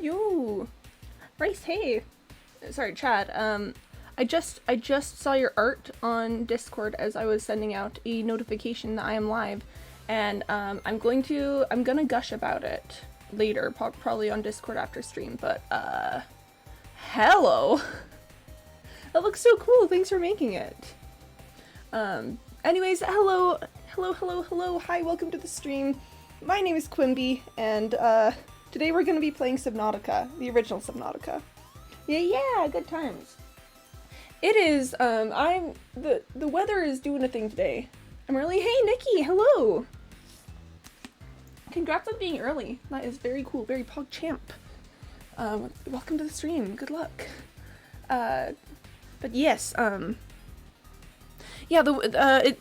Yo, Rice, hey. Sorry, Chad. I just saw your art on Discord as I was sending out a notification that I am live, and I'm gonna gush about it later, probably on Discord after stream. But hello. That looks so cool. Thanks for making it. Anyways, hello. Hi, welcome to the stream. My name is Quimby, and today we're gonna be playing Subnautica, the original Subnautica. Yeah, good times. It is, the weather is doing a thing today. I'm early. Hey, Nikki, hello! Congrats on being early. That is very cool, very PogChamp. Welcome to the stream, good luck. But yes, yeah,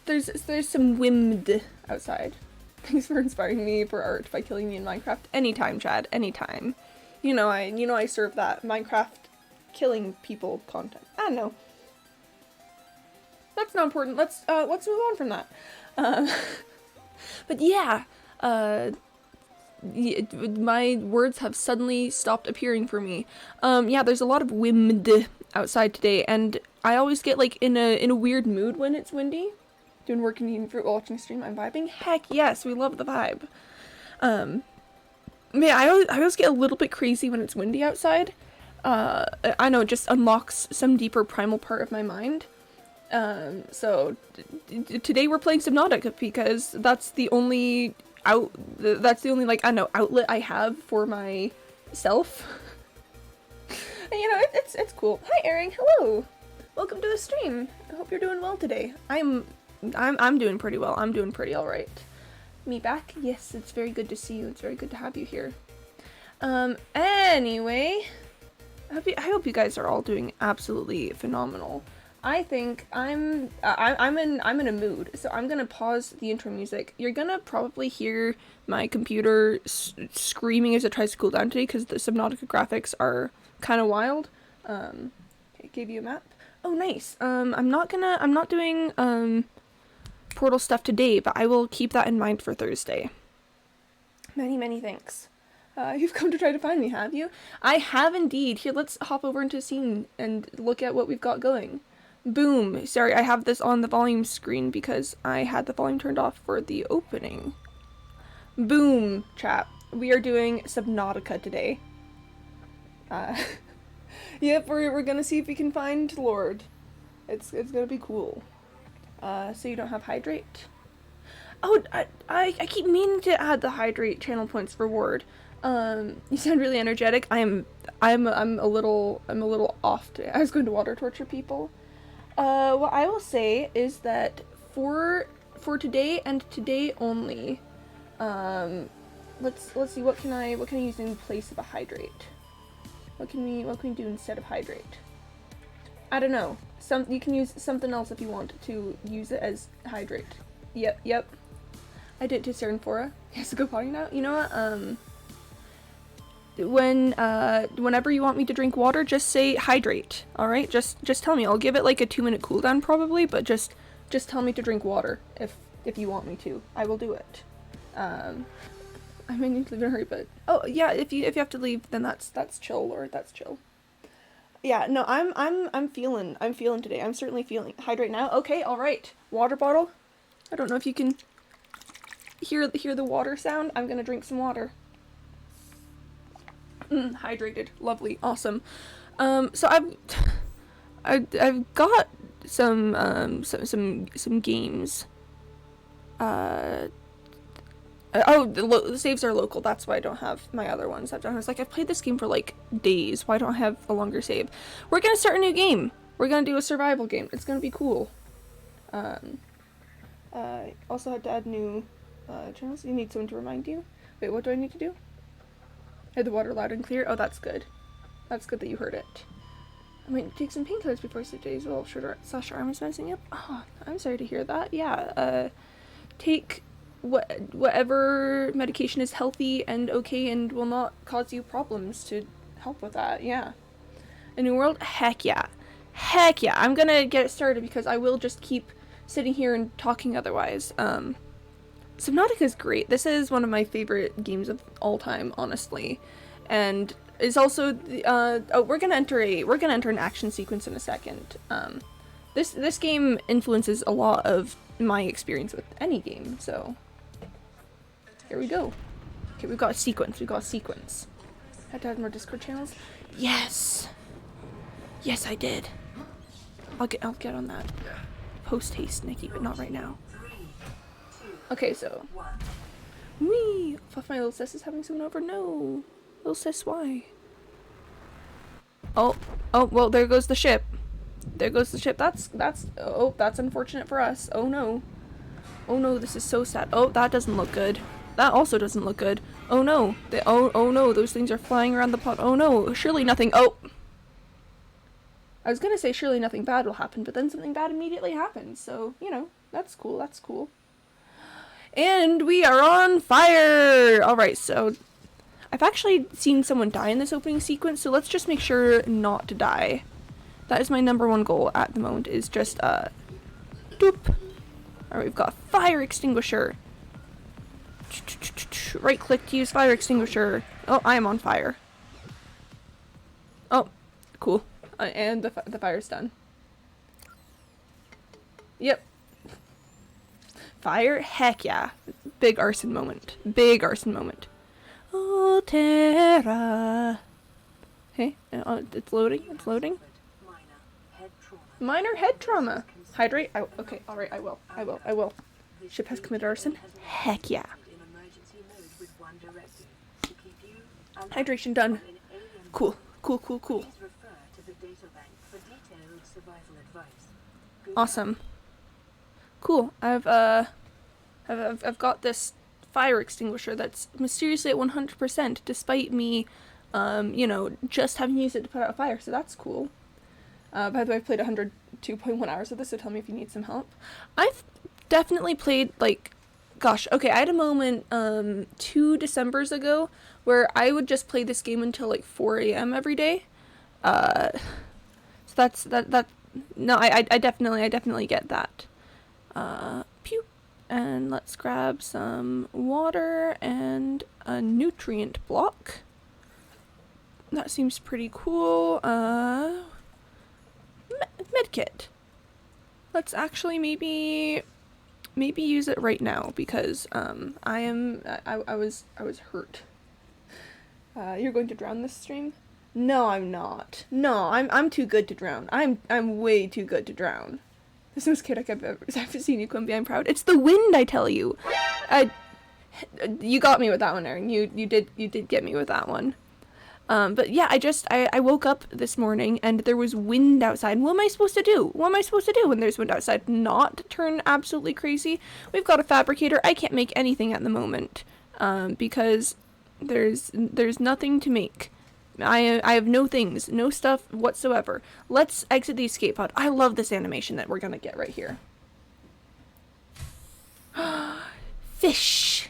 there's some wind outside. Thanks for inspiring me for art by killing me in Minecraft. Anytime, Chad, anytime. You know I serve that Minecraft killing people content. I don't know. That's not important. Let's move on from that. But yeah, my words have suddenly stopped appearing for me. Yeah, there's a lot of wind outside today, and I always get like in a weird mood when it's windy. Doing work and eating fruit while watching stream, I'm vibing. Heck yes, we love the vibe. Yeah, I always get a little bit crazy when it's windy outside. I know, it just unlocks some deeper primal part of my mind. So today we're playing Subnautica because that's the only like, I don't know, outlet I have for myself. And, you know, it's cool. Hi, Erin. Hello. Welcome to the stream. I hope you're doing well today. I'm doing pretty well. I'm doing pretty all right. Me back? Yes, it's very good to see you. It's very good to have you here. Anyway, I hope you guys are all doing absolutely phenomenal. I think I'm in a mood, so I'm gonna pause the intro music. You're gonna probably hear my computer screaming as it tries to cool down today because the Subnautica graphics are kind of wild. Okay, gave you a map. Oh, nice. I'm not doing portal stuff today, but I will keep that in mind for Thursday. Many thanks. You've come to try to find me, have you? I have indeed. Here, let's hop over into scene and look at what we've got going. Boom. Sorry, I have this on the volume screen because I had the volume turned off for the opening. Boom, chat. We are doing Subnautica today. Yep, we're gonna see if we can find Lord. It's gonna be cool. So you don't have hydrate? Oh, I keep meaning to add the hydrate channel points for Ward. You sound really energetic. I'm a little off today. I was going to water torture people. What I will say is that for today and today only, let's see, what can I use in place of a hydrate? What can we do instead of hydrate? I don't know. You can use something else if you want to use it as hydrate. Yep. I did it to Serenfora. He has to go potty now. You know what? Whenever you want me to drink water, just say hydrate. All right? Just tell me. I'll give it like a 2-minute cooldown probably, but just tell me to drink water if you want me to. I will do it. I may need to leave in a hurry, but oh yeah, if you have to leave, then that's chill, Lord. That's chill. Yeah, no, I'm feeling today. I'm certainly feeling. Hydrate now. Okay, all right. Water bottle. I don't know if you can hear the water sound. I'm gonna drink some water. Hydrated. Lovely. Awesome. So I've got some games. The saves are local. That's why I don't have my other ones. I was like, I've played this game for like days. Why don't I have a longer save? We're gonna start a new game. We're gonna do a survival game. It's gonna be cool. Also had to add new channels. You need someone to remind you. Wait, what do I need to do? Heard the water loud and clear. Oh, that's good. That's good that you heard it. I might take some painkillers before sleep days. Well, sure. Sasha arm is messing up. Oh, I'm sorry to hear that. Yeah. Take whatever medication is healthy and okay and will not cause you problems to help with that. Yeah. A new world? Heck yeah. I'm gonna get it started because I will just keep sitting here and talking otherwise. Subnautica is great. This is one of my favorite games of all time, honestly. And is also the, oh, we're gonna enter an action sequence in a second. This game influences a lot of my experience with any game, so here we go. Okay, we've got a sequence. Had to add more Discord channels. Yes, yes, I did. I'll get on that post haste, Nikki, but not right now. Okay, so wee. Fluff, my little sis is having someone over. No, little sis, why? Oh, well, there goes the ship. That's unfortunate for us. Oh no, this is so sad. Oh, that doesn't look good. That also doesn't look good. Oh no, oh no, those things are flying around the pot. Oh no, surely nothing. Oh, I was gonna say surely nothing bad will happen, but then something bad immediately happens. So, you know, that's cool. And we are on fire! Alright, so I've actually seen someone die in this opening sequence, so let's just make sure not to die. That is my number one goal at the moment, is just, doop. Alright, we've got a fire extinguisher. Right click to use fire extinguisher. Oh, I am on fire. Oh, cool. And the fire's done. Yep. Fire? Heck yeah. Big arson moment. Oh, Terra. Hey, it's loading. Minor head trauma. Hydrate? Okay, alright, I will. Ship has committed arson? Heck yeah. Hydration done. Cool. Awesome. Cool. I've got this fire extinguisher that's mysteriously at 100% despite me, you know, just having used it to put out a fire, so that's cool. By the way, I've played 102.1 hours of this, so tell me if you need some help. I've definitely played, like, gosh, okay, I had a moment, 2 Decembers ago where I would just play this game until, like, 4 a.m. every day. So no, I definitely get that. Pew. And let's grab some water and a nutrient block. That seems pretty cool. Medkit. Let's actually maybe use it right now because I was hurt. You're going to drown this stream? No, I'm not. No, I'm too good to drown. I'm way too good to drown. This is the most chaotic I've ever seen you, Quimby. I'm proud. It's the wind, I tell you. You got me with that one, Erin. You did get me with that one. But yeah, I woke up this morning and there was wind outside. What am I supposed to do? What am I supposed to do when there's wind outside? Not turn absolutely crazy? We've got a fabricator. I can't make anything at the moment, because there's nothing to make. I have no things, no stuff whatsoever. Let's exit the escape pod. I love this animation that we're gonna get right here. Fish.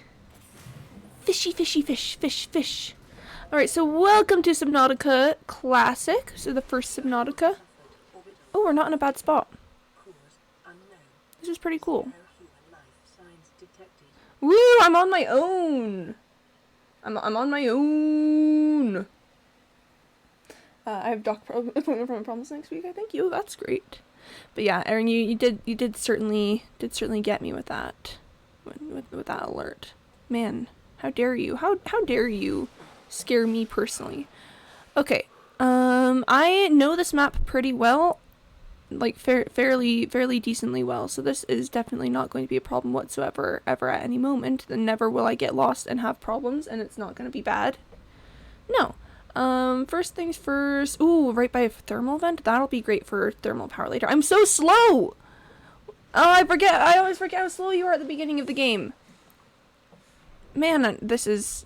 Fish. Alright, so welcome to Subnautica Classic. So the first Subnautica. Oh, we're not in a bad spot. This is pretty cool. Woo, I'm on my own. I'm on my own. I have doc appointment from promise next week. I thank you. That's great. But yeah, Erin, you did certainly get me with that, with that alert. Man, how dare you? How dare you scare me personally? Okay, I know this map pretty well, like fairly decently well. So this is definitely not going to be a problem whatsoever ever at any moment. And never will I get lost and have problems, and it's not going to be bad. No. First things first. Ooh, right by a thermal vent. That'll be great for thermal power later. I'm so slow! Oh, I always forget how slow you are at the beginning of the game. Man, this is...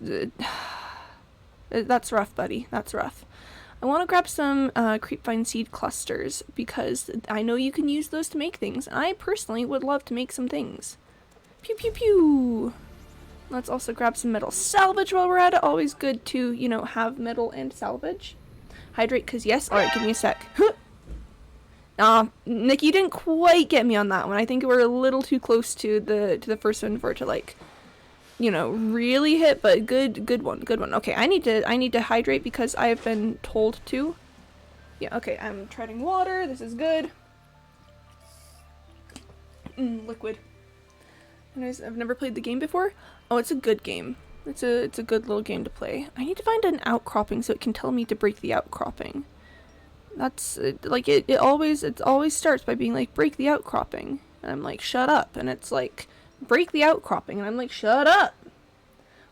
that's rough, buddy. That's rough. I want to grab some, creepvine seed clusters, because I know you can use those to make things. I personally would love to make some things. Pew pew pew! Let's also grab some metal salvage while we're at it. Always good to, you know, have metal and salvage. Hydrate, because yes. Alright, give me a sec. Nick, you didn't quite get me on that one. I think we're a little too close to the first one for it to, like, you know, really hit, but good one. Okay, I need to hydrate because I have been told to. Yeah, okay, I'm treading water. This is good. Liquid. Anyways, I've never played the game before. Oh, it's a good game. It's a good little game to play. I need to find an outcropping so it can tell me to break the outcropping. That's like it always starts by being like break the outcropping, and I'm like shut up, and it's like break the outcropping, and I'm like shut up.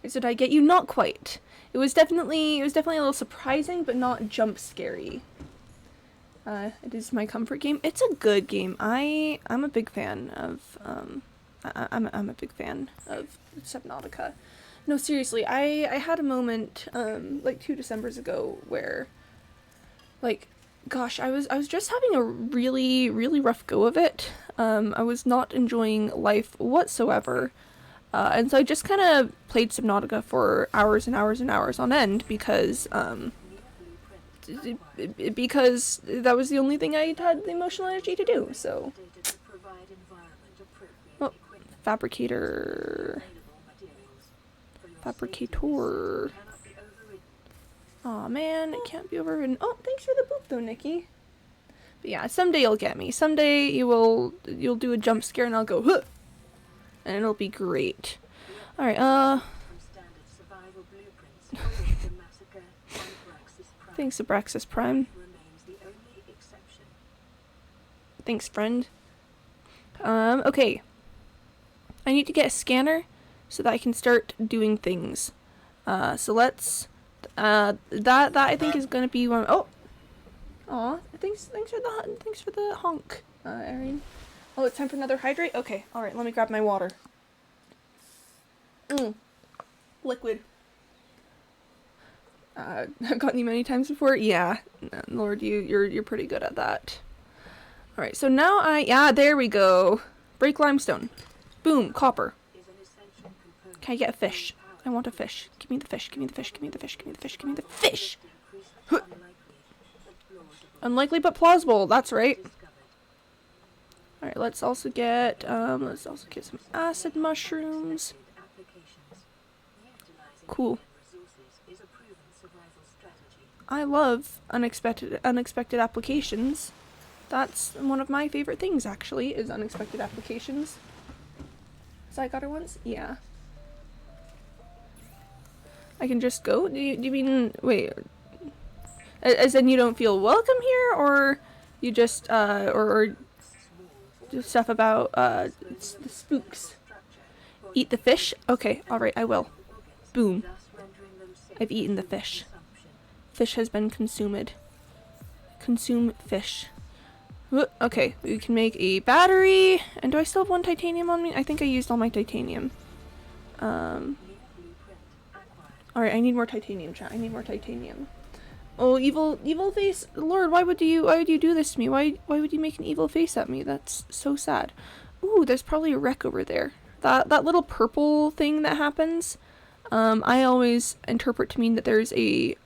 Wait, so did I get you? Not quite. It was definitely a little surprising, but not jump scary. It is my comfort game. It's a good game. I'm a big fan of I'm a big fan of Subnautica. No, seriously, I had a moment like 2 Decembers ago where, like, gosh, I was just having a really rough go of it. I was not enjoying life whatsoever, and so I just kind of played Subnautica for hours and hours and hours on end because that was the only thing I had the emotional energy to do. So, oh, fabricator. Aw, man, it can't be overridden. Oh, thanks for the boop though, Nikki. But yeah, someday you'll get me. Someday you'll do a jump scare and I'll go, huh! And it'll be great. Alright, thanks, Abraxas Prime. Thanks, friend. Okay. I need to get a scanner so that I can start doing things. So let's, that I think is gonna be one. Oh! Aw, thanks for the honk, Erin. Oh, it's time for another hydrate? Okay, alright, let me grab my water. Liquid. I've gotten you many times before? Yeah. Lord, you're pretty good at that. Alright, so now yeah, there we go. Break limestone. Boom, copper. Can I get a fish? I want a fish. Give me the fish, give me the fish, give me the fish, give me the fish, give me the fish! Huh. Unlikely but plausible, that's right. Alright, let's also get some acid mushrooms. Cool. I love unexpected applications. That's one of my favorite things, actually, is unexpected applications. So I got her once? Yeah. I can just go? Do you mean, wait, as in you don't feel welcome here, or you just, or stuff about, the spooks? Eat the fish? Okay, alright, I will. Boom. I've eaten the fish. Fish has been consumed. Consume fish. Okay, we can make a battery. And do I still have 1 titanium on me? I think I used all my titanium. Alright, I need more titanium, chat. I need more titanium. Oh, evil face. Lord, why would you do this to me? Why would you make an evil face at me? That's so sad. Ooh, there's probably a wreck over there. That little purple thing that happens, I always interpret to mean that there's a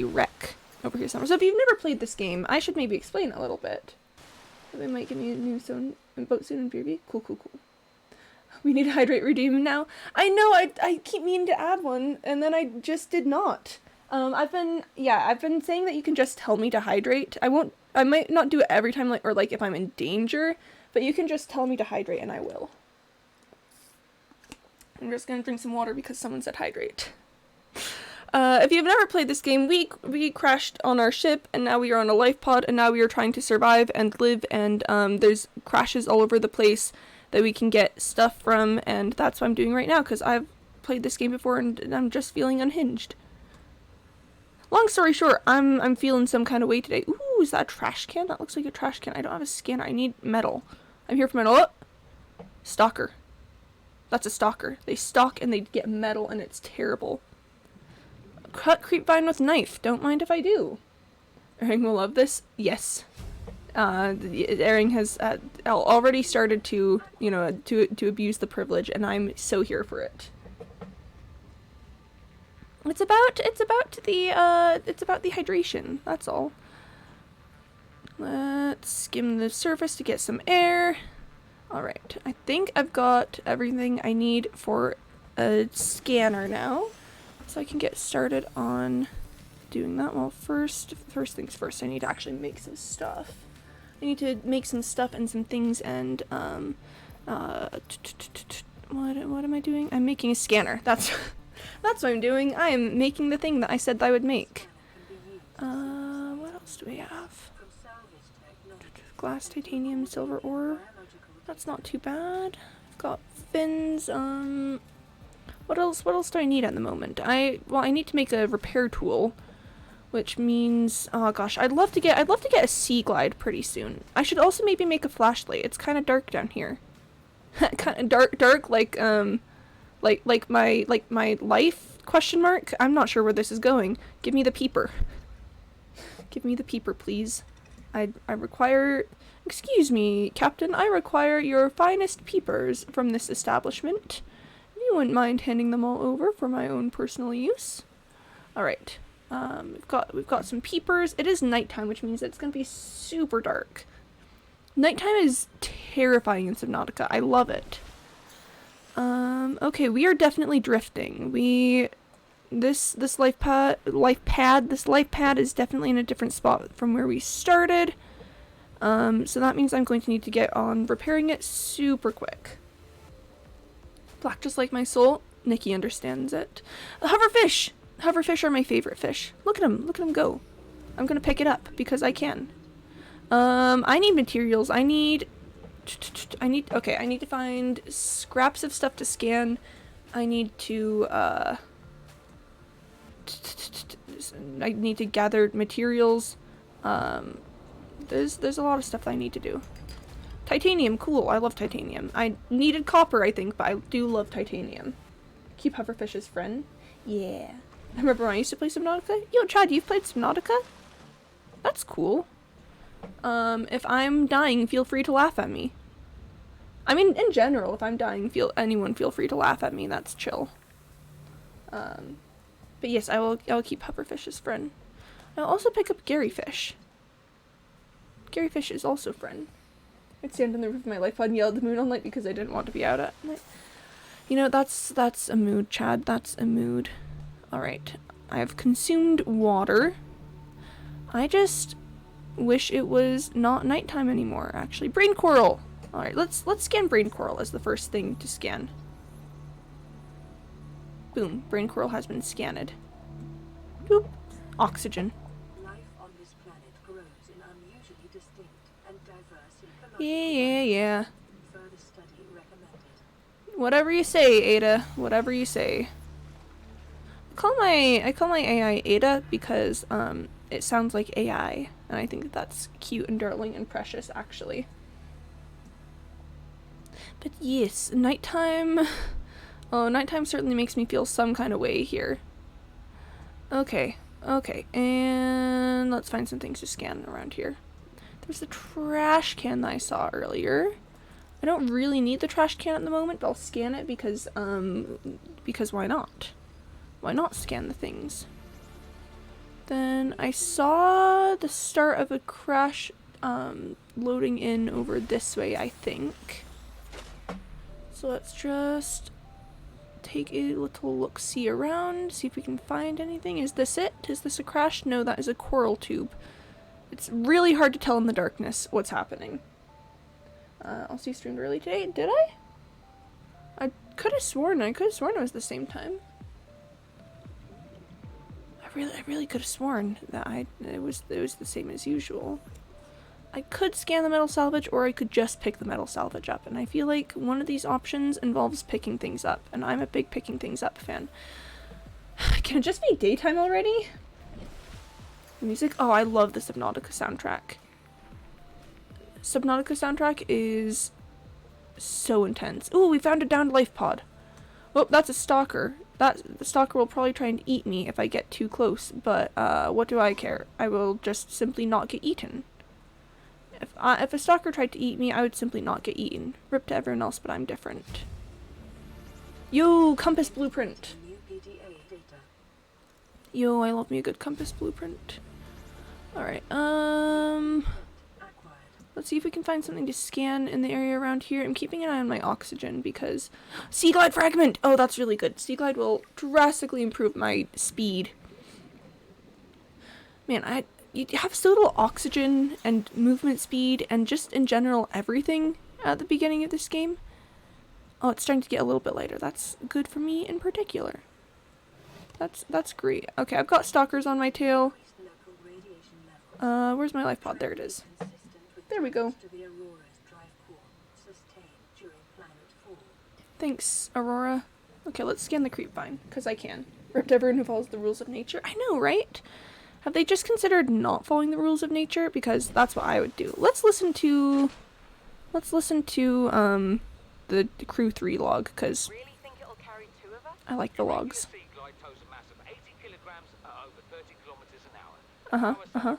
wreck over here somewhere. So if you've never played this game, I should maybe explain a little bit. They might give me a new boat soon in PvP. Cool. We need to hydrate redeem now. I know, I keep meaning to add one, and then I just did not. I've been saying that you can just tell me to hydrate. I might not do it every time, or if I'm in danger, but you can just tell me to hydrate and I will. I'm just gonna drink some water because someone said hydrate. If you've never played this game, we crashed on our ship, and now we are on a life pod, and now we are trying to survive and live, and there's crashes all over the place that we can get stuff from, and that's what I'm doing right now, because I've played this game before, and I'm just feeling unhinged. Long story short, I'm feeling some kind of way today. Ooh, is that a trash can? That looks like a trash can. I don't have a scanner. I need metal. I'm here for metal. Oh! Stalker. That's a stalker. They stalk and they get metal, and it's terrible. Cut creepvine with knife. Don't mind if I do. Ering will love this. Yes. Ering has already started to, to abuse the privilege, and I'm so here for it. It's about the hydration. That's all. Let's skim the surface to get some air. All right. I think I've got everything I need for a scanner now, so I can get started on doing that. Well, first things first, I need to actually make some stuff. I need to make some stuff and some things, and what am I doing? I'm making a scanner. That's what I'm doing. I am making the thing that I said that I would make. What else do we have? Glass, titanium, silver ore. That's not too bad. I've got fins. What else do I need at the moment? I need to make a repair tool, which means, oh gosh, I'd love to get a sea glide pretty soon. I should also maybe make a flashlight. It's kind of dark down here. Kind of dark like my life, question mark. I'm not sure where this is going. Give me the peeper. Give me the peeper, please. I require, excuse me, Captain, I require your finest peepers from this establishment. If you wouldn't mind handing them all over for my own personal use. Alright. We've got some peepers. It is nighttime, which means that it's gonna be super dark. Nighttime is terrifying in Subnautica. I love it. Okay, we are definitely drifting. This life pad is definitely in a different spot from where we started. So that means I'm going to need to get on repairing it super quick. Black just like my soul. Nikki understands it. Hoverfish! Hoverfish are my favorite fish. Look at him go. I'm gonna pick it up because I can. I need materials. I need to find scraps of stuff to scan. I need to gather materials. There's a lot of stuff that I need to do. Titanium, cool. I love titanium. I needed copper, I think, but I do love titanium. Keep hoverfish as friend. Yeah. I remember when I used to play Subnautica. Yo, Chad, you've played Subnautica? That's cool. If I'm dying, feel free to laugh at me. I mean, in general, if I'm dying, anyone feel free to laugh at me. That's chill. But yes, I'll keep hoverfish as friend. I'll also pick up Garyfish. Garyfish is also friend. I'd stand on the roof of my life pod and yell at the moon all night because I didn't want to be out at night. You know, that's a mood, Chad. That's a mood. Alright. I have consumed water. I just wish it was not nighttime anymore, actually. Brain coral! Alright, let's scan brain coral as the first thing to scan. Boom. Brain coral has been scanned. Boop. Oxygen. Life on this planet grows in unusually distinct and diverse Yeah. Further study recommended. Whatever you say, Ada. Whatever you say. I call my AI Ada because it sounds like AI, and I think that's cute and darling and precious, actually. But yes, nighttime. Oh, nighttime certainly makes me feel some kind of way here. Okay, and let's find some things to scan around here. There's the trash can that I saw earlier. I don't really need the trash can at the moment, but I'll scan it because why not? Why not scan the things? Then I saw the start of a crash loading in over this way, I think. So let's just take a little look-see around, see if we can find anything. Is this it? Is this a crash? No, that is a coral tube. It's really hard to tell in the darkness what's happening. Also, you streamed early today. Did I? I could have sworn it was the same time. I really could have sworn that it was the same as usual. I could scan the metal salvage, or I could just pick the metal salvage up, and I feel like one of these options involves picking things up, and I'm a big picking things up fan. Can it just be daytime already? Music? Oh, I love the Subnautica soundtrack. Subnautica soundtrack is so intense. Ooh, we found a downed life pod. Oh, that's a stalker. The stalker will probably try and eat me if I get too close, but what do I care? I will just simply not get eaten. If a stalker tried to eat me, I would simply not get eaten. Rip to everyone else, but I'm different. Yo, compass blueprint. Yo, I love me a good compass blueprint. Alright, Let's see if we can find something to scan in the area around here. I'm keeping an eye on my oxygen because... Sea Glide Fragment! Oh, that's really good. Sea Glide will drastically improve my speed. Man, you have so little oxygen and movement speed and just in general everything at the beginning of this game. Oh, it's starting to get a little bit lighter. That's good for me in particular. That's great. Okay, I've got stalkers on my tail. Where's my life pod? There it is. There we go. Thanks, Aurora. Okay, let's scan the creep vine, because I can. Ripped everyone who follows the rules of nature. I know, right? Have they just considered not following the rules of nature? Because that's what I would do. Let's listen to the crew 3 log, because I like the logs. Uh-huh, uh-huh.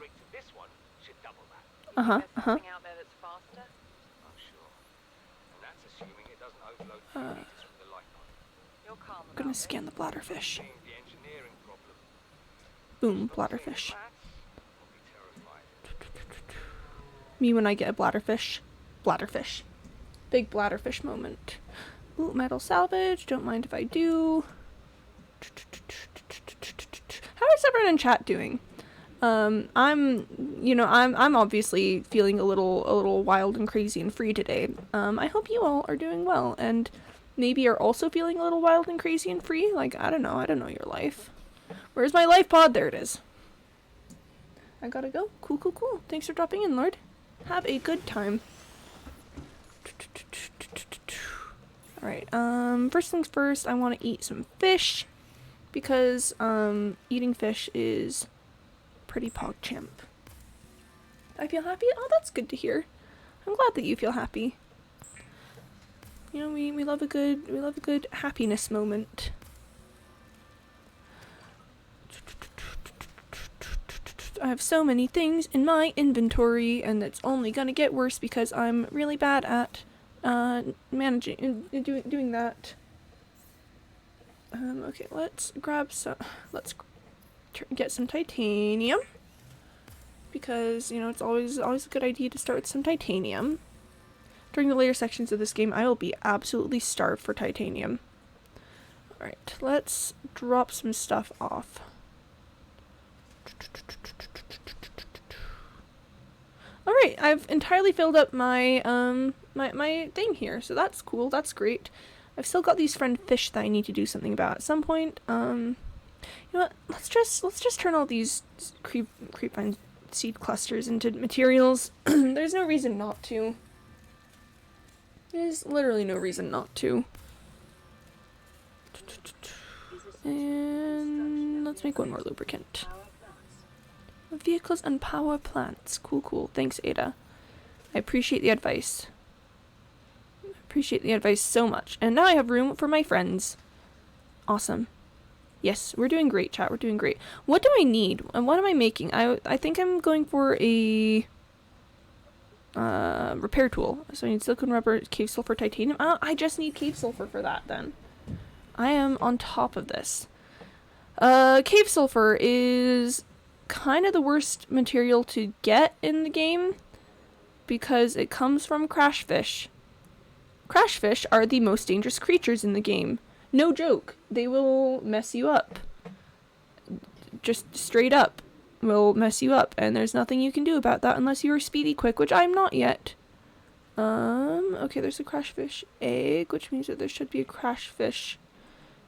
Uh-huh, uh-huh. I'm gonna scan the bladderfish. Boom, bladderfish. Me when I get a bladderfish. Bladderfish. Big bladderfish moment. Ooh, metal salvage. Don't mind if I do. How is everyone in chat doing? I'm obviously feeling a little wild and crazy and free today. I hope you all are doing well and maybe are also feeling a little wild and crazy and free. Like, I don't know your life. Where's my life pod? There it is. I gotta go. Cool. Thanks for dropping in, Lord. Have a good time. Alright, first things first, I want to eat some fish because, eating fish is pretty pogchamp. I feel happy? Oh, that's good to hear. I'm glad that you feel happy. You know, we love a good happiness moment. I have so many things in my inventory, and it's only gonna get worse because I'm really bad at managing doing that. Okay, let's grab some. Let's get some titanium because it's always a good idea to start with some titanium. During the later sections of this game, I will be absolutely starved for titanium. All right, let's drop some stuff off. Alright, I've entirely filled up my my thing here, so that's cool, that's great. I've still got these friend fish that I need to do something about at some point. You know what, let's just turn all these creepvine seed clusters into materials. There's no reason not to. There's literally no reason not to. And let's make one more lubricant. Vehicles and power plants. Cool. Thanks, Ada. I appreciate the advice. So much. And now I have room for my friends. Awesome. Yes, we're doing great, chat. We're doing great. What do I need? And what am I making? I think I'm going for a repair tool. So I need silicone rubber, cave sulfur, titanium. I just need cave sulfur for that then. I am on top of this. Cave sulfur is kind of the worst material to get in the game because it comes from crashfish. Crashfish are the most dangerous creatures in the game. No joke. They will mess you up. Just straight up will mess you up, and there's nothing you can do about that unless you're speedy quick, which I'm not yet. Okay, there's a crashfish egg, which means that there should be a crashfish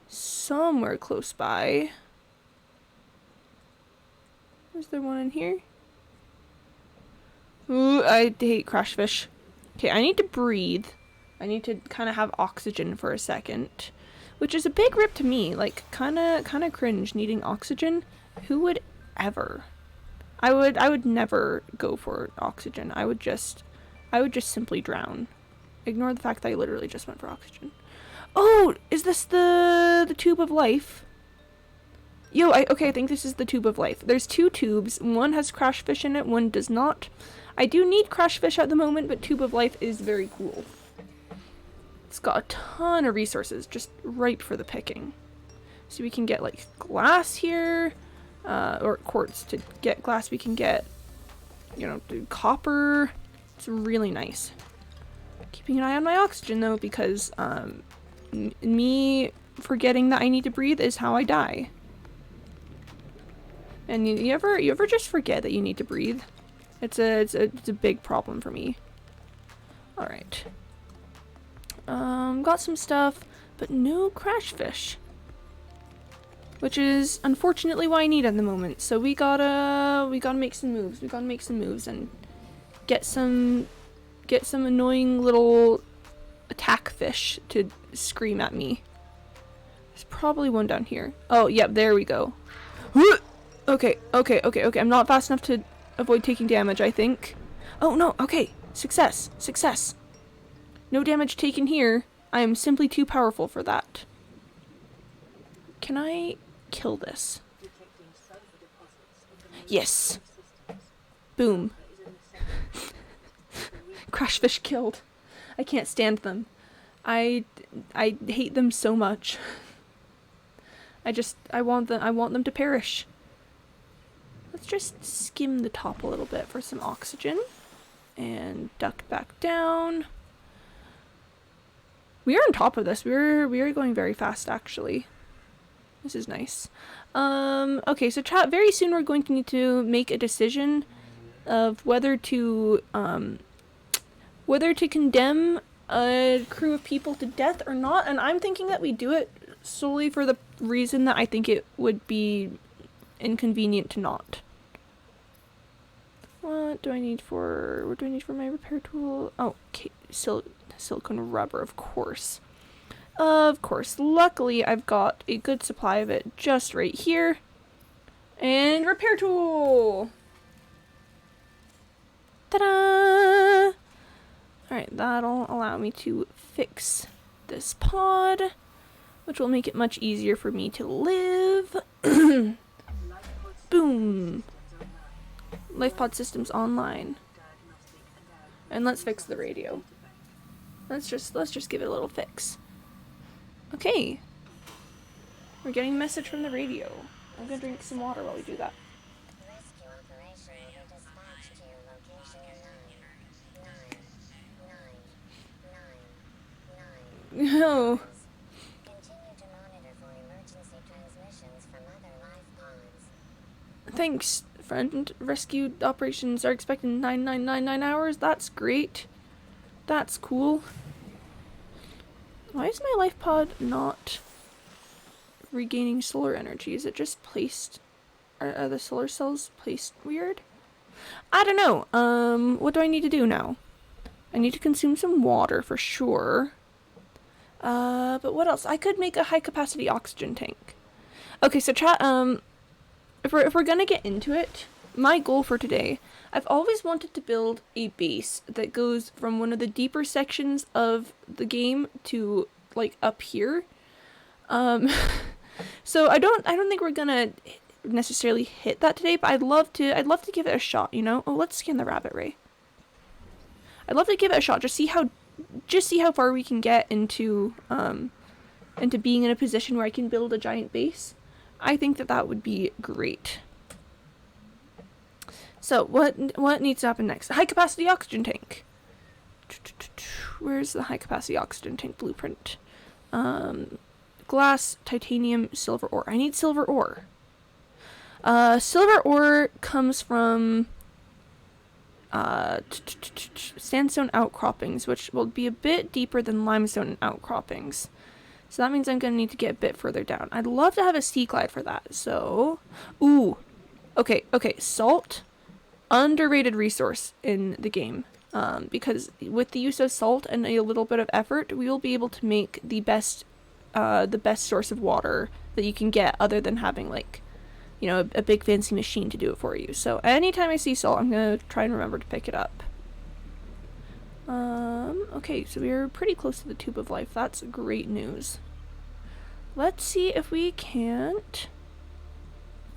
somewhere close by. Is there one in here? Ooh, I hate crashfish. Okay, I need to breathe. I need to kind of have oxygen for a second. Which is a big rip to me. Like, kind of cringe needing oxygen. Who would ever? I would never go for oxygen. I would just simply drown. Ignore the fact that I literally just went for oxygen. Oh, is this the tube of life? Yo, okay, I think this is the tube of life. There's 2 tubes. One has crashfish in it, one does not. I do need crashfish at the moment, but tube of life is very cool. It's got a ton of resources, just ripe for the picking. So we can get, like, glass here, or quartz. To get glass, we can get, copper. It's really nice. Keeping an eye on my oxygen though, because me forgetting that I need to breathe is how I die. And you ever just forget that you need to breathe? It's a big problem for me. All right. Got some stuff, but no crash fish, which is unfortunately what I need at the moment. So we gotta make some moves. We gotta make some moves and get some annoying little attack fish to scream at me. There's probably one down here. Oh, yep, there we go. Okay. I'm not fast enough to avoid taking damage, I think. Oh, no. Okay. Success. Success. No damage taken here. I am simply too powerful for that. Can I kill this? Yes. Boom. Crashfish killed. I can't stand them. I hate them so much. I want them to perish. Let's just skim the top a little bit for some oxygen. And duck back down. We are on top of this. We are going very fast, actually. This is nice. Okay, so chat, very soon we're going to need to make a decision of whether to condemn a crew of people to death or not, and I'm thinking that we do it solely for the reason that I think it would be inconvenient to not. What do I need for my repair tool? Oh, okay, silicone rubber, of course. Of course. Luckily, I've got a good supply of it just right here. And repair tool! Ta-da! Alright, that'll allow me to fix this pod, which will make it much easier for me to live. Boom! Life pod systems online. And let's fix the radio. Let's just give it a little fix. Okay. We're getting a message from the radio. I'm gonna drink some water while we do that. Rescue operation dispatched to location 99999. No. Continue to monitor for emergency transmissions from other life pods. Thanks, friend. Rescue operations are expected in 9999 hours. That's great. That's cool. Why is my life pod not regaining solar energy? Is it just placed? Are the solar cells placed weird? I don't know. What do I need to do now? I need to consume some water for sure. But what else? I could make a high capacity oxygen tank. Okay, so chat, if we're gonna get into it, my goal for today, I've always wanted to build a base that goes from one of the deeper sections of the game to like up here. So I don't think we're gonna necessarily hit that today, but I'd love to give it a shot, you know? Oh, let's scan the rabbit ray. I'd love to give it a shot, just see how far we can get into being in a position where I can build a giant base. I think that would be great. So, what needs to happen next? High capacity oxygen tank. Where's the high capacity oxygen tank blueprint? Glass, titanium, silver ore. I need silver ore. Silver ore comes from sandstone outcroppings, which will be a bit deeper than limestone outcroppings. So that means I'm going to need to get a bit further down. I'd love to have a sea glide for that. So, ooh. Okay, salt. Underrated resource in the game. Because with the use of salt and a little bit of effort, we will be able to make the best source of water that you can get, other than having, like, you know, a big fancy machine to do it for you. So anytime I see salt, I'm going to try and remember to pick it up. Okay, so we're pretty close to the tube of life. That's great news. Let's see if we can't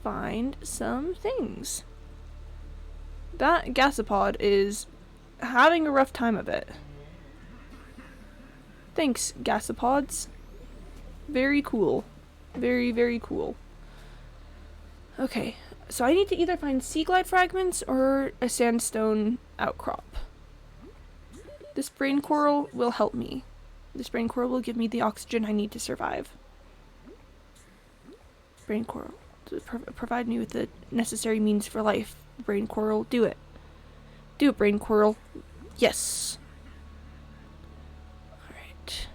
find some things. That gasopod is having a rough time of it. Thanks, gasopods. Very cool. Very, very cool. Okay, so I need to either find sea glide fragments or a sandstone outcrop. This brain coral will help me. This brain coral will give me the oxygen I need to survive. Brain coral. To provide me with the necessary means for life. Brain coral, do it. Do it, brain coral. Yes. Alright.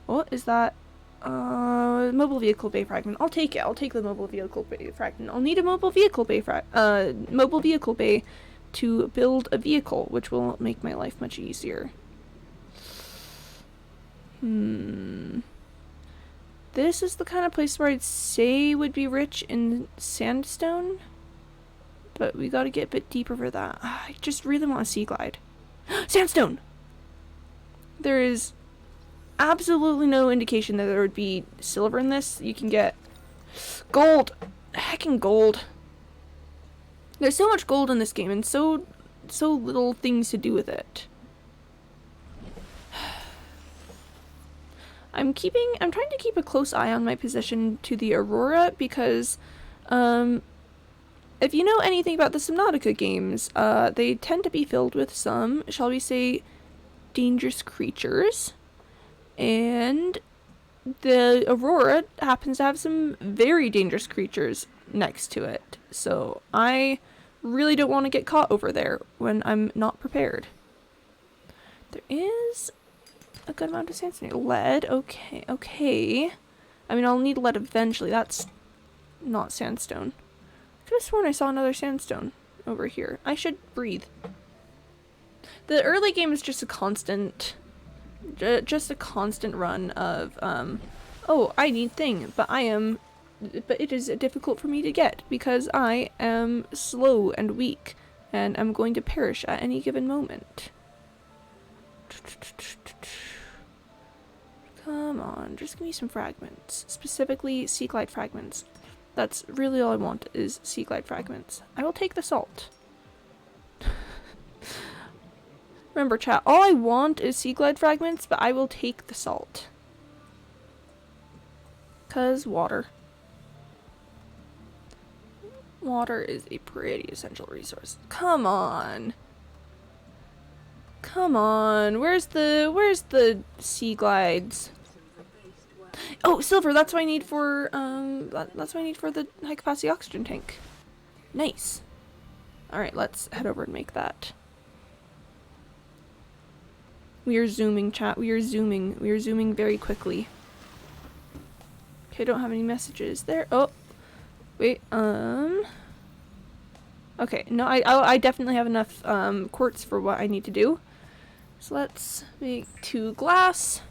What is that? Mobile vehicle bay fragment. I'll take it. I'll take the mobile vehicle bay fragment. I'll need a mobile vehicle bay to build a vehicle, which will make my life much easier. This is the kind of place where I'd say would be rich in sandstone, but we gotta get a bit deeper for that. I just really want a sea glide. Sandstone! There is absolutely no indication that there would be silver in this. You can get gold. Heckin' gold. There's so much gold in this game and so little things to do with it. I'm trying to keep a close eye on my position to the Aurora because if you know anything about the Subnautica games, they tend to be filled with some, shall we say, dangerous creatures. And the Aurora happens to have some very dangerous creatures next to it. So I really don't want to get caught over there when I'm not prepared. There is a good amount of sandstone. Lead, okay. I mean, I'll need lead eventually. That's not sandstone. I could have sworn I saw another sandstone over here. I should breathe. The early game is just a constant run of, oh, I need thing, but it is difficult for me to get because I am slow and weak and I'm going to perish at any given moment. Come on, just give me some fragments. Specifically, sea glide fragments. That's really all I want is sea glide fragments. I will take the salt. Remember, chat, all I want is sea glide fragments, but I will take the salt. 'Cause water. Water is a pretty essential resource. Come on. Come on. Where's the sea glides? Oh, silver. That's what I need for that's what I need for the high capacity oxygen tank. Nice. All right, let's head over and make that. We are zooming, chat. We are zooming. We are zooming very quickly. Okay, I don't have any messages there. Oh, wait. Okay, no, I definitely have enough quartz for what I need to do. So let's make 2 glass.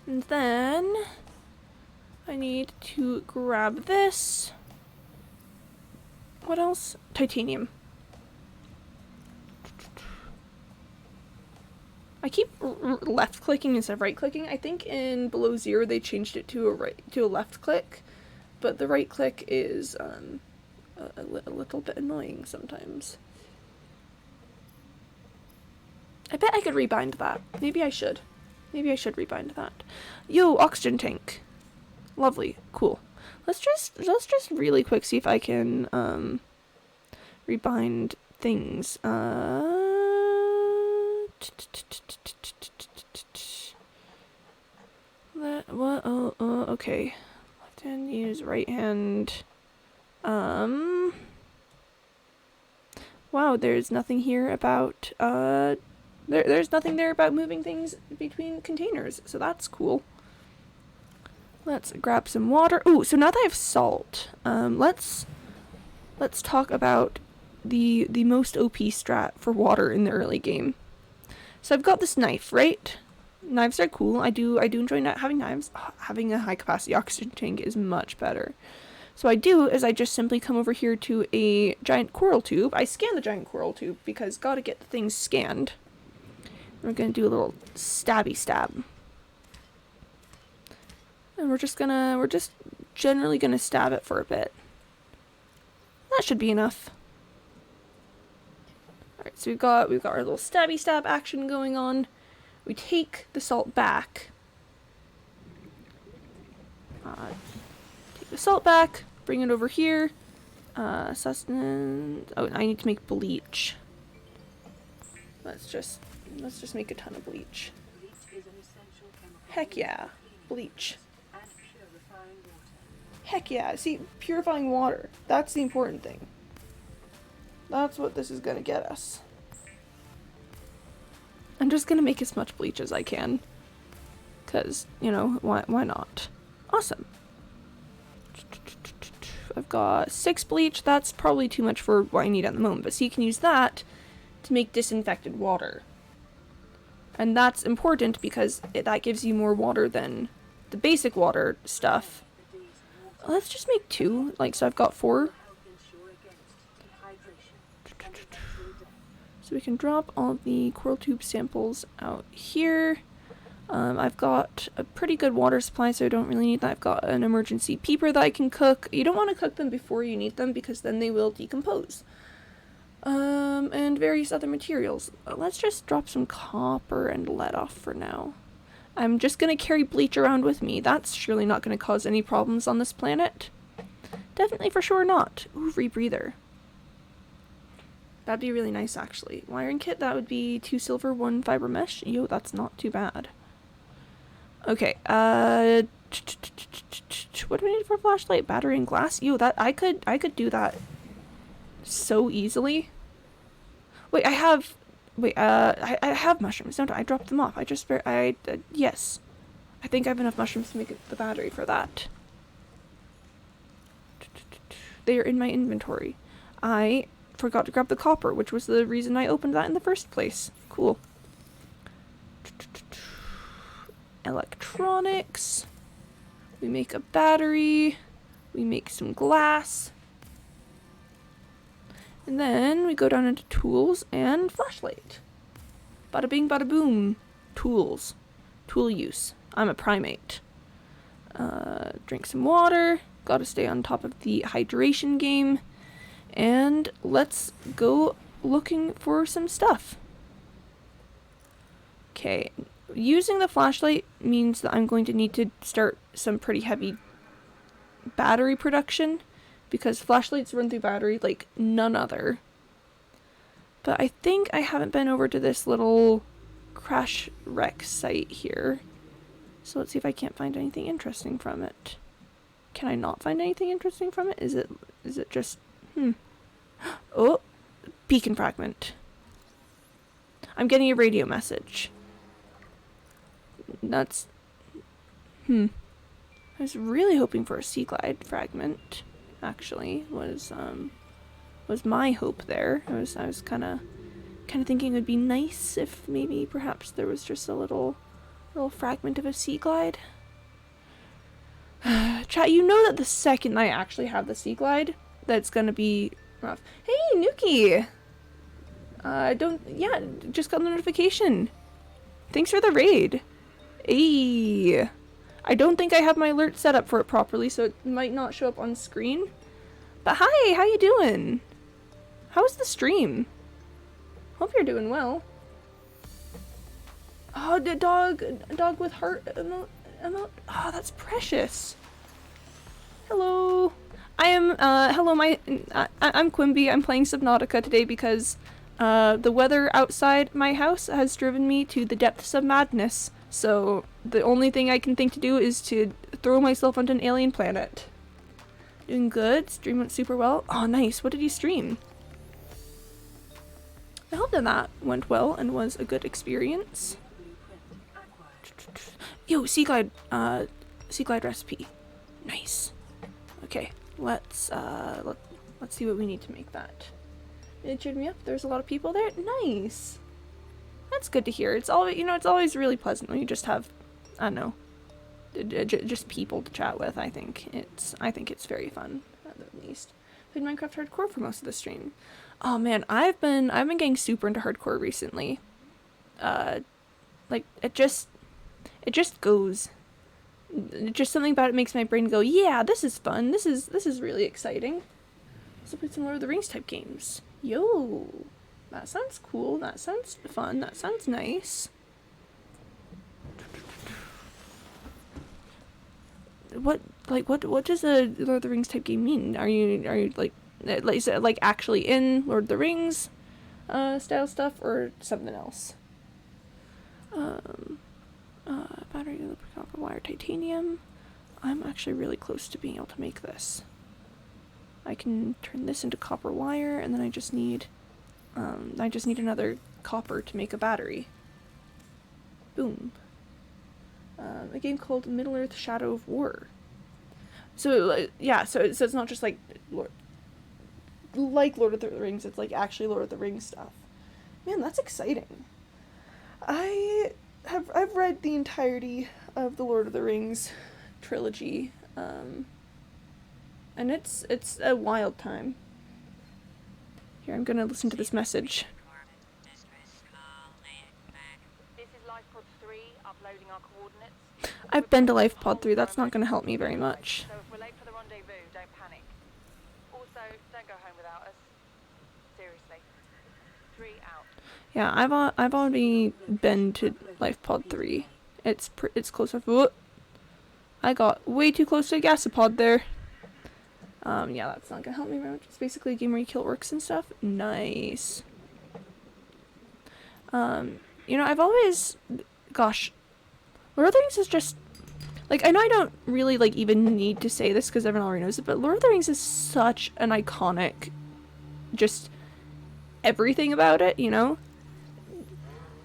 And then I need to grab this. What else? Titanium. I keep left clicking instead of right clicking. I think in Below Zero they changed it to a left click, but the right click is a little bit annoying sometimes. I bet I could rebind that. Maybe I should. Maybe I should rebind that. Yo, oxygen tank. Lovely. Cool. Let's just really quick see if I can rebind things. Okay. Left hand use right hand. Wow, there's nothing here about there's nothing there about moving things between containers, so that's cool. Let's grab some water. Ooh, so now that I have salt, let's talk about the most OP strat for water in the early game. So I've got this knife, right? Knives are cool. I do enjoy not having knives. Having a high capacity oxygen tank is much better. So I do is I just simply come over here to a giant coral tube. I scan the giant coral tube because gotta get the things scanned. We're gonna do a little stabby stab. And we're just generally gonna stab it for a bit. That should be enough. Alright, so we've got our little stabby stab action going on. We take the salt back. Take the salt back, bring it over here. Sustenance. Oh, I need to make bleach. Let's just make a ton of bleach. Bleach is an essential chemical Heck yeah, used for cleaning bleach. and purifying water. Heck yeah, see, purifying water. That's the important thing. That's what this is gonna get us. I'm just gonna make as much bleach as I can. Cause, you know, why not? Awesome. I've got 6 bleach. That's probably too much for what I need at the moment. But so you can use that to make disinfected water. And that's important because that gives you more water than the basic water stuff. Let's just make 2. Like, so I've got 4. So we can drop all of the coral tube samples out here. I've got a pretty good water supply, so I don't really need that. I've got an emergency peeper that I can cook. You don't want to cook them before you need them because then they will decompose. And various other materials. Let's just drop some copper and lead off for now. I'm just going to carry bleach around with me. That's surely not going to cause any problems on this planet. Definitely for sure not. Ooh, rebreather. That'd be really nice, actually. Wiring kit, that would be 2 silver, 1 fiber mesh. Yo, that's not too bad. Okay, what do we need for a flashlight? Battery and glass? Yo, that I could do that so easily. Wait, I have mushrooms, don't I? I dropped them off. Yes. I think I have enough mushrooms to make the battery for that. They are in my inventory. I forgot to grab the copper, which was the reason I opened that in the first place. Cool. Electronics. We make a battery. We make some glass. And then we go down into tools and flashlight. Bada bing, bada boom. Tools. Tool use. I'm a primate. Drink some water. Gotta stay on top of the hydration game. And let's go looking for some stuff. Okay. Using the flashlight means that I'm going to need to start some pretty heavy battery production. Because flashlights run through battery like none other. But I think I haven't been over to this little crash wreck site here. So let's see if I can't find anything interesting from it. Can I not find anything interesting from it? Is it just... Oh! Beacon fragment. I'm getting a radio message. That's... I was really hoping for a sea glide fragment. Actually, was my hope there. I was kind of thinking it would be nice if maybe perhaps there was just a little fragment of a sea glide. Chat, you know that the second I actually have the sea glide, that's gonna be rough. Hey, Nuki! Just got the notification. Thanks for the raid. Hey. I don't think I have my alert set up for it properly, so it might not show up on screen. But hi, how you doing? How's the stream? Hope you're doing well. Oh, the dog with heart emote. Oh, that's precious. Hello. I'm Quimby. I'm playing Subnautica today because the weather outside my house has driven me to the depths of madness. So the only thing I can think to do is to throw myself onto an alien planet. Doing good. Stream went super well. Oh, nice. What did you stream? I hope that went well and was a good experience. Yo, sea glide recipe. Nice. Okay, let's see what we need to make that. It cheered me up. There's a lot of people there. Nice. That's good to hear. It's always really pleasant when you just have, I don't know, just people to chat with. I think it's very fun at the least. Played Minecraft hardcore for most of the stream. Oh man, I've been getting super into hardcore recently. Like it just goes. Just something about it makes my brain go, yeah, this is fun. This is really exciting. So play some Lord of the Rings type games. Yo. That sounds cool. That sounds fun. That sounds nice. What does a Lord of the Rings type game mean? Are you like is it like actually in Lord of the Rings? style stuff or something else. Battery, copper wire, titanium. I'm actually really close to being able to make this. I can turn this into copper wire, and then I just need another copper to make a battery. Boom. A game called Middle-earth: Shadow of War. So yeah, so it's not just like Lord of the Rings, it's like actually Lord of the Rings stuff. Man, that's exciting. I've read the entirety of the Lord of the Rings trilogy, and it's a wild time. Here, I'm gonna listen to this message. This is LifePod 3 uploading our coordinates. I've been to LifePod 3, that's not gonna help me very much. So if we're late for the rendezvous, don't panic. Also, don't go home without us. Seriously. 3 out. Yeah, I've already been to LifePod 3. It's close enough. Whoa. I got way too close to a gasopod there. Yeah, that's not gonna help me very much. It's basically a game where you kill orcs and stuff. Nice. I've always, gosh, Lord of the Rings is just, like, I know I don't really, like, even need to say this because everyone already knows it, but Lord of the Rings is such an iconic, just everything about it, you know?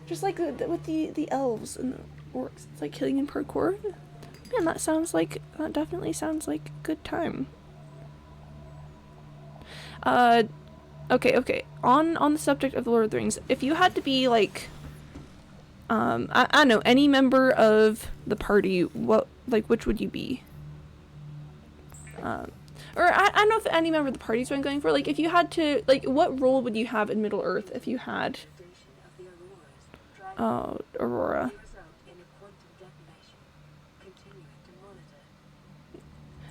Just like with the elves and the orcs, it's like killing in parkour. Man, that definitely sounds like a good time. Okay. On the subject of the Lord of the Rings, if you had to be like, I don't know, any member of the party, which would you be? Or I don't know if any member of the party is what I'm going for. Like, if you had to, like, what role would you have in Middle Earth if you had? Oh, Aurora.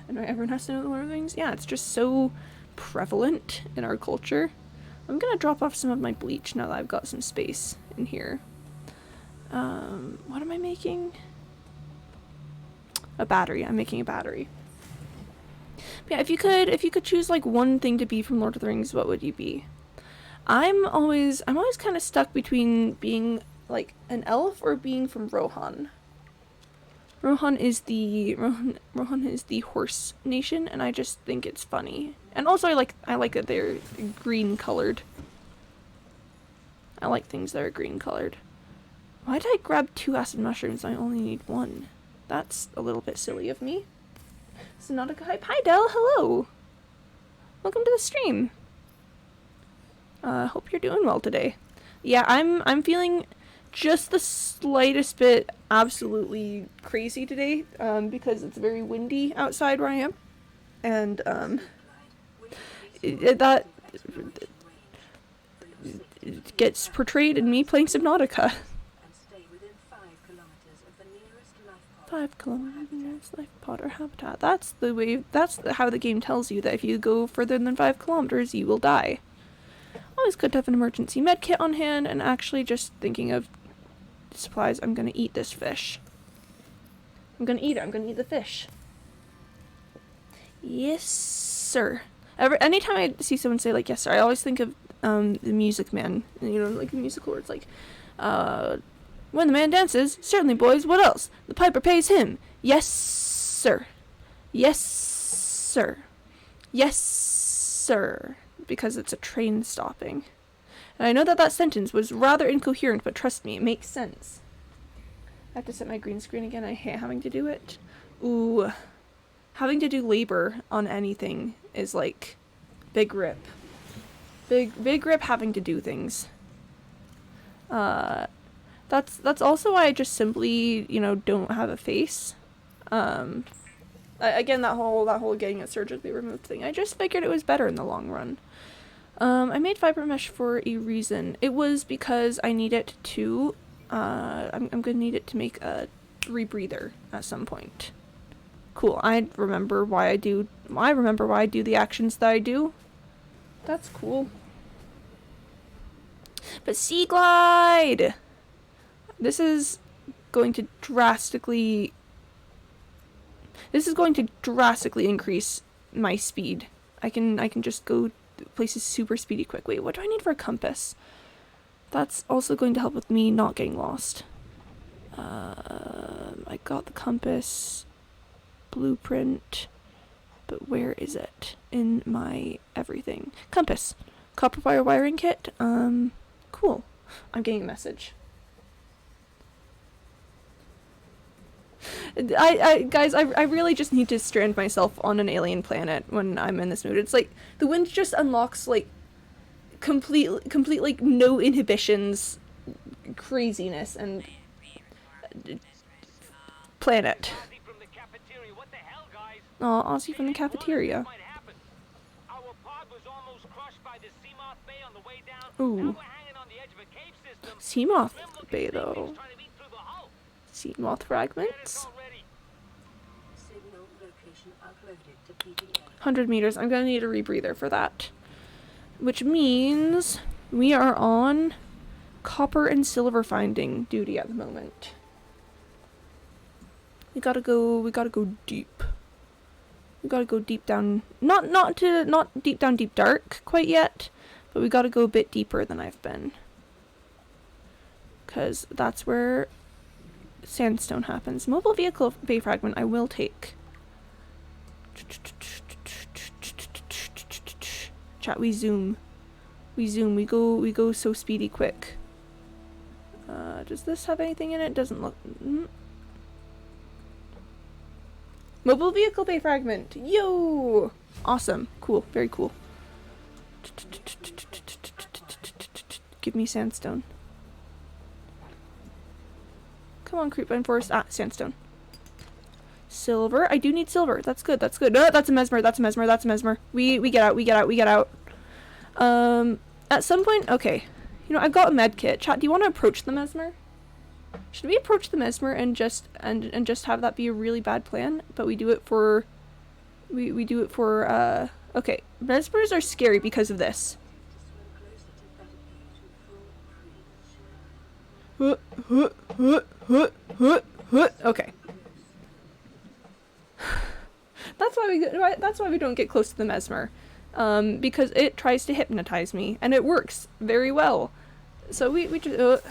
And everyone has to know the Lord of the Rings? Yeah, it's just so prevalent in our culture. I'm gonna drop off some of my bleach now that I've got some space in here. What am I making? A battery. I'm making a battery. But yeah, if you could choose like one thing to be from Lord of the Rings, what would you be? I'm always kind of stuck between being like an elf or being from Rohan. Rohan is the horse nation, and I just think it's funny. And also I like that they're green colored. I like things that are green colored. Why did I grab 2 acid mushrooms? I only need 1. That's a little bit silly of me. Subnautica hype. Hi Del, hello. Welcome to the stream. Hope you're doing well today. Yeah, I'm feeling just the slightest bit absolutely crazy today, because it's very windy outside where I am, and that it gets portrayed in me playing Subnautica. 5 kilometers of the nearest life pod or habitat. That's how the game tells you that if you go further than 5 kilometers, you will die. Always good to have an emergency med kit on hand, and actually just thinking of supplies, I'm gonna eat this fish. I'm gonna eat the fish. Yes, sir. Anytime I see someone say like, yes, sir, I always think of the Music Man, like the musical words, like, when the man dances, certainly boys, what else? The piper pays him. Yes, sir. Yes, sir. Yes, sir. Because it's a train stopping. And I know that sentence was rather incoherent, but trust me, it makes sense. I have to set my green screen again. I hate having to do it. Ooh. Having to do labor on anything is like big rip. Big rip having to do things. That's also why I just simply, don't have a face. Again, that whole getting it surgically removed thing, I just figured it was better in the long run. I made fiber mesh for a reason. It was because I need it to, I'm gonna need it to make a rebreather at some point. Cool, I remember why I do the actions that I do. That's cool. But Sea Glide! This is going to drastically increase my speed. I can just go places super speedy quick. Wait, what do I need for a compass? That's also going to help with me not getting lost. I got the compass, blueprint, but where is it in my everything? Compass, copper wire wiring kit. Cool. I'm getting a message. Guys, I really just need to strand myself on an alien planet when I'm in this mood. It's like the wind just unlocks like complete like no inhibitions craziness and planet. Oh, Ozzy from the cafeteria. Ooh. Seamoth Bay though. Seamoth fragments. 100 meters. I'm gonna need a rebreather for that. Which means we are on copper and silver finding duty at the moment. We gotta go deep. We gotta go deep down, not deep down deep dark quite yet, but we gotta go a bit deeper than I've been. 'Cause that's where sandstone happens. Mobile vehicle bay fragment I will take. Chat, we zoom. We go so speedy quick. Does this have anything in it? Doesn't look... Mobile vehicle bay fragment! Yo! Awesome. Cool. Very cool. Give me sandstone. Come on, creepvine forest. Ah, sandstone. Silver. I do need silver. That's good. That's good. No, that's a mesmer. That's a mesmer. That's a mesmer. We get out. We get out. We get out. At some point, okay. You know, I've got a med kit. Chat, do you want to approach the mesmer? Should we approach the mesmer and just have that be a really bad plan? But we do it for we do it for okay. Mesmers are scary because of this. Okay. That's why we don't get close to the mesmer. Because it tries to hypnotize me, and it works very well. So we just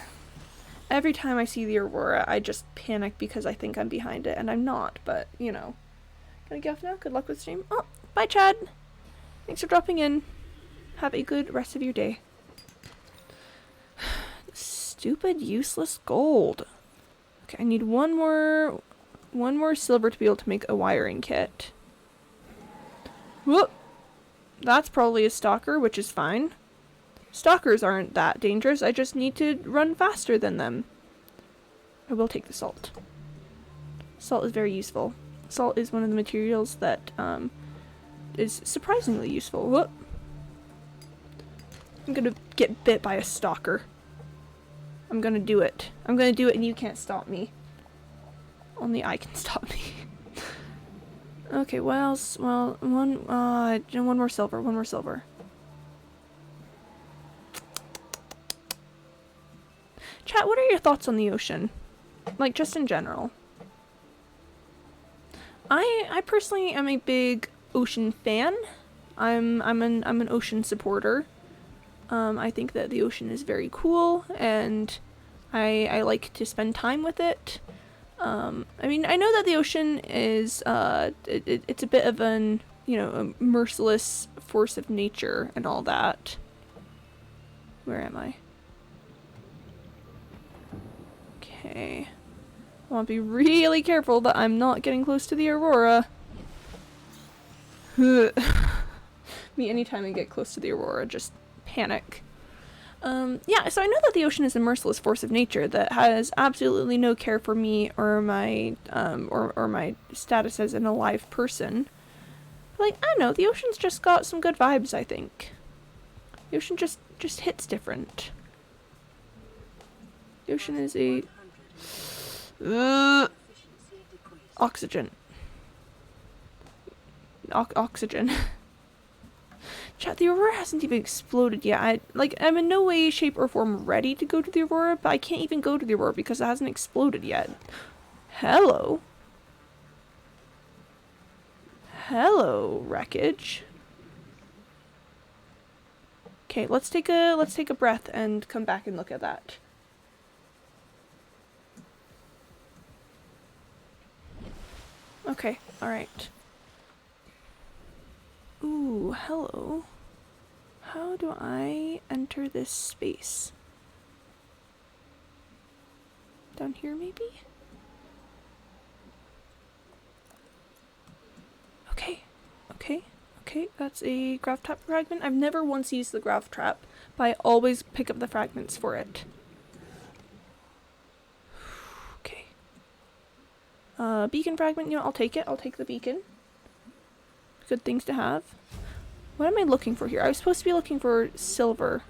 every time I see the aurora, I just panic because I think I'm behind it, and I'm not. But you know, gonna get off now. Good luck with stream. Oh, bye, Chad. Thanks for dropping in. Have a good rest of your day. Stupid, useless gold. Okay, I need one more silver to be able to make a wiring kit. Whoop. That's probably a stalker, which is fine. Stalkers aren't that dangerous. I just need to run faster than them. I will take the salt. Salt is very useful. Salt is one of the materials that is surprisingly useful. Whoop. I'm gonna get bit by a stalker. I'm gonna do it. I'm gonna do it and you can't stop me. Only I can stop me. Okay, one more silver. Chat, what are your thoughts on the ocean? Like, just in general. I personally am a big ocean fan. I'm an ocean supporter. I think that the ocean is very cool, and I like to spend time with it. I mean, I know that the ocean is, it's a bit of an, you know, a merciless force of nature and all that. Where am I? Okay. I want to be really careful that I'm not getting close to the aurora. Me, anytime I get close to the aurora, just panic. Yeah, so I know that the ocean is a merciless force of nature that has absolutely no care for me or my my status as an alive person. But, like, I don't know, the ocean's just got some good vibes, I think. The ocean just hits different. The ocean is a oxygen. Oxygen. Chat, the aurora hasn't even exploded yet. I'm in no way, shape, or form ready to go to the aurora, but I can't even go to the aurora because it hasn't exploded yet. Hello? Hello, wreckage. Okay, let's take a breath and come back and look at that. Okay, alright. Ooh, hello. How do I enter this space? Down here, maybe? Okay, okay, okay, that's a grav trap fragment. I've never once used the grav trap, but I always pick up the fragments for it. Okay. Beacon fragment, you know, I'll take it. I'll take the beacon. Good things to have. What am I looking for here? I was supposed to be looking for silver.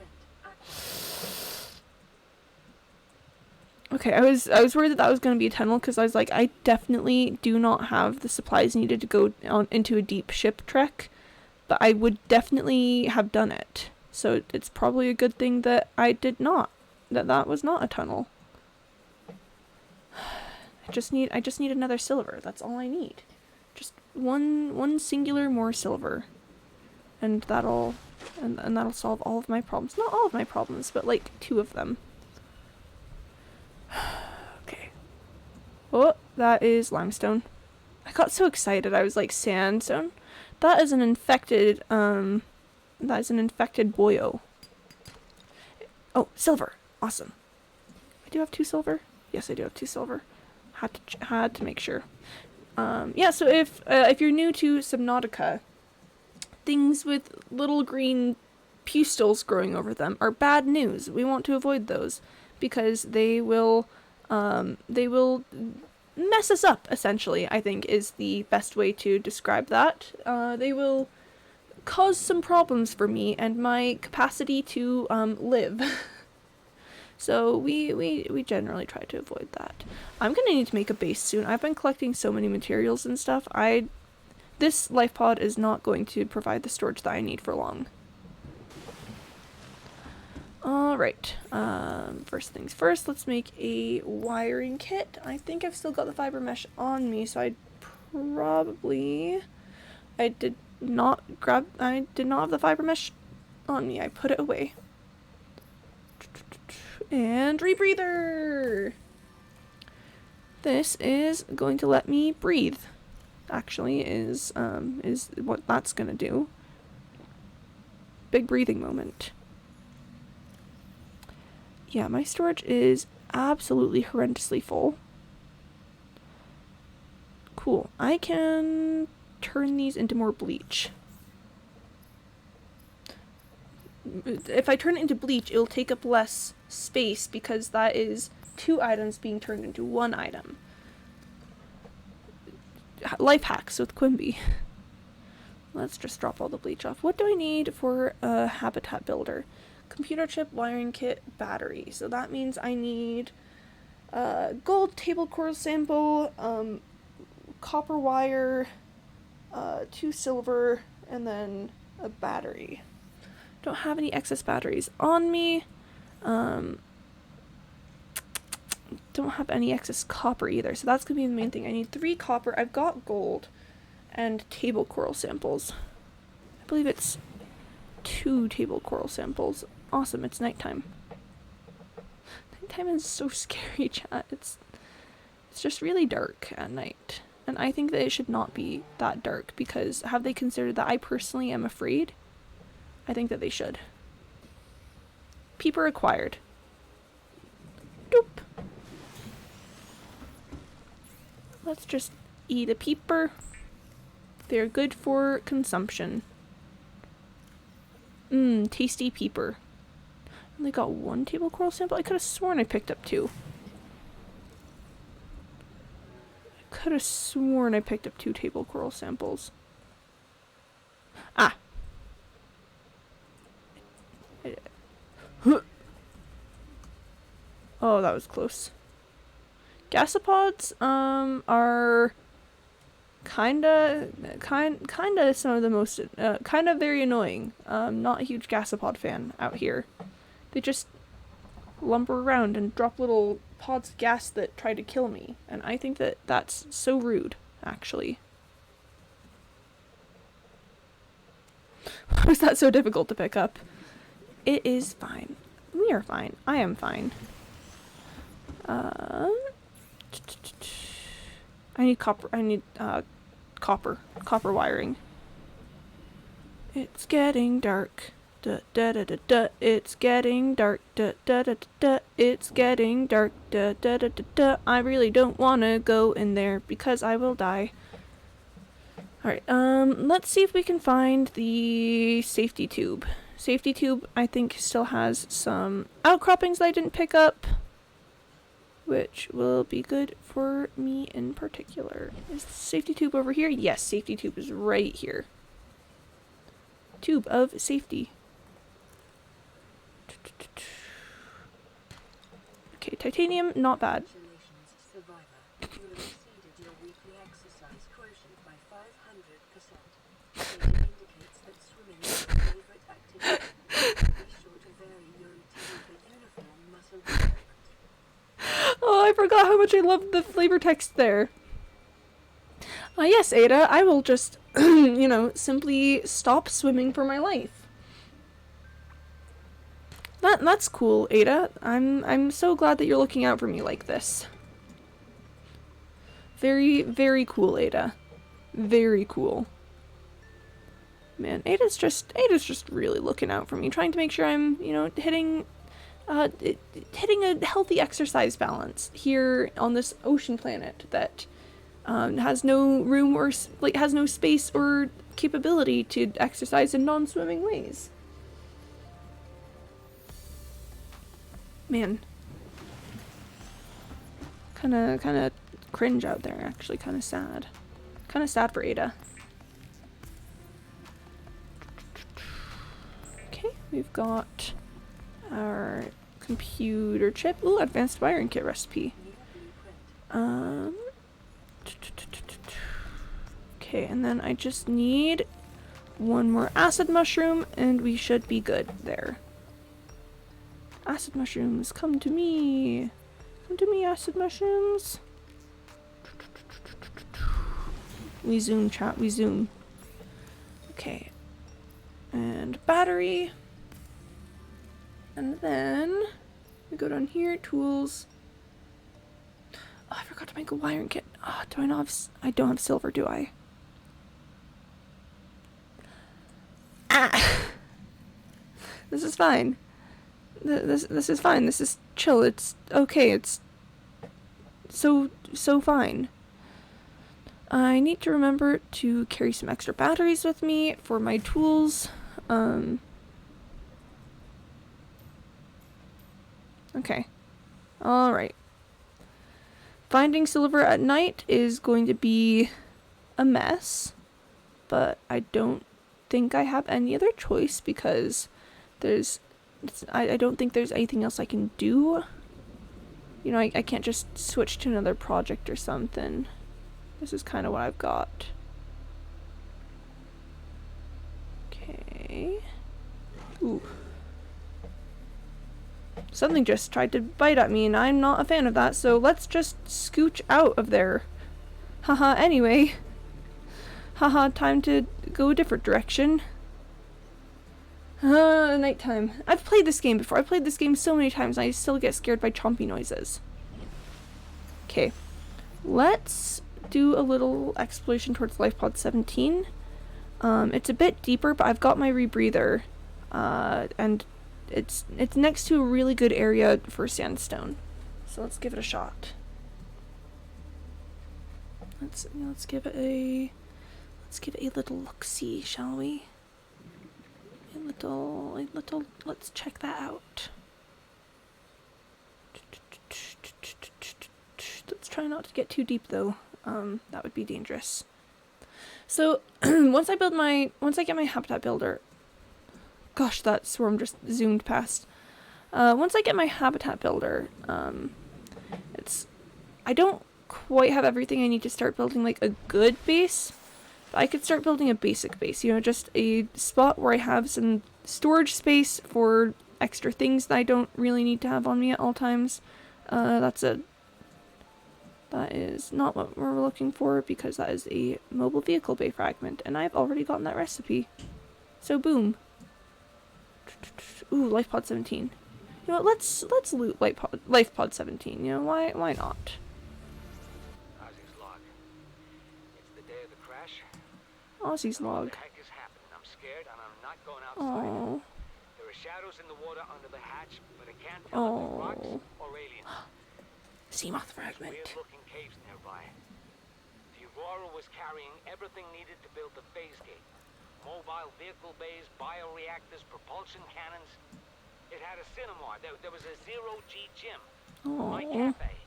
Okay, I was worried that was going to be a tunnel because I was like, I definitely do not have the supplies needed to go on into a deep ship trek, but I would definitely have done it. So it's probably a good thing that I did not. That was not a tunnel. I just need another silver. That's all I need. Just one singular more silver. And that'll solve all of my problems. Not all of my problems, but like 2 of them. Okay. Oh, that is limestone. I got so excited. I was like, sandstone? That is an infected boyo. Oh, silver. Awesome. I do have 2 silver. Yes, I do have 2 silver. Had to make sure. Yeah, so if you're new to Subnautica, things with little green pustules growing over them are bad news. We want to avoid those because they will mess us up, essentially, I think is the best way to describe that. They will cause some problems for me and my capacity to live. So we generally try to avoid that. I'm gonna need to make a base soon. I've been collecting so many materials and stuff. This life pod is not going to provide the storage that I need for long. Alright, first things first, let's make a wiring kit. I think I've still got the fiber mesh on me, so I did not have the fiber mesh on me. I put it away. And rebreather! This is going to let me breathe. Actually, is what that's gonna do. Big breathing moment. Yeah, my storage is absolutely horrendously full. Cool. I can turn these into more bleach. If I turn it into bleach, it'll take up less space because that is 2 items being turned into 1 item. Life hacks with Quimby. Let's just drop all the bleach off. What do I need for a habitat builder? Computer chip, wiring kit, battery. So that means I need gold table core sample, copper wire, 2 silver, and then a battery. Don't have any excess batteries on me. Don't have any excess copper either, so that's gonna be the main thing. I need 3 copper. I've got gold and table coral samples. I believe it's 2 table coral samples. Awesome, it's nighttime. Nighttime is so scary, chat. It's just really dark at night. And I think that it should not be that dark because have they considered that I personally am afraid? I think that they should. Peeper acquired. Doop. Let's just eat a peeper. They're good for consumption. Tasty peeper. Only got 1 table coral sample? I could have sworn I picked up 2. I could have sworn I picked up 2 table coral samples. Ah! Oh, that was close. Gasopods are kinda some of the most kinda very annoying. Not a huge gasopod fan out here. They just lumber around and drop little pods of gas that try to kill me, and I think that that's so rude, actually. Why was that so difficult to pick up? It is fine. We are fine. I am fine. I need copper. I need copper wiring. It's getting dark. Da da da da da. It's getting dark. Da da da da da. It's getting dark. Da da da da da. I really don't want to go in there because I will die. All right. Let's see if we can find the safety tube. Safety tube, I think, still has some outcroppings that I didn't pick up, which will be good for me in particular. Is the safety tube over here? Yes, safety tube is right here. Tube of safety. Okay, titanium, not bad. Congratulations, survivor. You have exceeded your weekly exercise quotient by 500%. Data indicates that swimming is your favorite activity. Be sure to vary your routine for uniform muscle development. Oh, I forgot how much I loved the flavor text there. Yes, Ada, I will just, simply stop swimming for my life. That's cool, Ada. I'm so glad that you're looking out for me like this. Very, very cool, Ada. Very cool. Man, Ada's just really looking out for me, trying to make sure I'm, hitting a healthy exercise balance here on this ocean planet that has no room or has no space or capability to exercise in non-swimming ways. Man, kind of cringe out there. Actually, kind of sad for Ada. Okay, we've got our computer chip. Ooh, advanced wiring kit recipe. Okay, and then I just need one more acid mushroom and we should be good there. Acid mushrooms, come to me. Come to me, acid mushrooms. We zoom, chat, we zoom. Okay. And battery. And then we go down here, tools. Oh, I forgot to make a wiring kit. Oh, do I not have, I don't have silver, do I? Ah! This is fine. This is fine. This is chill. It's okay. It's so fine. I need to remember to carry some extra batteries with me for my tools. Okay. All right. Finding silver at night is going to be a mess, but I don't think I have any other choice because I don't think there's anything else I can do. I can't just switch to another project or something. This is kind of what I've got. Okay. Ooh. Something just tried to bite at me and I'm not a fan of that, so let's just scooch out of there. Haha, anyway. Haha, time to go a different direction. Nighttime. I've played this game before. I've played this game so many times and I still get scared by chompy noises. Okay. Let's do a little exploration towards LifePod 17. It's a bit deeper, but I've got my rebreather. And it's next to a really good area for sandstone. So let's give it a shot. Let's give it a little look-see, shall we? A little, let's check that out. Let's try not to get too deep though. That would be dangerous. So, once I get my habitat builder, gosh, that swarm just zoomed past. Once I get my habitat builder, I don't quite have everything I need to start building like a good base. But I could start building a basic base, just a spot where I have some storage space for extra things that I don't really need to have on me at all times. That is not what we're looking for because that is a mobile vehicle bay fragment and I've already gotten that recipe. So boom. Ooh, life pod 17. You know what, let's loot life pod 17. You know, why not? Ozzy's log. It's the day of the crash. Aussie's What log. the heck is happening? I'm scared and I'm not going outside. Oh. There are shadows in the water under the hatch, but I can't tell if they're rocks Oh. or aliens. Seamoth There's fragment. weird-looking caves nearby. The Aurora was carrying everything needed to build the phase gate. Mobile vehicle bays, bioreactors, propulsion cannons. It had a cinema. There was a zero-G gym. My Oh. cafe.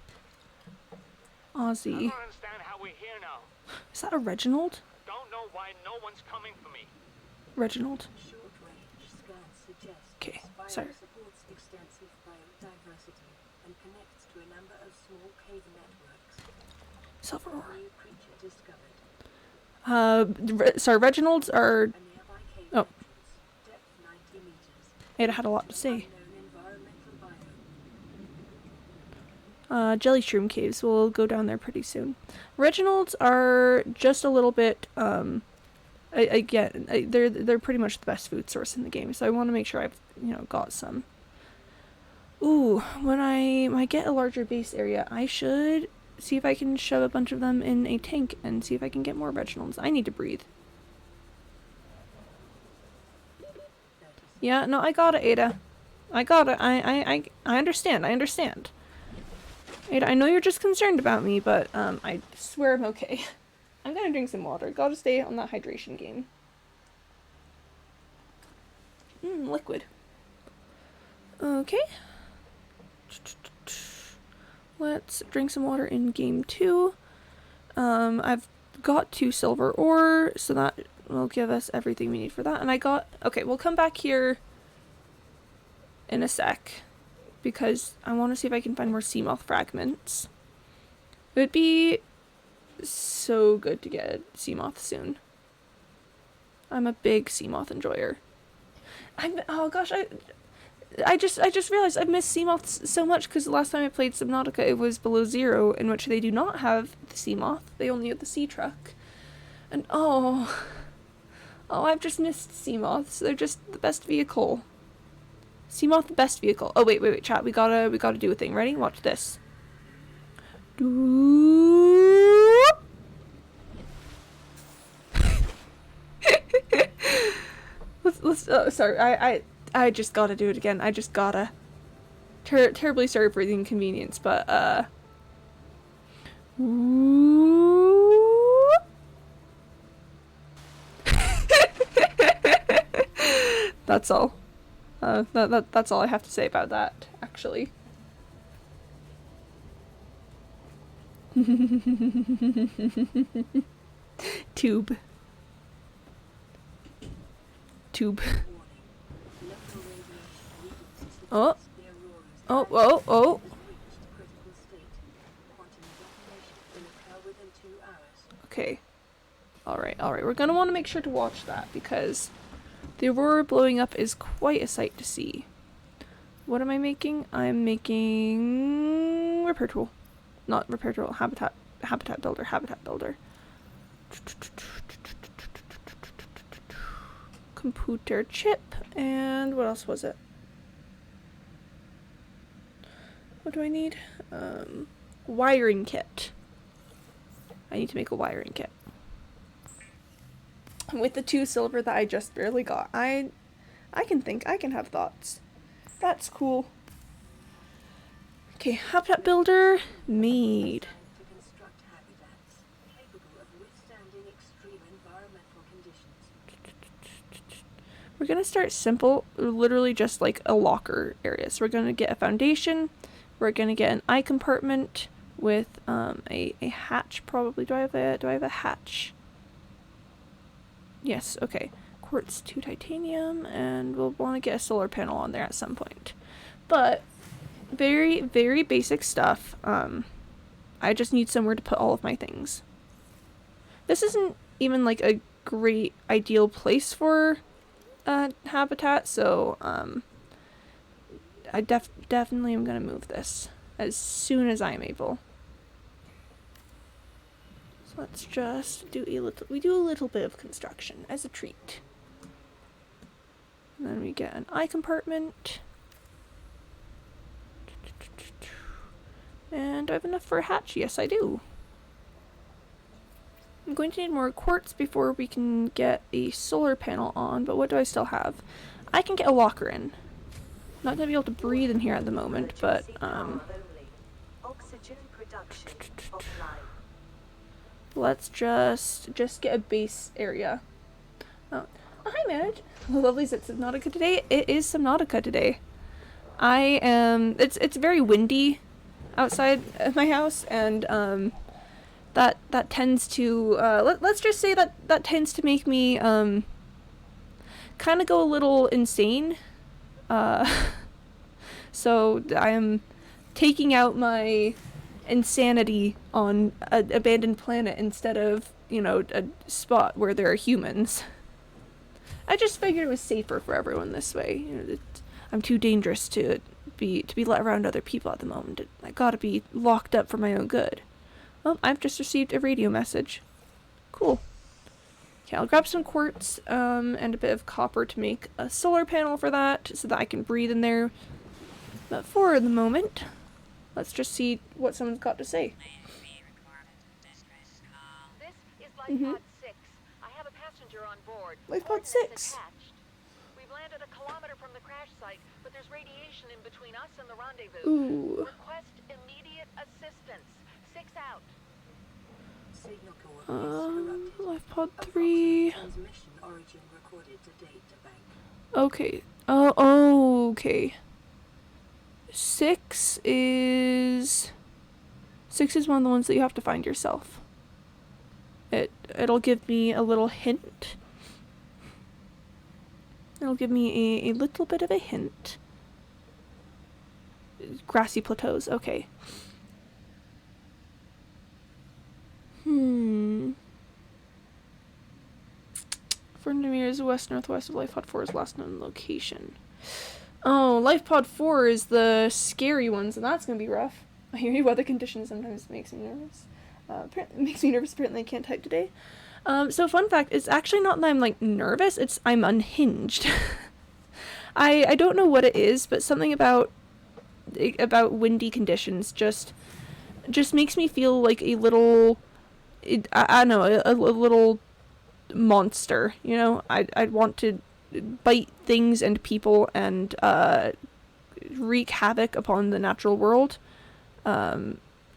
I Ozzy. don't understand how we're here now. Is that a Reginald? Don't know why no one's coming for me. Reginald. Short-range scans suggest Okay, this sorry. virus supports extensive biodiversity and connects to a number of small cave networks. Silver ore. New creature discovered. Sorry, Reginald's are... A nearby cave Oh. entrance, depth 90 meters. It had a lot to say. Unknown environmental biome. Jelly shroom caves. We'll go down there pretty soon. Reginald's are just a little bit, they're pretty much the best food source in the game, so I want to make sure I've, got some. Ooh, when I get a larger base area, I should see if I can shove a bunch of them in a tank and see if I can get more Reginalds. I need to breathe. Yeah, no, I got it, Ada. I got it. I understand. I understand. Ada, I know you're just concerned about me, but I swear I'm okay. I'm gonna drink some water. Gotta stay on that hydration game. Liquid. Okay. Let's drink some water in game 2. I've got 2 silver ore, so that will give us everything we need for that. And I got... Okay, we'll come back here in a sec, because I want to see if I can find more Seamoth fragments. It would be so good to get Seamoth soon. I'm a big Seamoth enjoyer. Oh gosh, I just realized I've missed Seamoths so much, because the last time I played Subnautica it was below 0, in which they do not have the Seamoth, they only have the sea truck. And oh, I've just missed Seamoths. They're just the best vehicle. Seamoth, the best vehicle. Oh wait, chat. We gotta do a thing. Ready? Watch this. let's. Sorry. I just gotta do it again. I just gotta. Terribly sorry for the inconvenience, but That's all. That's all I have to say about that, actually. Tube. Oh. Okay. Alright. We're gonna want to make sure to watch that, because the Aurora blowing up is quite a sight to see. What am I making? I'm making repair tool. Not repair tool, habitat builder. Computer chip, and what else was it? What do I need? Wiring kit. I need to make a wiring kit. With the 2 silver that I just barely got, I can think, I can have thoughts. That's cool. Okay, habitat builder made. We're gonna start simple, literally just like a locker area. So we're gonna get a foundation. We're gonna get an eye compartment with a hatch probably. Do I have a hatch? Yes, okay. Quartz 2 titanium, and we'll want to get a solar panel on there at some point. But very, very basic stuff. I just need somewhere to put all of my things. This isn't even like a great ideal place for habitat, so I definitely am gonna move this as soon as I'm able. So let's just do a little bit of construction as a treat. And then we get an eye compartment. And I have enough for a hatch. Yes, I do. I'm going to need more quartz before we can get a solar panel on, but what do I still have? I can get a locker in. Not gonna be able to breathe in here at the moment, but Oxygen production offline. let's just get a base area. Oh, hi, Madge. Lovely's at Subnautica today. It is Subnautica today. It's very windy outside of my house, and that tends to let's just say that tends to make me kind of go a little insane. So I am taking out my insanity on an abandoned planet instead of, you know, a spot where there are humans. I just figured it was safer for everyone this way. You know, I'm too dangerous to be let around other people at the moment. I gotta be locked up for my own good. Well, I've just received a radio message. Cool. Okay, I'll grab some quartz and a bit of copper to make a solar panel for that, so that I can breathe in there. But for the moment, let's just see what someone's got to say. This is LifePod 6. I have a passenger on board. LifePod Coordinates 6. attached. We've landed a kilometer from the crash site, but there's radiation in between us and the rendezvous. Ooh. Request immediate assistance. 6 out. Signal coordinates corrupted. LifePod 3. Transmission origin recorded to data bank. Okay. Oh, okay. 6 is one of the ones that you have to find yourself. It'll give me a little hint. It'll give me a little bit of a hint. Grassy plateaus, okay. 400 meters west-northwest of LifePod 4's last known location. Oh, LifePod 4 is the scary ones, and that's gonna be rough. I hear weather conditions sometimes makes me nervous. Apparently I can't type today. So fun fact, it's actually not that I'm, like, nervous, I'm unhinged. I don't know what it is, but something about windy conditions just makes me feel like a little, I don't know, a little monster, you know? I'd want to bite things and people and wreak havoc upon the natural world.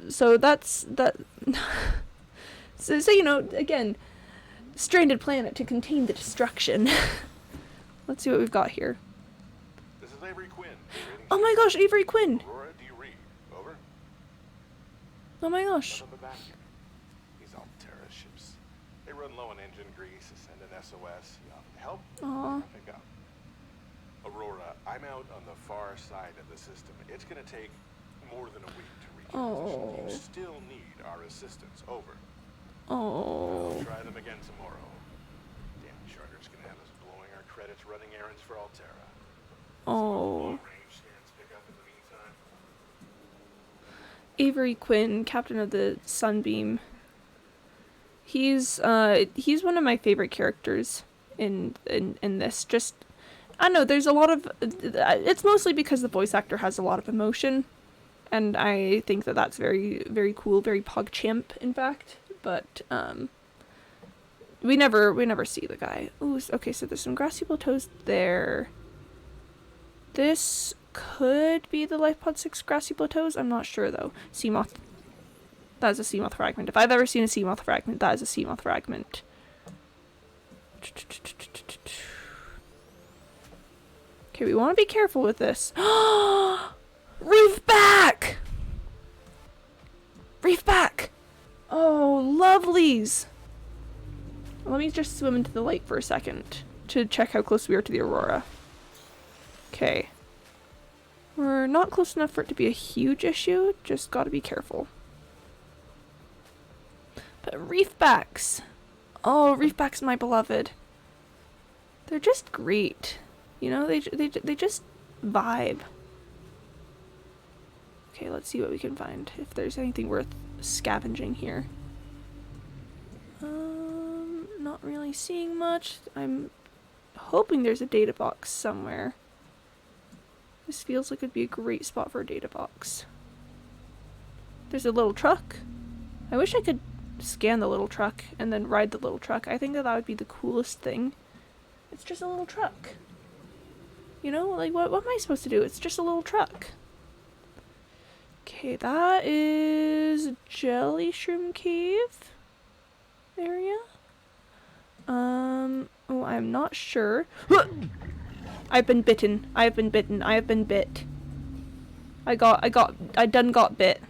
So that's that. so you know, again, stranded planet to contain the destruction. Let's see what we've got here. This is Avery Quinn. Oh my gosh, Avery Quinn. Aurora, do you read? Over. Oh my gosh. Nothing but back here. These Altera ships. They run low on engine grease, send an SOS. You often help. Aw. Pick up. Aurora, I'm out on the far side of the system. It's gonna take more than a week to reach your position. You still need our assistance. Over. Oh. I'll try them again tomorrow. Damn charter's gonna have us blowing our credits running errands for Altera. Oh. Range scans pick up in the meantime. Avery Quinn, captain of the Sunbeam. He's one of my favorite characters in this. Just, I don't know, there's a lot of, it's mostly because the voice actor has a lot of emotion, and I think that that's very, very cool, very PogChamp, in fact, but, we never see the guy. Ooh, okay, so there's some grassy plateaus there. This could be the LifePod 6 grassy plateaus, I'm not sure though. Seamoth. That is a Seamoth fragment. If I've ever seen a Seamoth fragment, that is a Seamoth fragment. Okay, we want to be careful with this. Reef back! Reef back! Oh, lovelies! Let me just swim into the light for a second to check how close we are to the Aurora. Okay. We're not close enough for it to be a huge issue, just gotta be careful. But reefbacks! Oh, reefbacks, my beloved. They're just great. You know, they just vibe. Okay, let's see what we can find. If there's anything worth scavenging here. Not really seeing much. I'm hoping there's a data box somewhere. This feels like it'd be a great spot for a data box. There's a little truck. I wish I could scan the little truck and then ride the little truck. I think that would be the coolest thing. It's just a little truck. You know, like what am I supposed to do? It's just a little truck. Okay, that is Jelly Shroom Cave area. Oh, I'm not sure. I've been bitten. I have been bitten. I have been bit. I done got bit.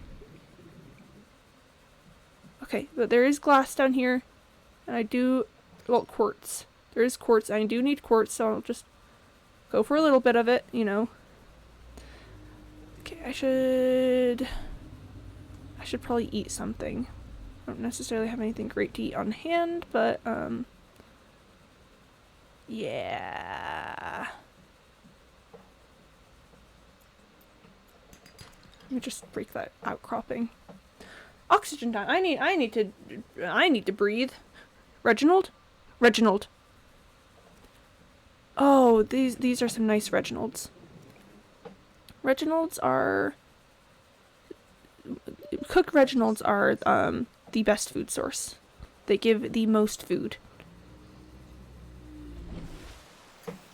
Okay, but there is glass down here. And I do, well, quartz. There is quartz. I do need quartz, so I'll just go for a little bit of it, you know. Okay, I should probably eat something. I don't necessarily have anything great to eat on hand, but, yeah. Let me just break that outcropping. Oxygen time. I need to breathe. Reginald? Reginald. Oh, these are some nice Reginalds. Reginalds are... Cooked Reginalds are, the best food source. They give the most food.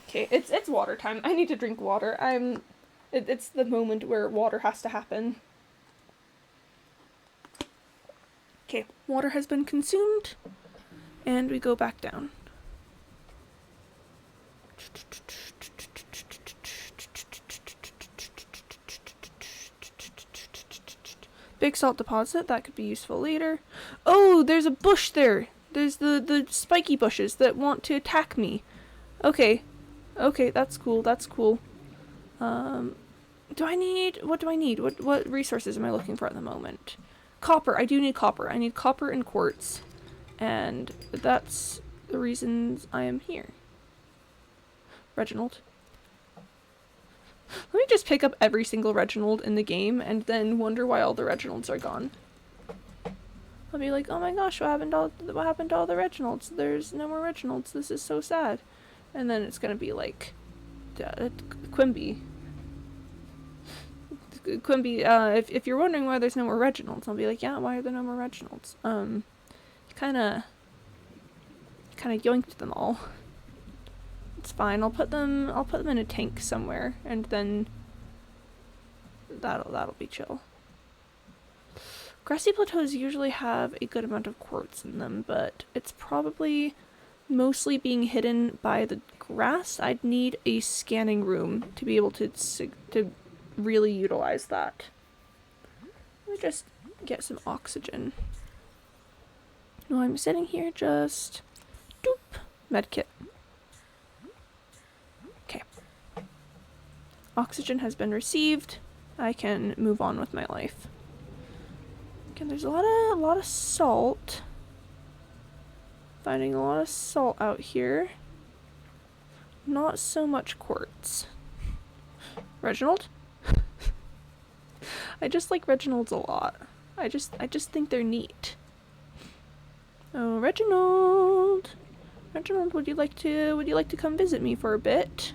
Okay, it's water time. I need to drink water. It's the moment where water has to happen. Okay, water has been consumed, and we go back down. Big salt deposit, that could be useful later. Oh, there's a bush there! There's the spiky bushes that want to attack me. Okay. Okay, that's cool, that's cool. What do I need? What resources am I looking for at the moment? Copper, I do need copper. I need copper and quartz. And that's the reasons I am here. Reginald. Let me just pick up every single Reginald in the game and then wonder why all the Reginalds are gone. I'll be like, oh my gosh, what happened to all the Reginalds? There's no more Reginalds. This is so sad. And then it's gonna be like, Quimby. Quimby, if you're wondering why there's no more Reginalds, I'll be like, yeah, why are there no more Reginalds? Kinda yoinked them all. It's fine. I'll put them in a tank somewhere, and then that'll be chill. Grassy plateaus usually have a good amount of quartz in them, but it's probably mostly being hidden by the grass. I'd need a scanning room to be able to really utilize that. Let me just get some oxygen. While I'm sitting here, just doop, medkit. Okay. Oxygen has been received. I can move on with my life. Okay, there's a lot of salt. Finding a lot of salt out here. Not so much quartz. Reginald? I just like Reginalds a lot. I just think they're neat. Oh, Reginald. Reginald, would you like to come visit me for a bit?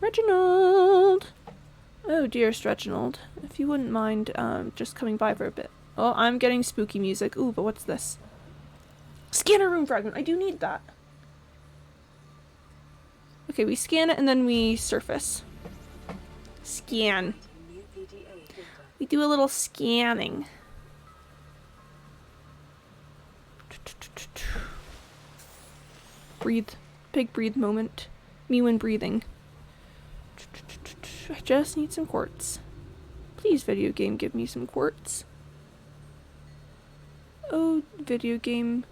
Reginald. Oh, dearest Reginald, if you wouldn't mind just coming by for a bit. Oh, I'm getting spooky music. Ooh, but what's this? Scanner room fragment. I do need that. Okay, we scan it and then we surface. Scan. We do a little scanning. Breathe. Big breathe moment. Me when breathing. I just need some quartz. Please, video game, give me some quartz. Oh, video game.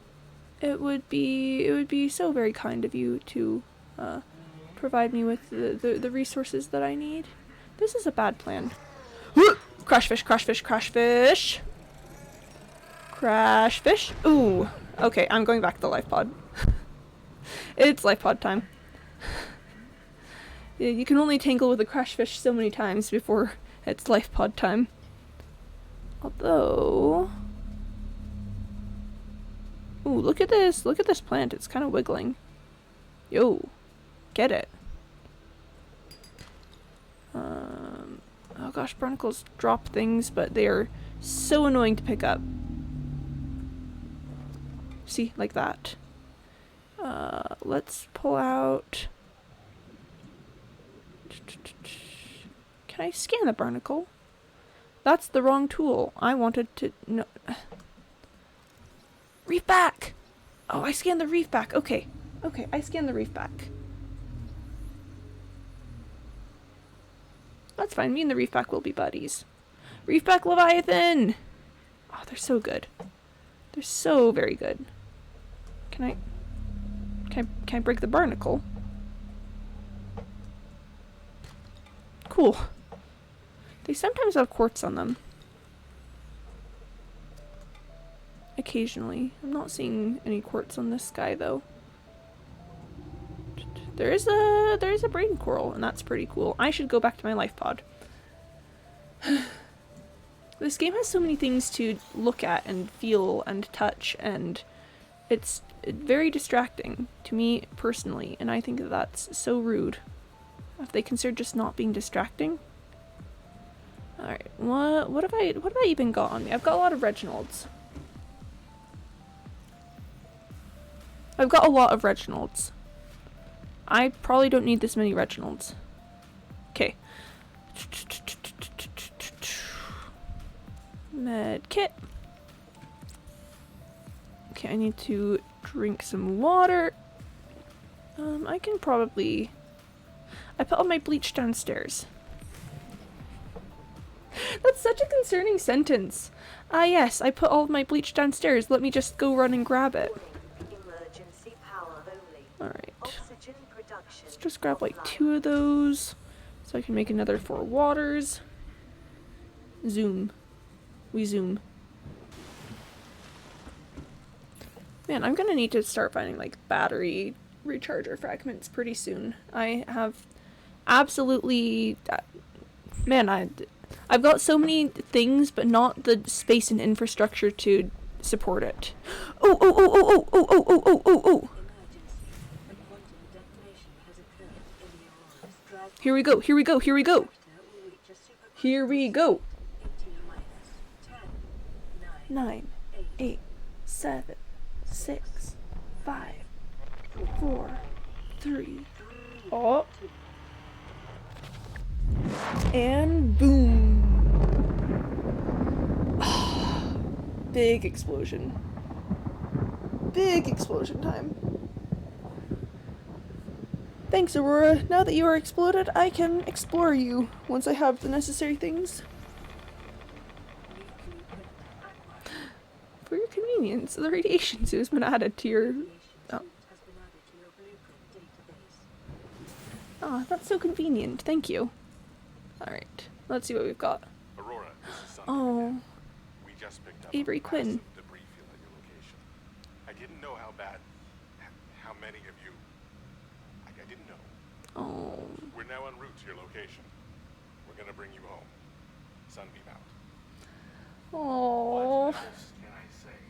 It would be so very kind of you to provide me with the resources that I need. This is a bad plan. Crash fish, crash fish, crash fish. Crash fish. Ooh. Okay, I'm going back to the life pod. It's life pod time. You can only tangle with a crash fish so many times before it's life pod time. Although... Ooh, look at this. Look at this plant. It's kind of wiggling. Yo. get it. Oh gosh, barnacles drop things, but they are so annoying to pick up. See, like that. Let's pull out... Can I scan the barnacle? That's the wrong tool. I wanted to... No. Reef back! Oh, I scanned the reef back. Okay. Okay, I scanned the reef back. That's fine. Me and the reefback will be buddies. Reefback Leviathan! Oh, they're so good. They're so very good. Can I break the barnacle? Cool. They sometimes have quartz on them. Occasionally. I'm not seeing any quartz on this guy though. There is a brain coral, and that's pretty cool. I should go back to my life pod. This game has so many things to look at and feel and touch, and it's very distracting to me personally, and I think that that's so rude. If they consider just not being distracting. Alright, what have I even got on me? I've got a lot of Reginalds. I've got a lot of Reginalds. I probably don't need this many Reginalds. Okay. Med kit. Okay, I need to drink some water. I can probably... I put all my bleach downstairs. That's such a concerning sentence. Ah yes, I put all of my bleach downstairs. Let me just go run and grab it. Emergency power only. Alright. Oxygen production. Let's just grab like 2 of those. So I can make another 4 waters. Zoom. We zoom. Man, I'm gonna need to start finding like battery recharger fragments pretty soon. I have absolutely... Man, I've got so many things, but not the space and infrastructure to support it. Oh, oh, oh, oh, oh, oh, oh, oh, oh, oh, oh! Here we go, here we go, here we go! Here we go! 9, 8, 7, 6, 5, 4, 3. Oh! And boom! Big explosion. Big explosion time. Thanks, Aurora. Now that you are exploded, I can explore you once I have the necessary things. For your convenience, the radiation suit has been added to your... Oh. Oh, that's so convenient. Thank you. Alright, let's see what we've got. Aurora, this is Sunday Oh, again. We just picked up Avery a Quinn. massive debris field at your location. I didn't know how bad, how many of you. I didn't know. Oh. We're now en route to your location. We're gonna bring you home. Sunbeam out. Oh. What else can I say?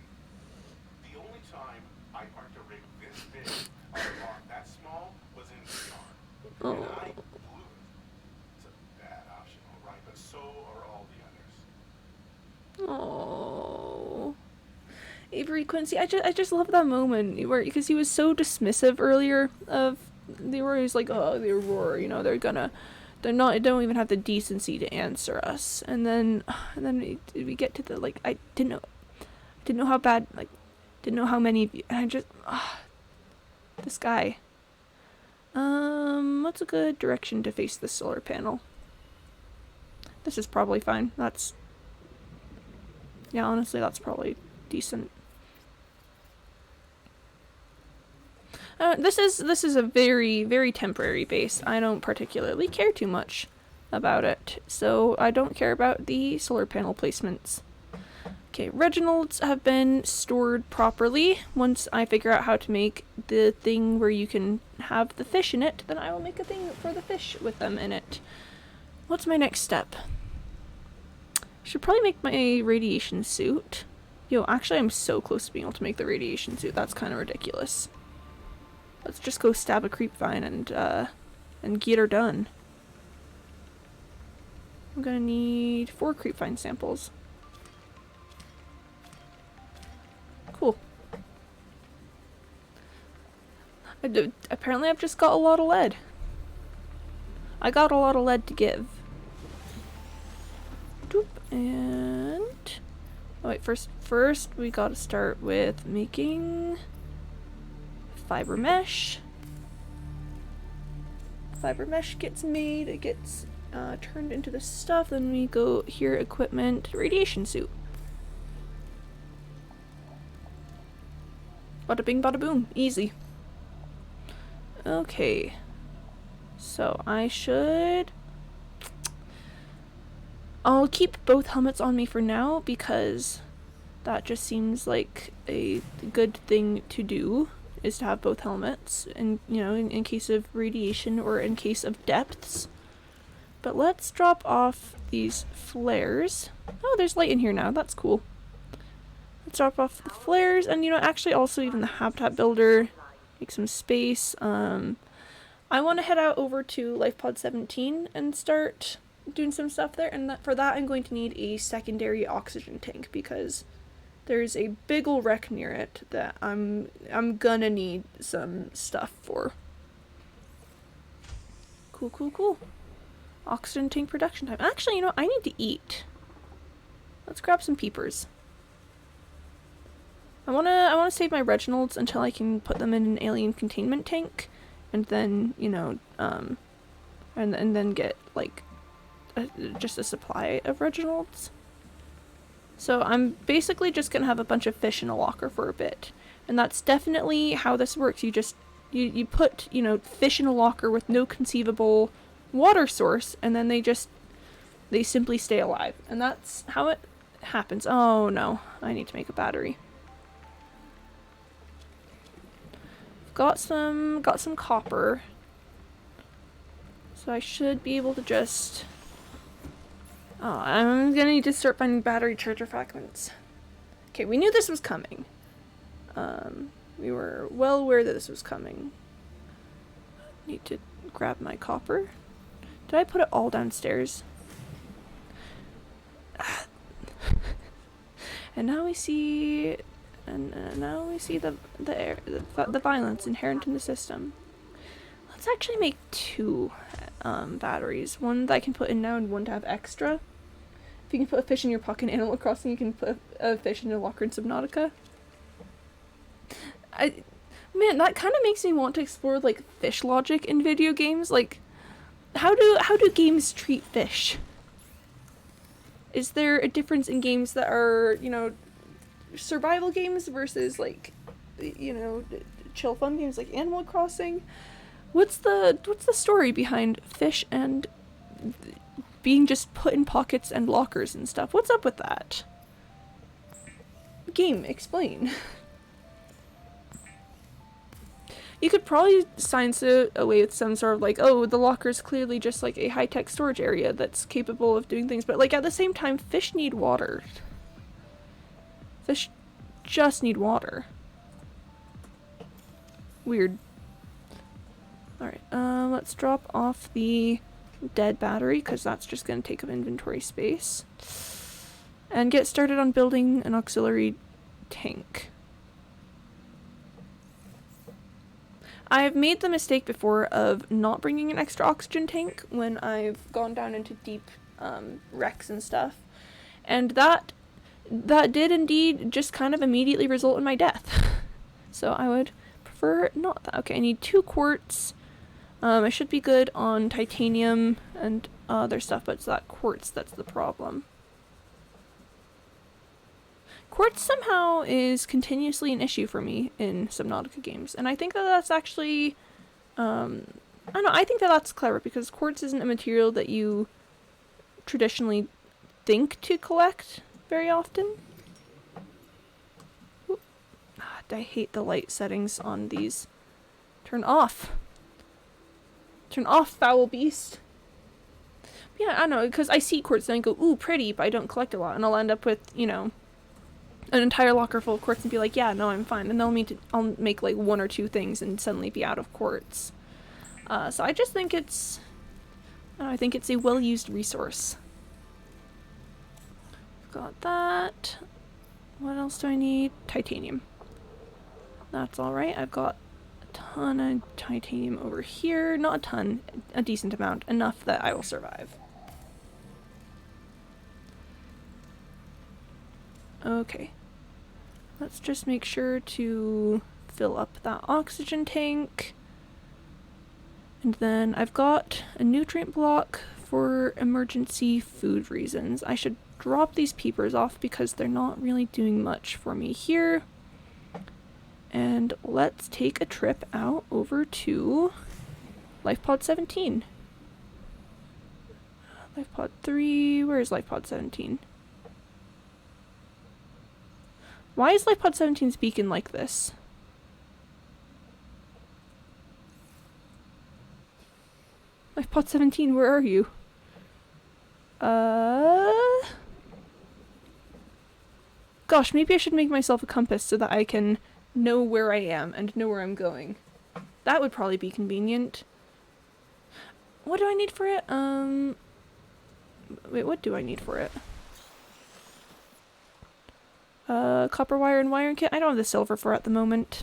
The only time I parked a rig this big on a lot that small was in VR. And I blew it. It's a bad option, all right, but so are all the others. Oh. Avery Quincy, I just love that moment where, because he was so dismissive earlier of the Aurora. He's like, oh, the Aurora, you know, they don't even have the decency to answer us. And then we get to the, like, I didn't know how bad, like, didn't know how many of you, and I just, this guy. What's a good direction to face the solar panel? This is probably fine. Yeah, honestly, that's probably decent. This is a very, very temporary base. I don't particularly care too much about it, so I don't care about the solar panel placements. Okay, Reginalds have been stored properly. Once I figure out how to make the thing where you can have the fish in it, then I will make a thing for the fish with them in it. What's my next step? Should probably make my radiation suit. Yo, actually I'm so close to being able to make the radiation suit. That's kind of ridiculous. Let's just go stab a creep vine and get her done. I'm gonna need 4 creep vine samples. Cool. Apparently I've just got a lot of lead. I got a lot of lead to give. Doop, and... Oh wait, first we gotta start with making fiber mesh. Fiber mesh gets made, it gets turned into the stuff, then we go here, equipment, radiation suit. Bada bing, bada boom. Easy. Okay. So I should... I'll keep both helmets on me for now because that just seems like a good thing to do, is to have both helmets, and you know, in case of radiation or in case of depths. But let's drop off these flares. Oh, there's light in here now. That's cool. Let's drop off the flares, and you know, actually also even the habitat builder. Make some space. I want to head out over to LifePod 17 and start doing some stuff there, and for that I'm going to need a secondary oxygen tank because there's a big ol' wreck near it that I'm gonna need some stuff for. Cool, cool, cool. Oxygen tank production time. Actually, you know, I need to eat. Let's grab some peepers. I wanna save my Reginalds until I can put them in an alien containment tank, and then, you know, and then get like just a supply of Reginalds. So I'm basically just gonna have a bunch of fish in a locker for a bit, and that's definitely how this works. You put, you know, fish in a locker with no conceivable water source, and then they simply stay alive, and that's how it happens. Oh no, I need to make a battery. Got some copper, so I should be able to just... Oh, I'm gonna need to start finding battery charger fragments. Okay, we knew this was coming. We were well aware that this was coming. Need to grab my copper. Did I put it all downstairs? And now we see... And now we see the violence inherent in the system. Let's actually make 2 batteries. One that I can put in now and one to have extra. If you can put a fish in your pocket in Animal Crossing, you can put a fish in a locker in Subnautica. Man, that kind of makes me want to explore like fish logic in video games. Like, how do games treat fish? Is there a difference in games that are, you know, survival games versus like, you know, chill fun games like Animal Crossing? What's the story behind fish and being just put in pockets and lockers and stuff? What's up with that? Game, explain. You could probably science it away with some sort of like, oh, the locker's clearly just like a high-tech storage area that's capable of doing things, but like at the same time, fish need water. Fish just need water. Weird. Alright, let's drop off the dead battery, because that's just going to take up inventory space. And get started on building an auxiliary tank. I've made the mistake before of not bringing an extra oxygen tank when I've gone down into deep wrecks and stuff. And that did indeed just kind of immediately result in my death. So I would prefer not that. Okay, I need 2 quartz. I should be good on titanium and other stuff, but it's that quartz that's the problem. Quartz somehow is continuously an issue for me in Subnautica games, and I think that that's actually, I don't know, I think that that's clever, because quartz isn't a material that you traditionally think to collect very often. Oop. I hate the light settings on these. Turn off! Turn off, foul beast! Yeah, I don't know, because I see quartz and I go, ooh, pretty, but I don't collect a lot, and I'll end up with, you know, an entire locker full of quartz and be like, yeah, no, I'm fine. And I'll make like 1 or 2 things and suddenly be out of quartz. So I just think I think it's a well-used resource. Got that. What else do I need? Titanium. That's alright. I've got a ton of titanium over here. Not a ton, a decent amount. Enough that I will survive. Okay. Let's just make sure to fill up that oxygen tank. And then I've got a nutrient block for emergency food reasons. I should drop these peepers off because they're not really doing much for me here. And let's take a trip out over to LifePod 17. LifePod 3, where is LifePod 17? Why is LifePod 17 speaking like this? LifePod 17, where are you? Gosh, maybe I should make myself a compass so that I can know where I am and know where I'm going. That would probably be convenient. What do I need for it? Wait, what do I need for it? Copper wire and wiring kit? I don't have the silver for it at the moment.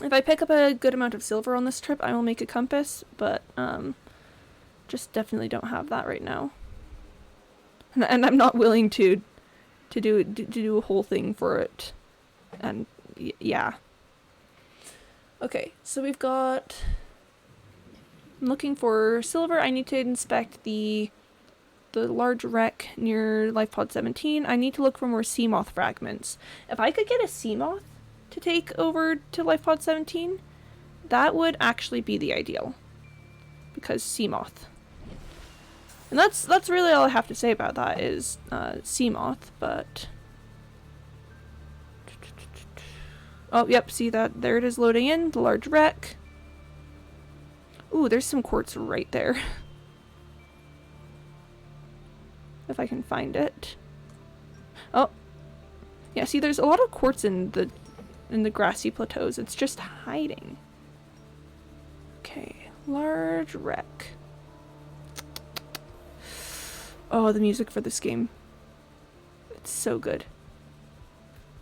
If I pick up a good amount of silver on this trip, I will make a compass, but, just definitely don't have that right now. And I'm not willing to do a whole thing for it. And, yeah. Okay, so we've got... I'm looking for silver. I need to inspect the large wreck near LifePod 17. I need to look for more sea moth fragments. If I could get a sea moth to take over to LifePod 17, that would actually be the ideal. Because sea moth. And that's really all I have to say about that is sea moth, but... Oh, yep, see that? There it is loading in, the large wreck. Ooh, there's some quartz right there. If I can find it. Oh. Yeah, see, there's a lot of quartz in the grassy plateaus. It's just hiding. Okay, large wreck. Oh, the music for this game. It's so good.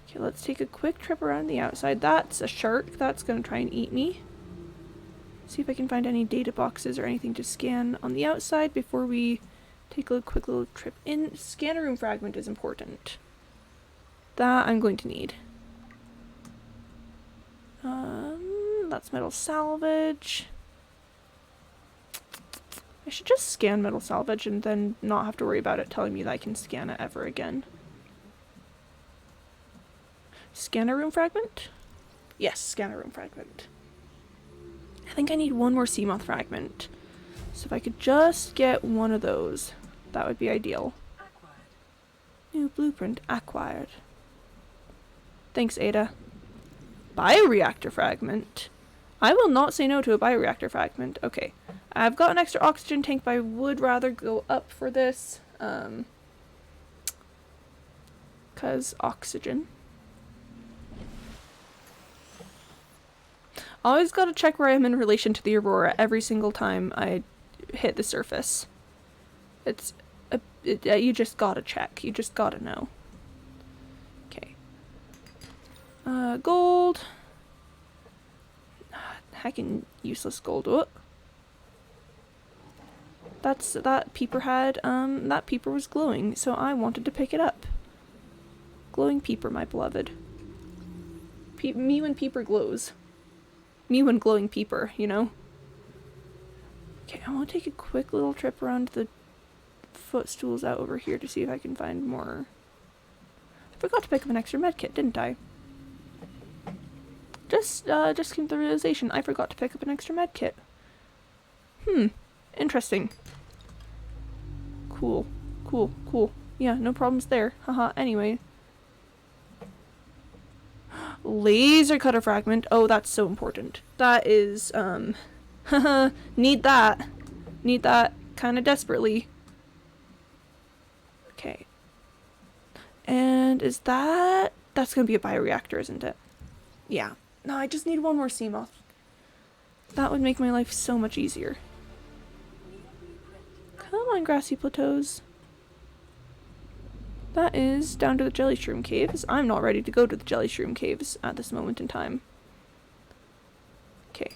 Okay, let's take a quick trip around the outside. That's a shark. That's gonna try and eat me. See if I can find any data boxes or anything to scan on the outside before we take a quick little trip in. Scanner room fragment is important. That I'm going to need. That's metal salvage. I should just scan metal salvage and then not have to worry about it telling me that I can scan it ever again. Scanner room fragment? Yes, scanner room fragment. I think I need one more sea moth fragment. So if I could just get one of those, that would be ideal. Acquired. New blueprint acquired. Thanks, Ada. Bioreactor fragment? I will not say no to a bioreactor fragment. Okay. I've got an extra oxygen tank, but I would rather go up for this. 'Cause oxygen. Always gotta check where I am in relation to the Aurora every single time I hit the surface. You just gotta check. You just gotta know. Okay. Gold. Heckin' useless gold. Oh. That peeper had, that peeper was glowing, so I wanted to pick it up. Glowing peeper, my beloved. Me when peeper glows. Me when glowing peeper, you know? Okay, I want to take a quick little trip around the footstools out over here to see if I can find more. I forgot to pick up an extra medkit, didn't I? Just came to the realization I forgot to pick up an extra medkit. Interesting. Cool. Yeah, no problems there. Haha, anyway. Laser cutter fragment. Oh, that's so important. That is, need that. Need that kind of desperately. Okay. And is that... That's going to be a bioreactor, isn't it? Yeah. No, I just need one more sea moth. That would make my life so much easier. Come on, grassy plateaus. That is down to the jelly shroom caves. I'm not ready to go to the jelly shroom caves at this moment in time. Okay.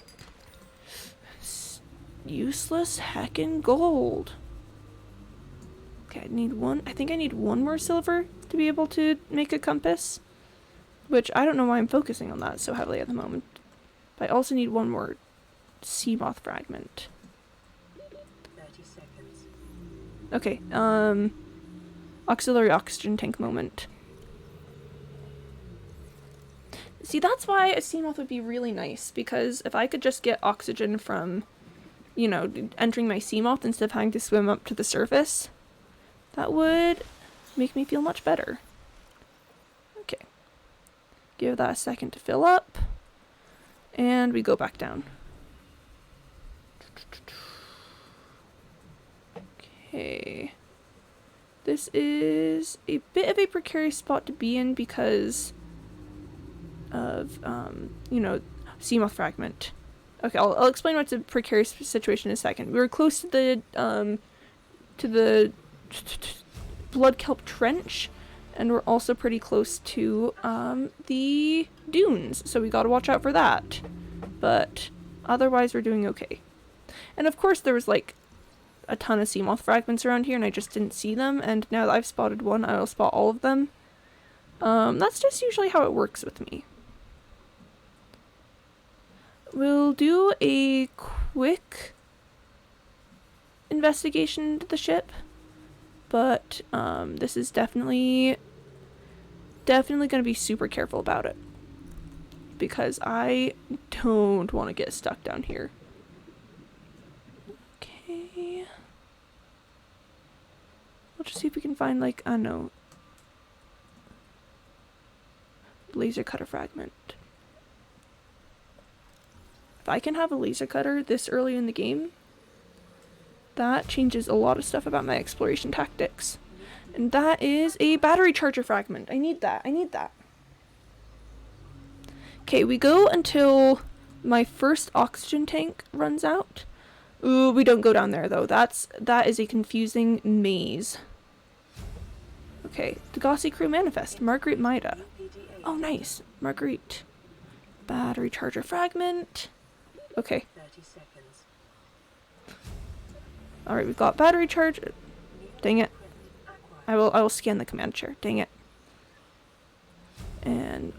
Useless heckin' gold. Okay, I think I need one more silver to be able to make a compass. Which, I don't know why I'm focusing on that so heavily at the moment. But I also need one more sea moth fragment. 30 seconds. Okay, auxiliary oxygen tank moment. See, that's why a sea moth would be really nice, because if I could just get oxygen from, you know, entering my sea moth instead of having to swim up to the surface, that would make me feel much better. Okay. Give that a second to fill up, and we go back down. Okay. This is a bit of a precarious spot to be in because of, you know, sea moth fragment. Okay, I'll explain what's a precarious situation in a second. We were close to the blood kelp trench, and we're also pretty close to the dunes, so we gotta watch out for that. But otherwise, we're doing okay. And of course, there was like a ton of sea moth fragments around here, and I just didn't see them. And now that I've spotted one, I'll spot all of them. That's just usually how it works with me. We'll do a quick investigation into the ship, but this is definitely going to be super careful about it, because I don't want to get stuck down here. Okay. We'll just see if we can find, like, I don't know, laser cutter fragment. If I can have a laser cutter this early in the game, that changes a lot of stuff about my exploration tactics. And that is a battery charger fragment. I need that. Okay, we go until my first oxygen tank runs out. Ooh, we don't go down there though. That is a confusing maze. Okay, Degassi crew manifest. Marguerite Maida. Oh, nice. Marguerite. Battery charger fragment. Okay. 30 seconds. Alright, we've got battery charge. Dang it. I will scan the command chair. Dang it. And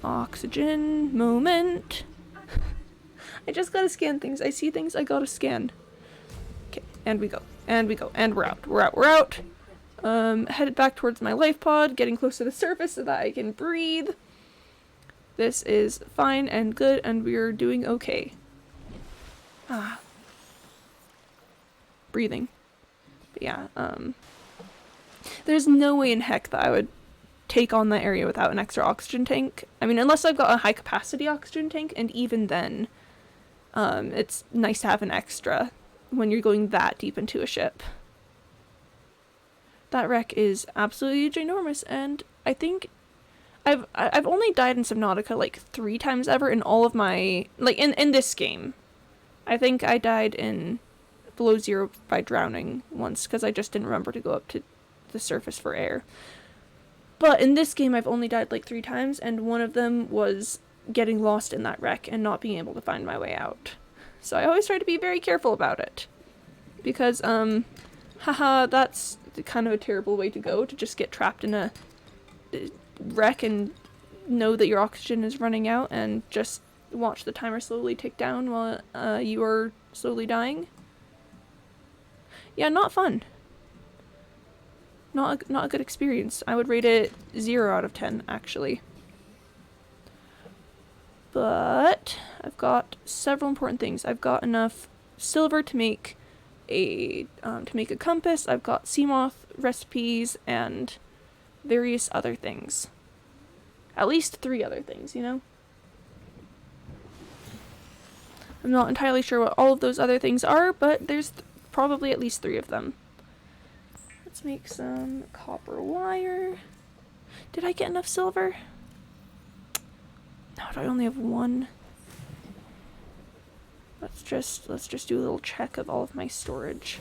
oxygen moment. I just gotta scan things. I see things I gotta scan. Okay, and we go. And we're out. Headed back towards my life pod, getting close to the surface so that I can breathe. This is fine and good, and we're doing okay. Breathing. But yeah, there's no way in heck that I would take on that area without an extra oxygen tank. I mean, unless I've got a high capacity oxygen tank, and even then, it's nice to have an extra when you're going that deep into a ship. That wreck is absolutely ginormous, and I think I've only died in Subnautica like 3 times ever in all of my, like, in this game. I think I died in below zero by drowning once, because I just didn't remember to go up to the surface for air. But in this game, I've only died like 3 times, and one of them was getting lost in that wreck and not being able to find my way out. So I always try to be very careful about it. Because, haha, that's kind of a terrible way to go, to just get trapped in a wreck and know that your oxygen is running out and just watch the timer slowly tick down while you are slowly dying. Yeah, not fun. Not a good experience. I would rate it 0 out of 10, actually. But I've got several important things. I've got enough silver to make a compass. I've got sea moth recipes and various other things. At least 3 other things, you know? I'm not entirely sure what all of those other things are, but there's probably at least 3 of them. Let's make some copper wire. Did I get enough silver? No, I only have one. Let's just do a little check of all of my storage.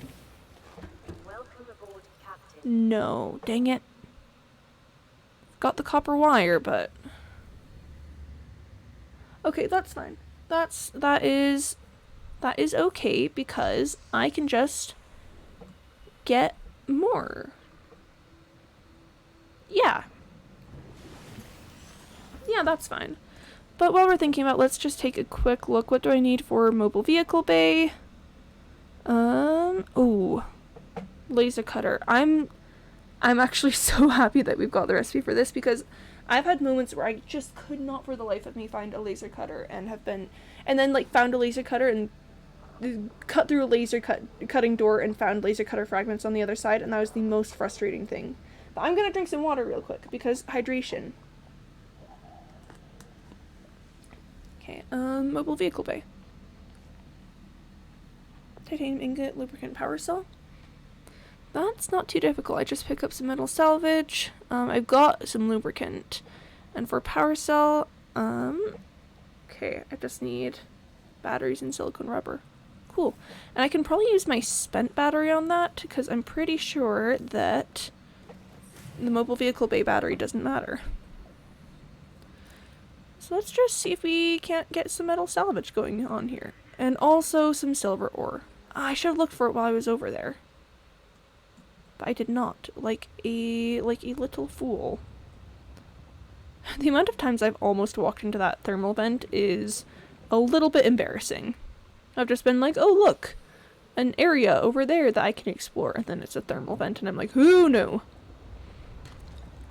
Welcome aboard, Captain. No, dang it. Got the copper wire, but okay, that's fine. That is okay because I can just get more. Yeah. Yeah, that's fine. But while we're thinking about, let's just take a quick look. What do I need for mobile vehicle bay? Oh, laser cutter. I'm actually so happy that we've got the recipe for this because I've had moments where I just could not for the life of me find a laser cutter and then like found a laser cutter and cut through a cutting door and found laser cutter fragments on the other side, and that was the most frustrating thing. But I'm gonna drink some water real quick because hydration. Okay, mobile vehicle bay. Titanium ingot, lubricant, power cell. That's not too difficult. I just pick up some metal salvage. I've got some lubricant. And for power cell, okay, I just need batteries and silicone rubber. Cool. And I can probably use my spent battery on that because I'm pretty sure that the mobile vehicle bay battery doesn't matter. So let's just see if we can't get some metal salvage going on here. And also some silver ore. I should have looked for it while I was over there. But I did not. Like a little fool. The amount of times I've almost walked into that thermal vent is a little bit embarrassing. I've just been like, oh look, an area over there that I can explore. And then it's a thermal vent and I'm like, oh no.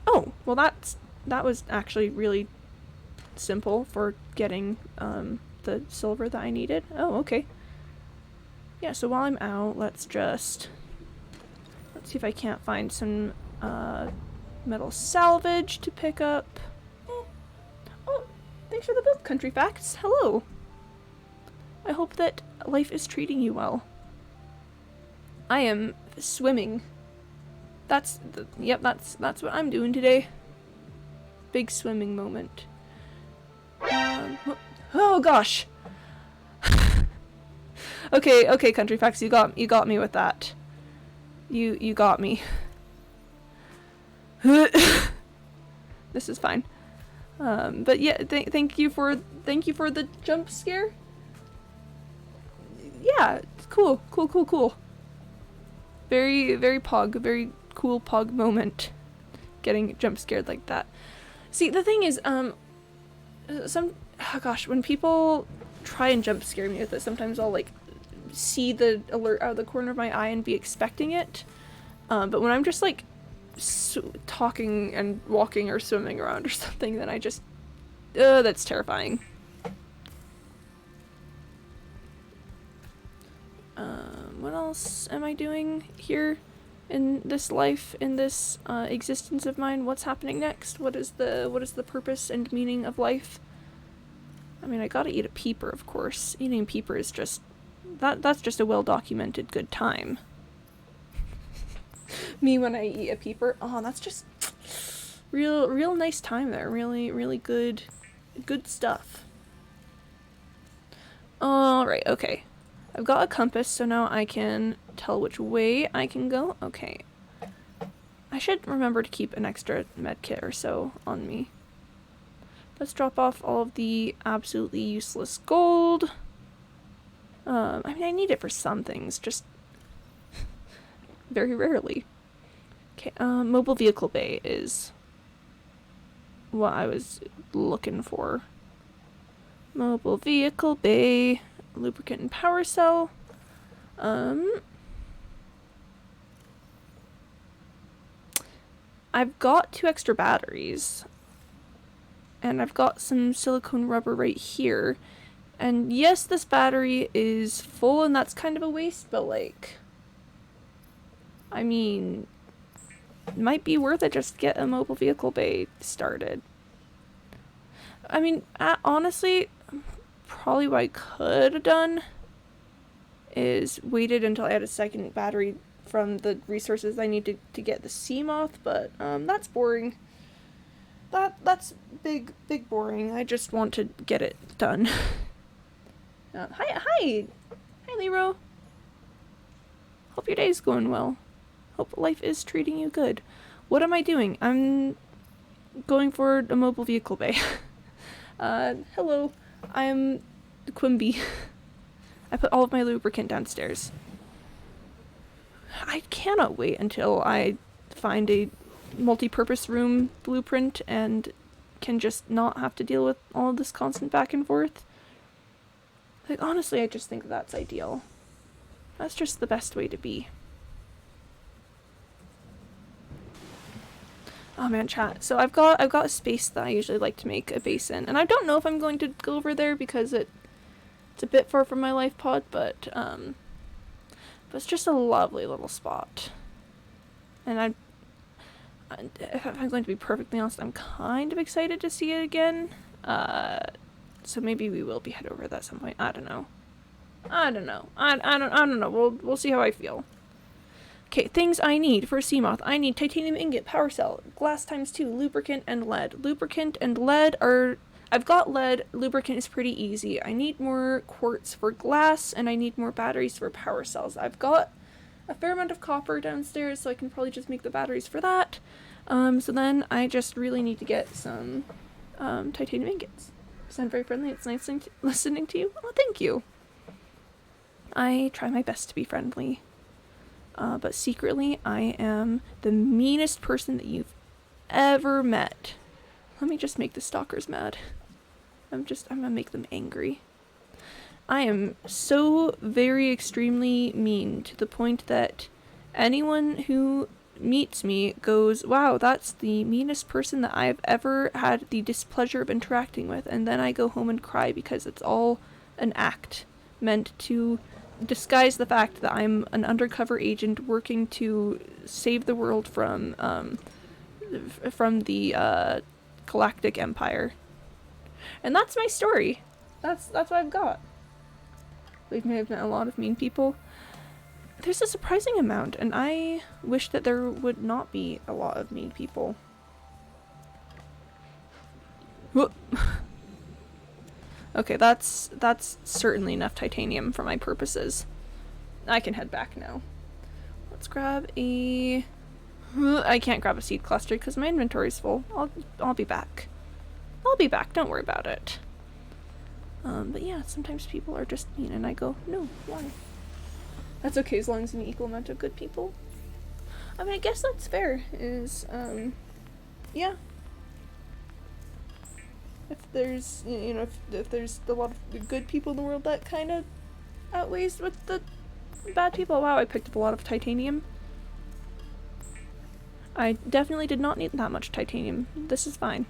Oh, well that was actually really simple for getting the silver that I needed. Oh, okay. Yeah, so while I'm out, let's see if I can't find some metal salvage to pick up. Oh, thanks for the build, Country Facts. Hello. I hope that life is treating you well. I am swimming. That's what I'm doing today. Big swimming moment. Oh gosh. Okay, Country Facts, you got me with that. You got me. This is fine. But yeah, thank you for the jump scare. Yeah, cool. Very cool pog moment. Getting jump scared like that. See, the thing is, when people try and jump scare me with it, sometimes I'll like see the alert out of the corner of my eye and be expecting it. But when I'm just like talking and walking or swimming around or something, then I just, that's terrifying. What else am I doing here in this life, in this existence of mine? What's happening next? What is the purpose and meaning of life? I mean, I gotta eat a peeper, of course. Eating peeper is just, that's just a well-documented good time. Me when I eat a peeper, oh, that's just real nice time there. Really good stuff. Alright, okay. I've got a compass, so now I can tell which way I can go. Okay. I should remember to keep an extra medkit or so on me. Let's drop off all of the absolutely useless gold. I mean, I need it for some things, just very rarely. Okay, mobile vehicle bay is what I was looking for. Mobile vehicle bay, lubricant and power cell. I've got 2 extra batteries. And I've got some silicone rubber right here. And yes, this battery is full and that's kind of a waste, but like, I mean, it might be worth it just to get a mobile vehicle bay started. I mean, honestly, probably what I could have done is waited until I had a second battery from the resources I need to get the sea moth, but that's boring. that's big boring. I just want to get it done. Hi, Lero. Hope your day's going well. Hope life is treating you good. What am I doing? I'm going for a mobile vehicle bay. Hello. I'm Quimby. I put all of my lubricant downstairs. I cannot wait until I find a multi-purpose room blueprint and can just not have to deal with all this constant back and forth. Like, honestly, I just think that's ideal. That's just the best way to be. Oh man, chat. So I've got a space that I usually like to make a base in, and I don't know if I'm going to go over there because it's a bit far from my life pod, but it's just a lovely little spot. And if I'm going to be perfectly honest, I'm kind of excited to see it again. So maybe we will be head over that at some point. I don't know. I don't know. We'll see how I feel. Okay, things I need for a Seamoth. I need titanium ingot, power cell, glass ×2, lubricant, and lead. Lubricant and lead are... I've got lead. Lubricant is pretty easy. I need more quartz for glass, and I need more batteries for power cells. I've got a fair amount of copper downstairs, so I can probably just make the batteries for that. So then I just really need to get some titanium ingots. You sound very friendly. It's nice listening to you. Oh, thank you. I try my best to be friendly. But secretly, I am the meanest person that you've ever met. Let me just make the stalkers mad. I'm gonna make them angry. I am so very extremely mean to the point that anyone who meets me goes, wow, that's the meanest person that I've ever had the displeasure of interacting with. And then I go home and cry because it's all an act meant to disguise the fact that I'm an undercover agent working to save the world from the Galactic Empire. And that's my story. That's what I've got. Believe me, I've met a lot of mean people. There's a surprising amount, and I wish that there would not be a lot of mean people. Whoop. Okay, that's certainly enough titanium for my purposes. I can head back now. Let's grab a... I can't grab a seed cluster because my inventory's full. I'll be back. I'll be back, don't worry about it. But yeah, sometimes people are just mean and I go, no, why? That's okay as long as an equal amount of good people. I mean, I guess that's fair, yeah. If there's, you know, if there's a lot of good people in the world, that kind of outweighs with the bad people. Wow, I picked up a lot of titanium. I definitely did not need that much titanium. This is fine.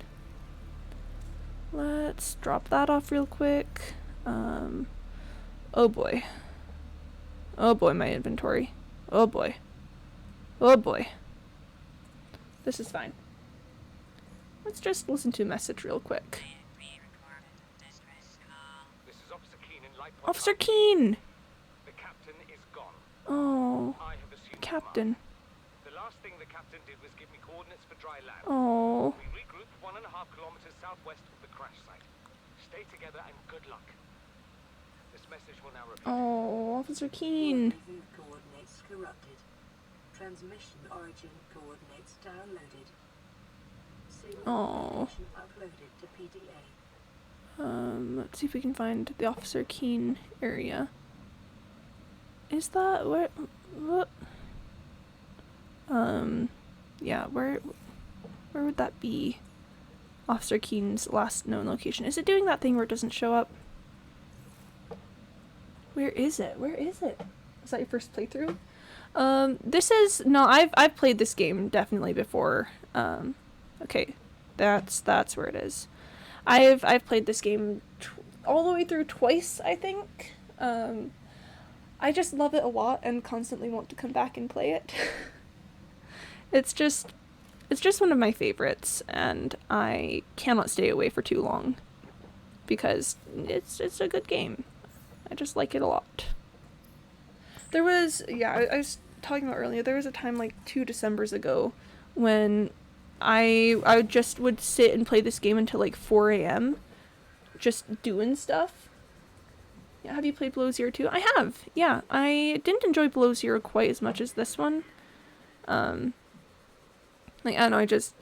Let's drop that off real quick. Oh boy. Oh boy, my inventory. Oh boy. Oh boy. This is fine. Let's just listen to a message real quick. This is Officer Keen in Light. Officer Keen! The captain is gone. Oh, I have assumed Captain. command. The last thing the captain did was give me coordinates for dry land. Oh. We regrouped 1.5 kilometers southwest of the crash site. Stay together and good luck. This message will now repeat. Oh, Officer Keen. Rendezvous coordinates corrupted. Transmission origin coordinates downloaded. Signal Oh. information uploaded to PDA. Let's see if we can find the Officer Keen area. Is that where... what? Yeah, where would that be? Officer Keen's last known location. Is it doing that thing where it doesn't show up? Where is it? Where is it? Is that your first playthrough? This is... no, I've played this game definitely before. Okay. That's where it is. I've played this game all the way through twice, I think. I just love it a lot and constantly want to come back and play it. It's just one of my favorites, and I cannot stay away for too long because it's a good game. I just like it a lot. There was, yeah, I was talking about earlier, there was a time like 2 Decembers ago when I just would sit and play this game until like 4 a.m. just doing stuff. Yeah, have you played Below Zero 2? I have. Yeah, I didn't enjoy Below Zero quite as much as this one. Like, I don't know, I just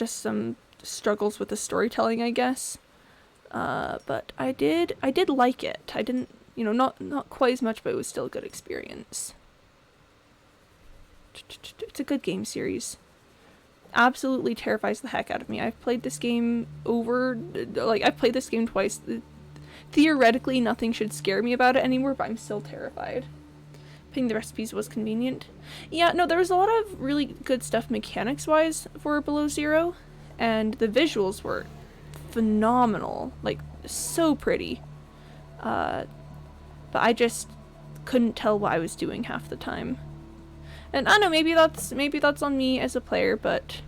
some struggles with the storytelling, I guess. But I did like it. I didn't, not quite as much, but it was still a good experience. It's a good game series. Absolutely terrifies the heck out of me. I've played this game I've played this game twice. Theoretically, nothing should scare me about it anymore, but I'm still terrified. Picking the recipes was convenient. Yeah, no, there was a lot of really good stuff mechanics-wise for Below Zero, and the visuals were phenomenal. Like, so pretty. But I just couldn't tell what I was doing half the time. And I don't know, maybe that's on me as a player, but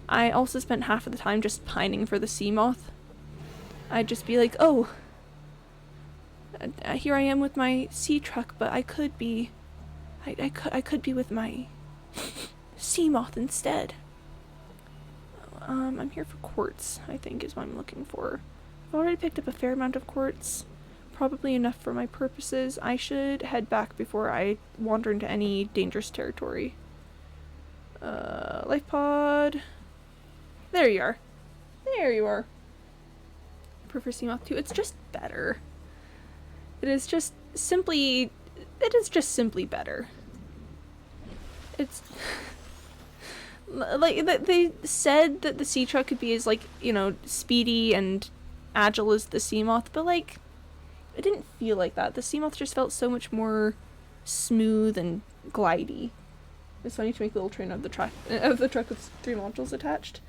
I also spent half of the time just pining for the sea moth. I'd just be like, oh, here I am with my sea truck, but I could be with my sea moth instead. I'm here for quartz, I think is what I'm looking for. I've already picked up a fair amount of quartz. Probably enough for my purposes. I should head back before I wander into any dangerous territory. Life pod. There you are. There you are. I prefer Sea Moth 2. It's just better. It is just simply better. It's like they said that the sea truck could be as speedy and agile as the sea moth, but like it didn't feel like that. The sea moth just felt so much more smooth and glidey. It's funny to make a little train of the truck with 3 modules attached.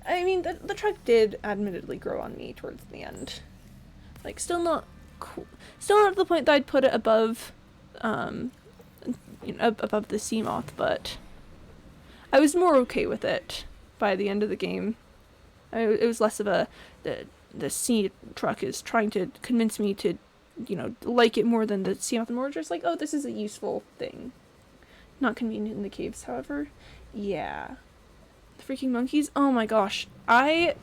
I mean, the truck did admittedly grow on me towards the end. Like, still not to the point that I'd put it above, above the sea moth, but I was more okay with it by the end of the game. It was less of the sea truck is trying to convince me to, like it more than the sea moth, and more just like, oh, this is a useful thing. Not convenient in the caves, however. Yeah. The freaking monkeys. Oh my gosh. I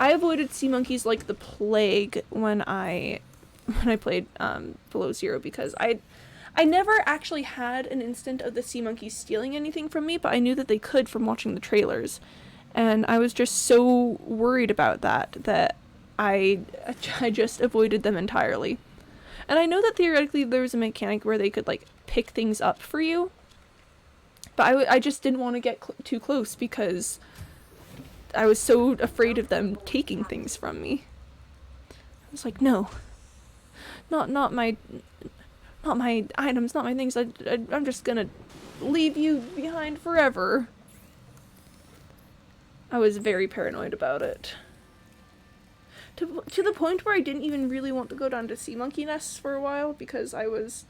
avoided sea monkeys like the plague when I played Below Zero, because I never actually had an instant of the sea monkeys stealing anything from me, but I knew that they could from watching the trailers. And I was just so worried about that I just avoided them entirely. And I know that theoretically there was a mechanic where they could pick things up for you, but I just didn't want to get too close because I was so afraid of them taking things from me. I was like, no, not my items, not my things. I'm just gonna leave you behind forever. I was very paranoid about it. To the point where I didn't even really want to go down to sea monkey nests for a while, because I was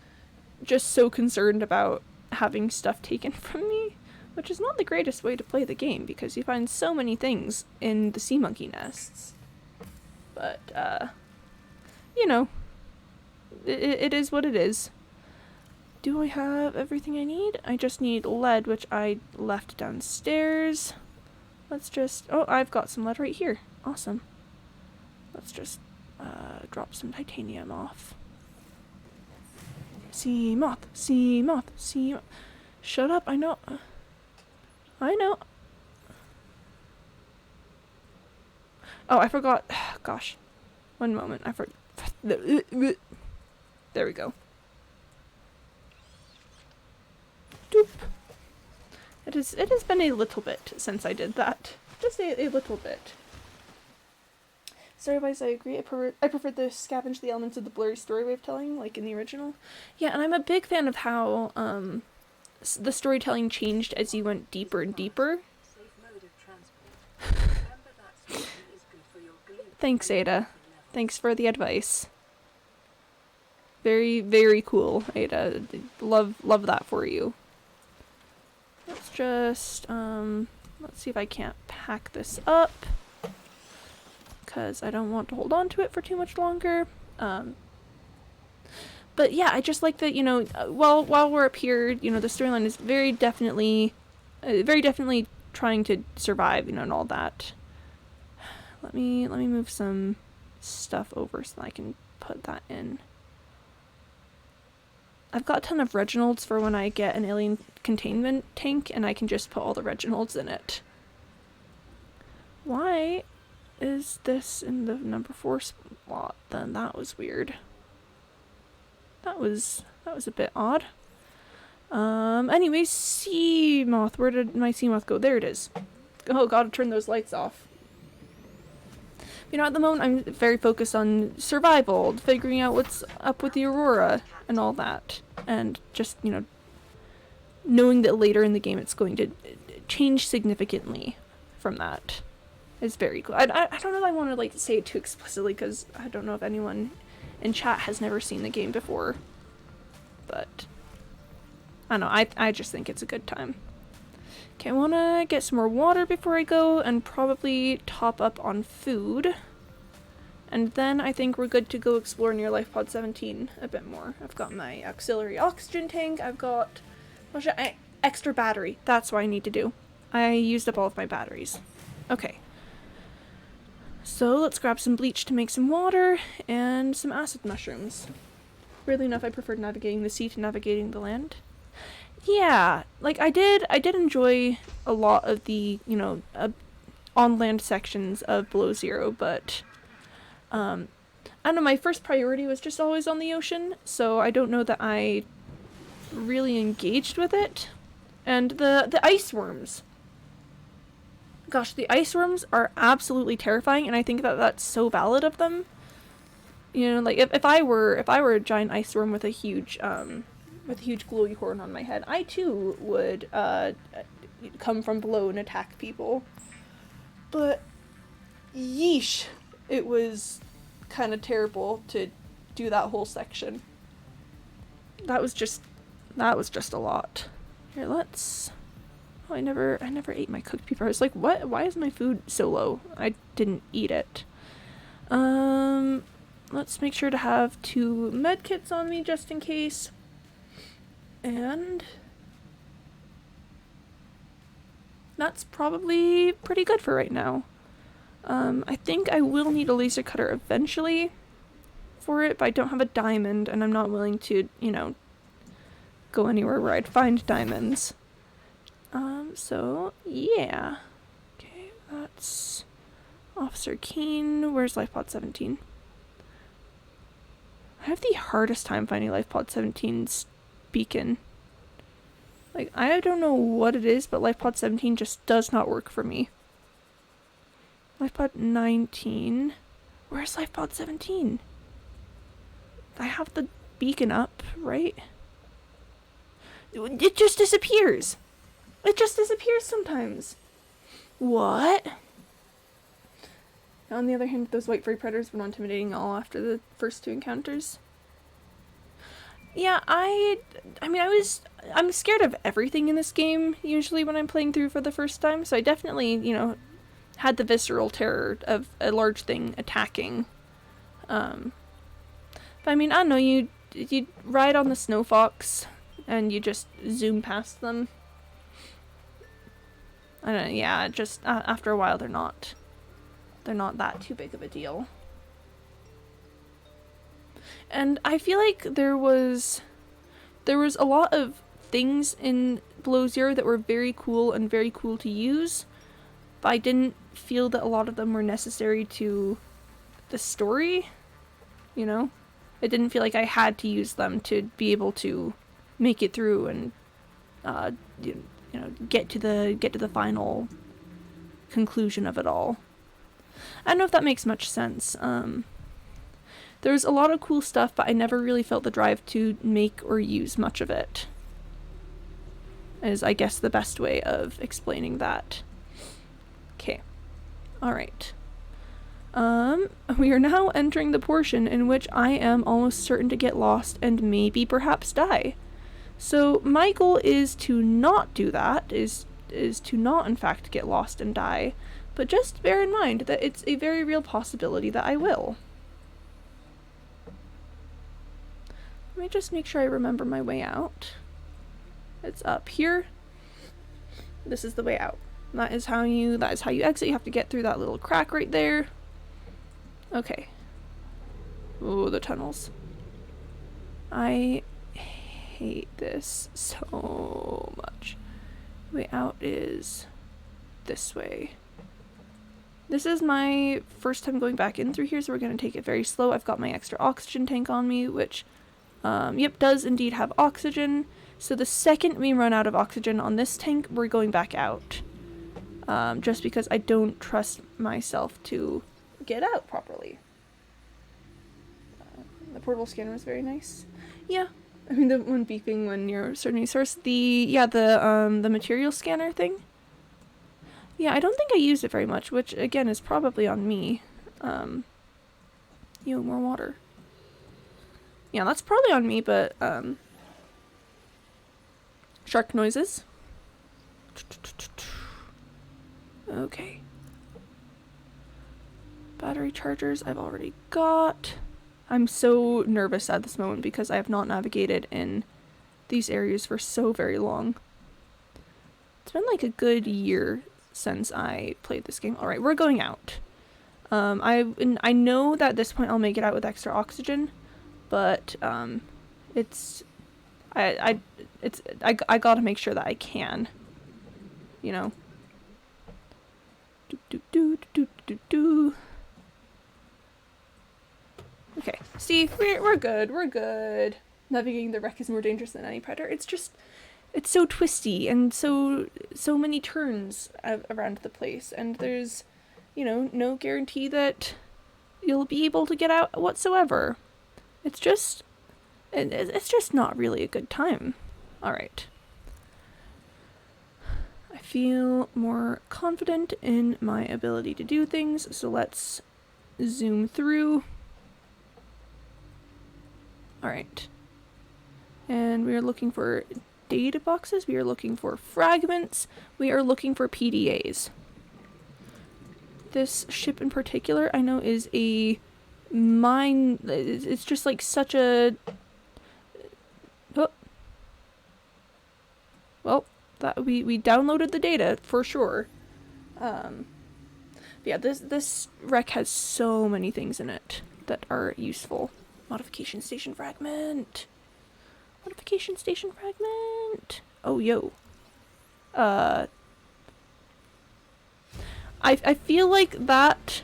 just so concerned about having stuff taken from me, which is not the greatest way to play the game, because you find so many things in the sea monkey nests. But, it is what it is. Do I have everything I need? I just need lead, which I left downstairs. Let's just... Oh, I've got some lead right here. Awesome. Let's just drop some titanium off. Sea moth, sea moth, sea moth. Shut up, I know. I know. Oh, I forgot. Gosh. One moment. I forgot. There we go. Doop. It has been a little bit since I did that. Just a little bit. Story-wise, I agree. I prefer the scavenge the elements of the blurry story way of telling, like in the original. Yeah, and I'm a big fan of how the storytelling changed as you went deeper and deeper. Safe mode of transport. Remember that smoking is good for your glee. Thanks, Ada. Thanks for the advice. Very, very cool, Ada. Love that for you. Let's just, let's see if I can't pack this up, because I don't want to hold on to it for too much longer. But yeah, I just like that, while we're up here, the storyline is very definitely trying to survive, and all that. Let me move some stuff over so that I can put that in. I've got a ton of Reginalds for when I get an alien containment tank, and I can just put all the Reginalds in it. Why is this in the number 4 spot then? That was weird. That was a bit odd. Anyways, sea moth. Where did my sea moth go? There it is. Oh, gotta turn those lights off. At the moment I'm very focused on survival, figuring out what's up with the Aurora and all that. And just, knowing that later in the game it's going to change significantly from that is very cool. I don't know if I want to, say it too explicitly, because I don't know if anyone in chat has never seen the game before. But I don't know, I just think it's a good time. Okay, I want to get some more water before I go, and probably top up on food. And then I think we're good to go explore near Life Pod 17 a bit more. I've got my auxiliary oxygen tank, I've got extra battery. That's what I need to do. I used up all of my batteries. Okay. So let's grab some bleach to make some water, and some acid mushrooms. Weirdly enough, I preferred navigating the sea to navigating the land. Yeah, I did enjoy a lot of the, on-land sections of Below Zero, but, I don't know, my first priority was just always on the ocean, so I don't know that I really engaged with it. And the ice worms. Gosh, the ice worms are absolutely terrifying, and I think that that's so valid of them. If I were a giant ice worm with a huge glowy horn on my head, I too would come from below and attack people. But yeesh, it was kind of terrible to do that whole section. That was just a lot. Here, let's. Oh, I never ate my cooked beef. I was like, what? Why is my food so low? I didn't eat it. Let's make sure to have 2 med kits on me just in case. And that's probably pretty good for right now. I think I will need a laser cutter eventually for it, but I don't have a diamond, and I'm not willing to, go anywhere where I'd find diamonds. So, yeah. Okay, that's Officer Keen. Where's Life Pod 17? I have the hardest time finding Life Pod 17's beacon. I don't know what it is, but Life Pod 17 just does not work for me. Life Pod 19. Where's Life Pod 17? I have the beacon up, right? It just disappears. It just disappears sometimes. What? On the other hand, those white furry predators were not intimidating at all after the first 2 encounters. Yeah, I'm scared of everything in this game, usually when I'm playing through for the first time, so I definitely, had the visceral terror of a large thing attacking. But I don't know, you ride on the snow fox, and you just zoom past them. I don't know, yeah, just after a while they're not that too big of a deal. And I feel like there was a lot of things in Below Zero that were very cool and very cool to use, but I didn't feel that a lot of them were necessary to the story, It didn't feel like I had to use them to be able to make it through and get to the final conclusion of it all. I don't know if that makes much sense. There's a lot of cool stuff, but I never really felt the drive to make or use much of it. Is, I guess, the best way of explaining that. Okay. Alright. We are now entering the portion in which I am almost certain to get lost and maybe perhaps die. So my goal is to not do that, is to not in fact get lost and die, but just bear in mind that it's a very real possibility that I will. Let me just make sure I remember my way out. It's up here. This is the way out. That is how you exit. You have to get through that little crack right there. Okay. Oh, the tunnels. I hate this so much. Way out is this way. This is my first time going back in through here, so we're going to take it very slow. I've got my extra oxygen tank on me, which, yep, does indeed have oxygen. So the second we run out of oxygen on this tank, we're going back out. Just because I don't trust myself to get out properly. The portable scanner was very nice. Yeah, I mean the one beeping when you're searching a source. The material scanner thing. Yeah, I don't think I used it very much, which again is probably on me. More water. Yeah, that's probably on me, but shark noises. Okay. Battery chargers I've already got. I'm so nervous at this moment because I have not navigated in these areas for so very long. It's been like a good year since I played this game. Alright, we're going out. I know that at this point I'll make it out with extra oxygen, but I gotta make sure that I can. You know. Okay, see, we're good. Navigating the wreck is more dangerous than any predator. It's so twisty and so many turns around the place, and there's, no guarantee that you'll be able to get out whatsoever. It's just not really a good time. Alright. I feel more confident in my ability to do things, so let's zoom through. Alright. And we are looking for data boxes, we are looking for fragments, we are looking for PDAs. This ship in particular, I know, is a mine. It's just like such a... Oh. Well, that we downloaded the data for sure. Yeah, this wreck has so many things in it that are useful. Modification station fragment. Modification station fragment. Oh, yo. I feel like that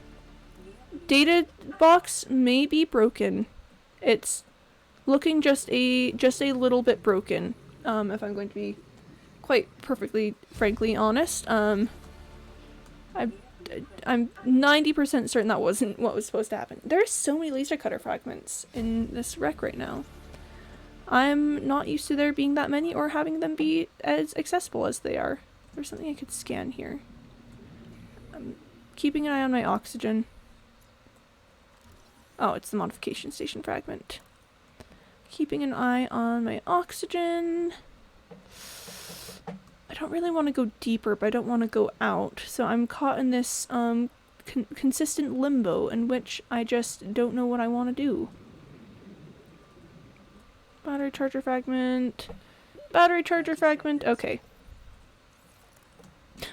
data box may be broken. It's looking just a little bit broken. If I'm going to be quite perfectly, frankly honest. I'm 90% certain that wasn't what was supposed to happen. There's so many laser cutter fragments in this wreck right now. I'm not used to there being that many or having them be as accessible as they are. There's something I could scan here. I'm keeping an eye on my oxygen. Oh, it's the modification station fragment. Keeping an eye on my oxygen. I don't really want to go deeper, but I don't want to go out. So I'm caught in this consistent limbo in which I just don't know what I want to do. Battery charger fragment. Battery charger fragment. Okay.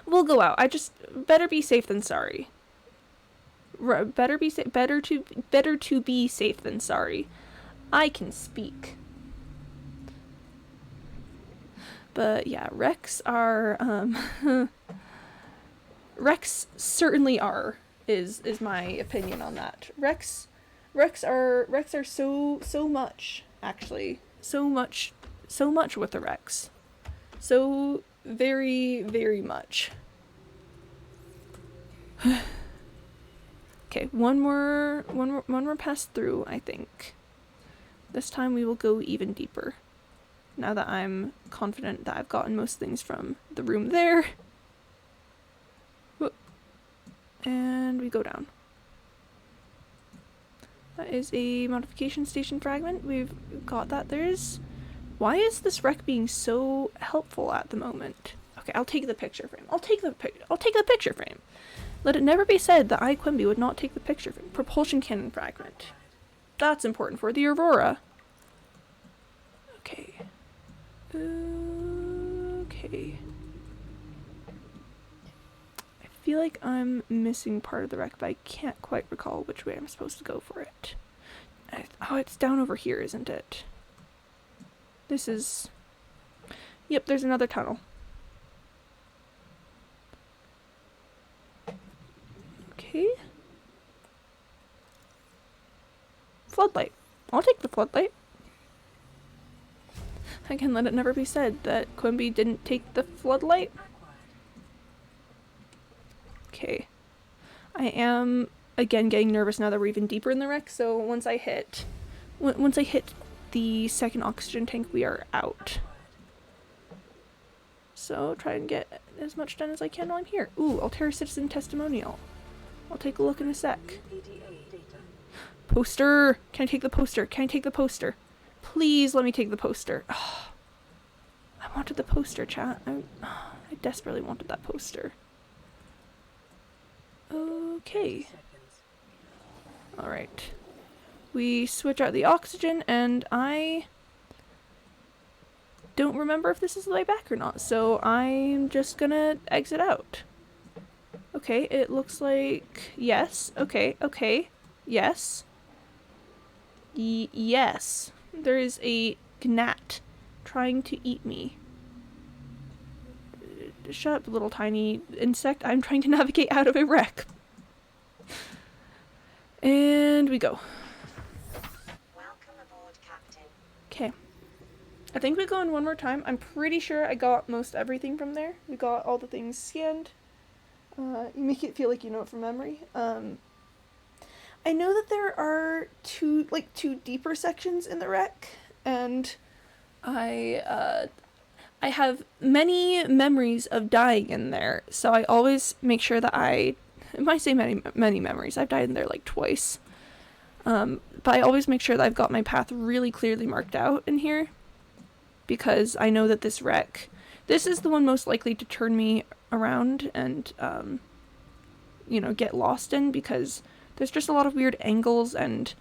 We'll go out. I just better be safe than sorry. Better to be safe than sorry. I can speak. But yeah, wrecks are wrecks certainly are is my opinion on that. Wrecks are so much, actually. So much with the wrecks. So very, very much. Okay, one more pass through, I think. This time we will go even deeper. Now that I'm confident that I've gotten most things from the room there. Whoop. And we go down. That is a modification station fragment. We've got that. Why is this wreck being so helpful at the moment? Okay, I'll take the picture frame. I'll take the picture frame. Let it never be said that I, Quimby, would not take the picture frame. Propulsion cannon fragment. That's important for the Aurora. Okay. Okay. feel like I'm missing part of the wreck, but I can't quite recall which way I'm supposed to go for it. Oh, it's down over here, isn't it? This is... Yep, there's another tunnel. Okay. Floodlight. I'll take the floodlight. Again, let it never be said that Quimby didn't take the floodlight. Okay. I am, again, getting nervous now that we're even deeper in the wreck, so once I hit the second oxygen tank, we are out. So, try and get as much done as I can while I'm here. Ooh, Altera Citizen Testimonial. I'll take a look in a sec. Poster! Can I take the poster? Can I take the poster? Please let me take the poster. Oh, I wanted the poster, chat. I desperately wanted that poster. Okay. Alright. We switch out the oxygen, and I don't remember if this is the way back or not, so I'm just gonna exit out. Okay, it looks like... Yes. Okay, okay. Yes. Yes. There is a gnat trying to eat me. Shut up, little tiny insect. I'm trying to navigate out of a wreck. And we go. Welcome aboard, Captain. Okay. I think we go in one more time. I'm pretty sure I got most everything from there. We got all the things scanned. You make it feel like you know it from memory. I know that there are two deeper sections in the wreck, and I have many memories of dying in there, so I always make sure that I might say many memories. I've died in there like twice. But I always make sure that I've got my path really clearly marked out in here, because I know that this is the one most likely to turn me around and, get lost in, because there's just a lot of weird angles and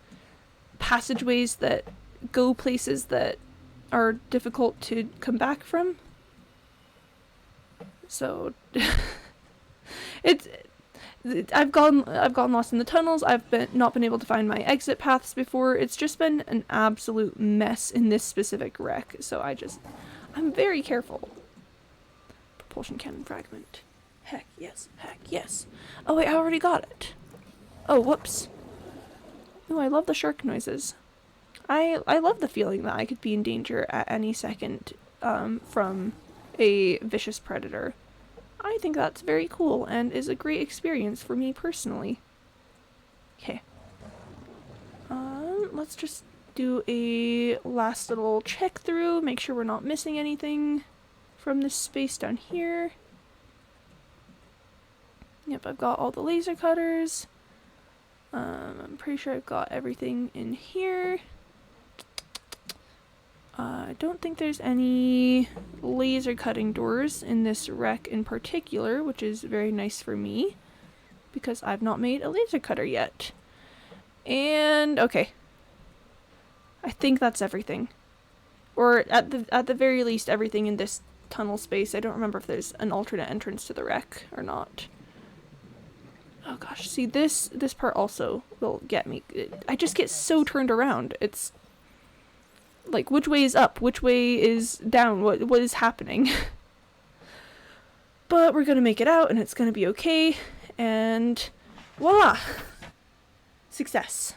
passageways that go places that are difficult to come back from. So I've gone lost in the tunnels. I've not been able to find my exit paths before. It's just been an absolute mess in this specific wreck. So I'm very careful. Propulsion cannon fragment. Heck yes, heck yes. Oh wait, I already got it. Oh, whoops. Oh, I love the shark noises. I love the feeling that I could be in danger at any second from a vicious predator. I think that's very cool and is a great experience for me personally. Okay. Let's just do a last little check through, make sure we're not missing anything from this space down here. Yep, I've got all the laser cutters. I'm pretty sure I've got everything in here. I don't think there's any laser cutting doors in this wreck in particular, which is very nice for me, because I've not made a laser cutter yet. And, okay. I think that's everything. Or, at the very least, everything in this tunnel space. I don't remember if there's an alternate entrance to the wreck or not. Oh gosh, see, this part also will get me. I just get so turned around. It's like, which way is up? Which way is down? What is happening? But we're gonna make it out, and it's gonna be okay. And voila! Success.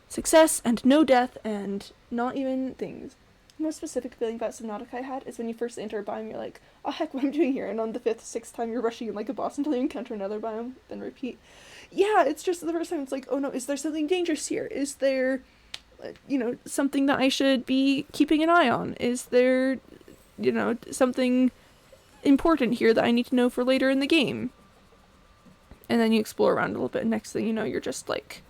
Success, and no death, and not even things. The most specific feeling about Subnautica I had is when you first enter a biome, you're like, oh heck, what am I doing here? And on the 5th, 6th time, you're rushing in like a boss until you encounter another biome, then repeat. Yeah, it's just the first time it's like, oh no, is there something dangerous here? Is there, something that I should be keeping an eye on? Is there, something important here that I need to know for later in the game? And then you explore around a little bit, and next thing you know, you're just like,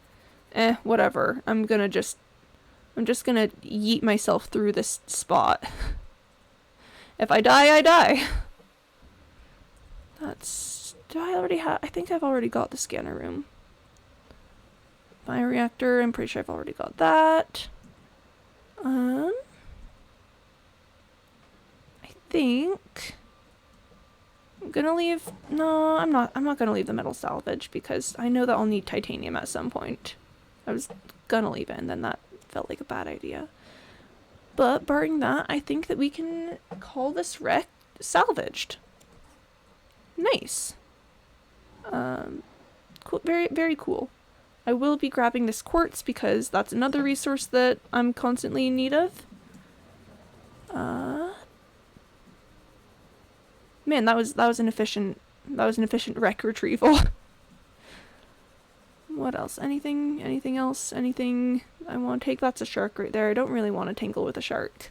whatever. I'm just gonna yeet myself through this spot. If I die, I die. I think I've already got the scanner room. Bioreactor, I'm pretty sure I've already got that. I think I'm gonna leave... No, I'm not gonna leave the metal salvage because I know that I'll need titanium at some point. I was gonna leave it and then that felt like a bad idea. But barring that, I think that we can call this wreck salvaged. Nice. Cool. Very, very cool. I will be grabbing this quartz because that's another resource that I'm constantly in need of. Man, that was an efficient wreck retrieval. What else? Anything else? Anything I want to take? That's a shark right there. I don't really want to tangle with a shark.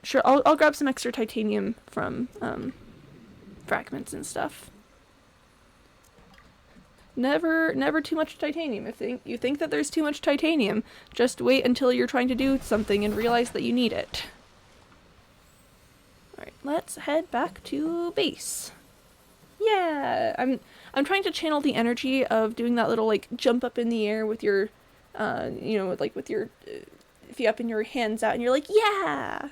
Sure, I'll grab some extra titanium from fragments and stuff. Never too much titanium. If you think that there's too much titanium, just wait until you're trying to do something and realize that you need it. Alright, let's head back to base. Yeah! I'm trying to channel the energy of doing that little, like, jump up in the air with your, you know, like, with your, if you up in your hands out and you're like, yeah!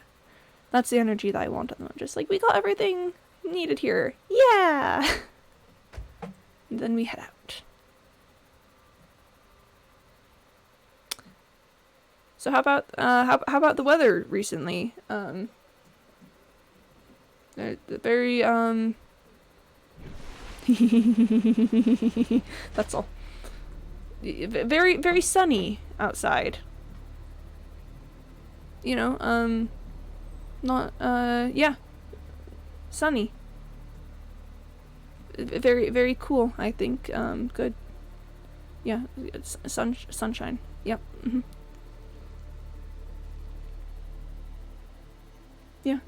That's the energy that I want at the moment. Just like, we got everything needed here. Yeah! And then we head out. So how about the weather recently? Very that's all. Very, very sunny outside. You know, not yeah, sunny. Very, very cool. I think good. Yeah, it's sunshine. Yep. Mm-hmm. Yeah,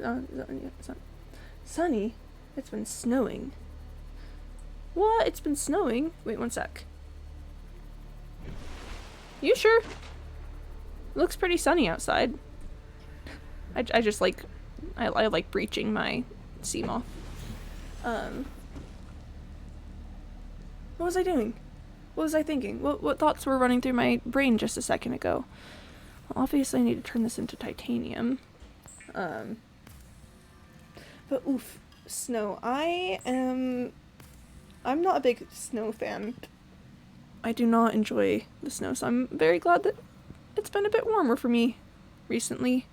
sunny. It's been snowing. What? It's been snowing? Wait one sec. You sure? It looks pretty sunny outside. I just like I like breaching my Seamoth. What was I doing? What was I thinking? What thoughts were running through my brain just a second ago? Well, obviously I need to turn this into titanium. But oof, snow. I'm not a big snow fan. I do not enjoy the snow, so I'm very glad that it's been a bit warmer for me recently.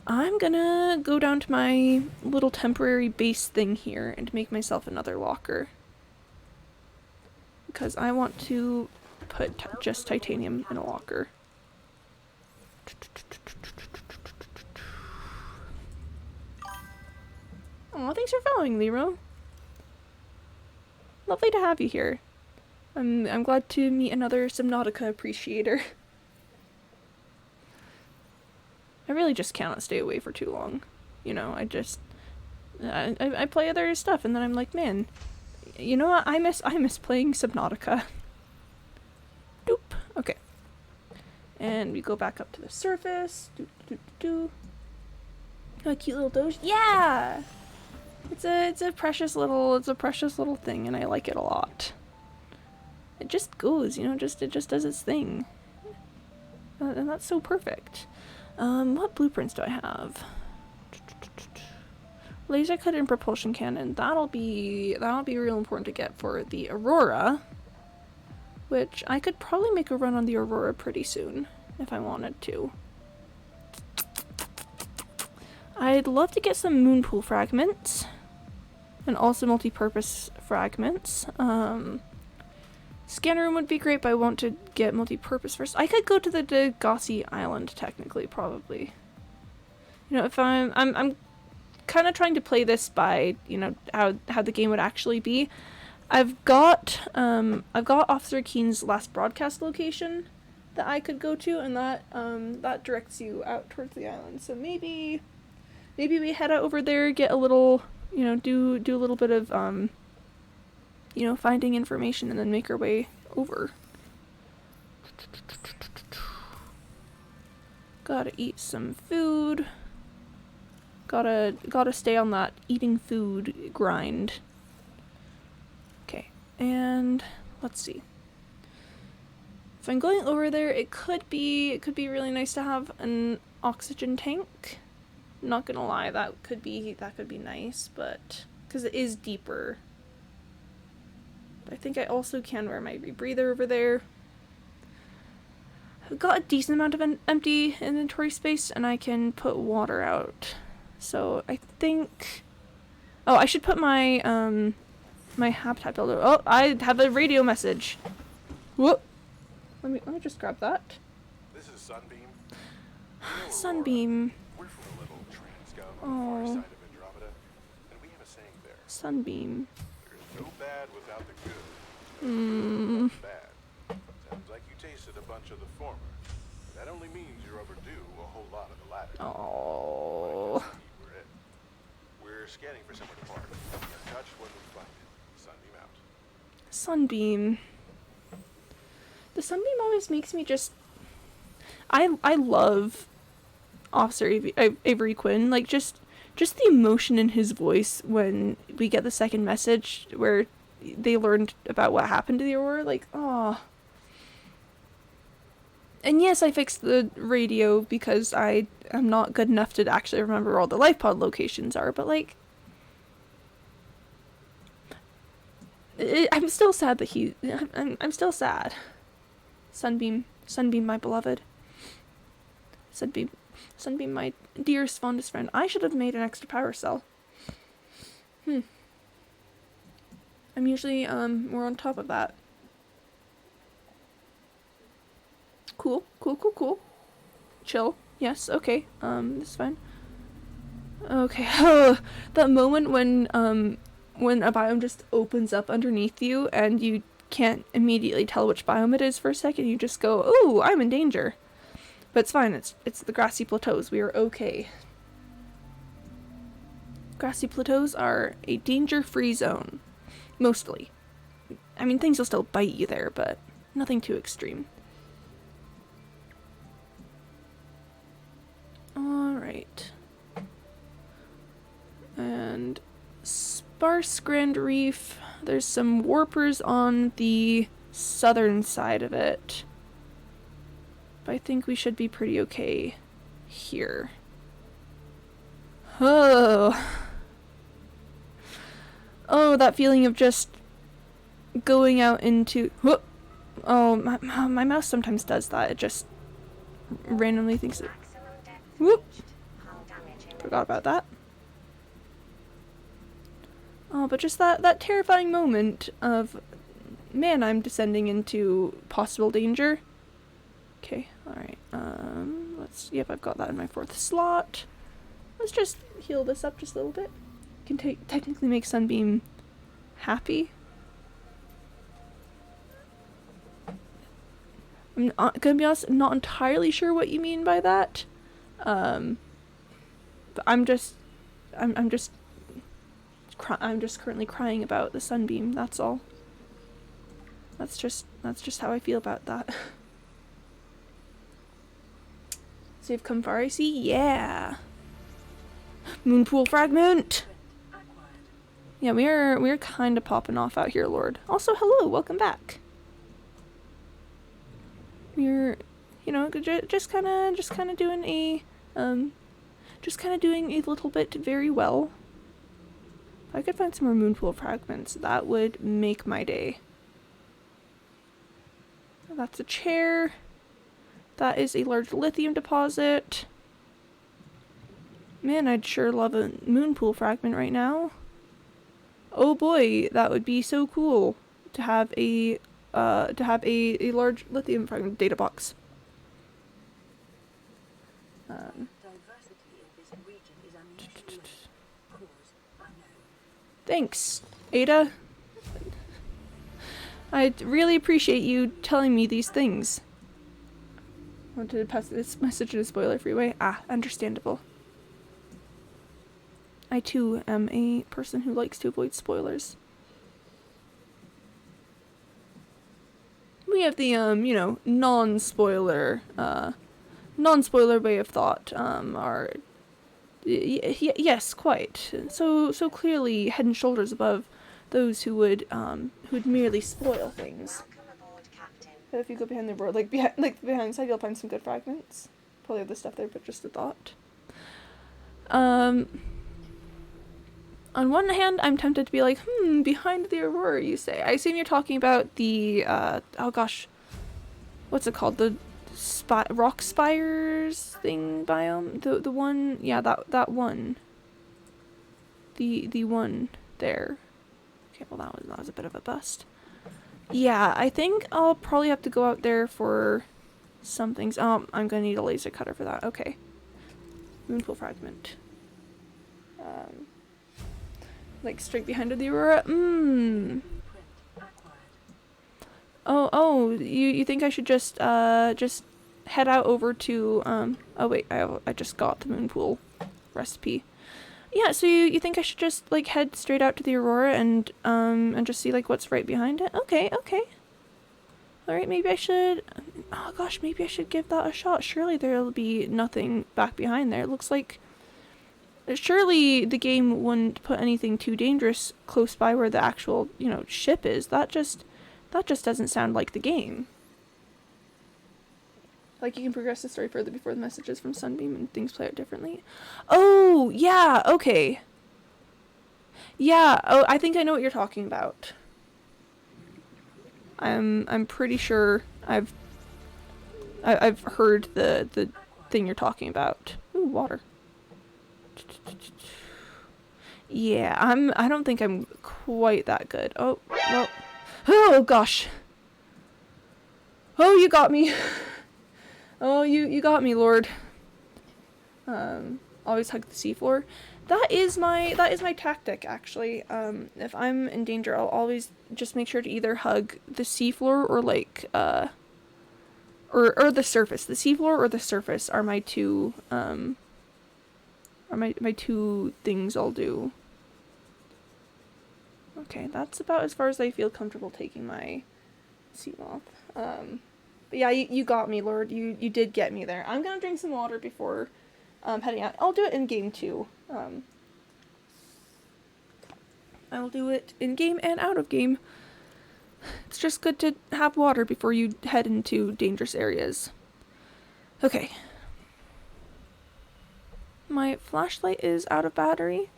I'm gonna go down to my little temporary base thing here and make myself another locker. Because I want to put just titanium in a locker. Aw, thanks for following, Lero. Lovely to have you here. I'm glad to meet another Subnautica appreciator. I really just cannot stay away for too long. You know, I play other stuff and then I'm like, man, you know what? I miss playing Subnautica. Doop. Okay. And we go back up to the surface. A cute little doge. Yeah! It's a precious little thing and I like it a lot. It just goes, you know, it just does its thing. And that's so perfect. What blueprints do I have? Laser cut and propulsion cannon. That'll be real important to get for the Aurora. Which I could probably make a run on the Aurora pretty soon if I wanted to. I'd love to get some moonpool fragments. And also multi-purpose fragments. Scanner room would be great, but I want to get multi-purpose first. I could go to the Degassi Island, technically, probably. You know, if I'm kind of trying to play this by, you know, how the game would actually be. I've got Officer Keen's last broadcast location that I could go to, and that directs you out towards the island. So maybe we head out over there, get a little, you know, do a little bit of you know, finding information and then make our way over. Gotta eat some food. Gotta stay on that eating food grind. Okay, and let's see. If I'm going over there, it could be really nice to have an oxygen tank. Not gonna lie, that could be nice, but because it is deeper. But I think I also can wear my rebreather over there. I've got a decent amount of empty inventory space, and I can put water out. So I think, oh, I should put my my habitat builder. Oh, I have a radio message. Whoop. Let me just grab that. This is Sunbeam. Sunbeam. We're from a little transcom Oh. on the far side of Andromeda, and we have a saying there. Sunbeam. There's no bad without the good. Hmm. Bad. Sounds like you tasted a bunch of the former. That only means you're overdue a whole lot of the latter. Oh. We're it. We're scanning for somewhere to park. Get in touch when we find it. Sunbeam out. Sunbeam. The Sunbeam always makes me just... I love Officer Avery Quinn. Like, just the emotion in his voice when we get the second message where they learned about what happened to the Aurora. Like, oh. And yes, I fixed the radio because I am not good enough to actually remember where all the life pod locations are, but like... I'm still sad that I'm still sad. Sunbeam, my beloved. Sunbeam, my dearest, fondest friend. I should have made an extra power cell. I'm usually, more on top of that. Cool. Chill. Yes, okay. This is fine. Okay. That moment when a biome just opens up underneath you and you can't immediately tell which biome it is for a second, you just go, "Ooh, I'm in danger." But it's fine, it's the grassy plateaus, we are okay. Grassy plateaus are a danger-free zone. Mostly. I mean, things will still bite you there, but nothing too extreme. Alright. And Sparse Grand Reef. There's some warpers on the southern side of it. But I think we should be pretty okay here. Oh, that feeling of just going out into... Oh, my mouse sometimes does that. It just randomly thinks it... Whoop! Forgot about that. Oh, but just that terrifying moment of, man, I'm descending into possible danger. Okay, alright, yep, I've got that in my 4th slot. Let's just heal this up just a little bit. Can technically make Sunbeam happy. I'm gonna be honest, I'm not entirely sure what you mean by that. But I'm just currently crying about the Sunbeam, that's all. That's just how I feel about that. So you've come far, I see? Yeah! Moonpool fragment! Yeah, we're kinda popping off out here, Lord. Also, hello, welcome back. We're, just kinda doing a, doing a little bit very well. If I could find some more moonpool fragments, that would make my day. That's a chair. That is a large lithium deposit. Man, I'd sure love a moonpool fragment right now. Oh boy, that would be so cool to have a large lithium fragment data box. Diversity in this region is unusually low. Cause unknown. Thanks, Ada. I'd really appreciate you telling me these things. I wanted to pass this message in a spoiler-free way. Understandable. I too am a person who likes to avoid spoilers. We have the, non-spoiler way of thought, yes, quite. So clearly head and shoulders above those who'd merely spoil things. Welcome aboard, Captain. But if you go behind the board, behind the side, you'll find some good fragments. Probably have the stuff there, but just a thought. On one hand, I'm tempted to be like, behind the aurora, you say. I assume you're talking about the, oh gosh, what's it called? The rock spires thing biome? The one, yeah, that one. The one there. Okay, well that was a bit of a bust. Yeah, I think I'll probably have to go out there for some things. Oh, I'm gonna need a laser cutter for that. Okay. Moonpool fragment. Like straight behind the aurora. Oh, you think I should just head out over to oh wait, I just got the moonpool recipe. Yeah, so you think I should just like head straight out to the aurora and just see like what's right behind it? Okay. All right, maybe I should. Oh gosh, maybe I should give that a shot. Surely there'll be nothing back behind there. It looks like. Surely the game wouldn't put anything too dangerous close by where the actual, ship is. That just doesn't sound like the game. Like you can progress the story further before the messages from Sunbeam and things play out differently. Oh, yeah, okay. Yeah, oh, I think I know what you're talking about. I'm pretty sure I've heard the thing you're talking about. Ooh, water. Yeah, I don't think I'm quite that good. Oh, well. Oh gosh. Oh, you got me. Oh, you got me, Lord. Always hug the seafloor. That is my tactic, actually. If I'm in danger, I'll always just make sure to either hug the seafloor or like or the surface. The seafloor or the surface are my two my two things I'll do. Okay, that's about as far as I feel comfortable taking my sea moth. But yeah, you got me, Lord. You did get me there. I'm gonna drink some water before heading out. I'll do it in game too. I'll do it in game and out of game. It's just good to have water before you head into dangerous areas. Okay. My flashlight is out of battery,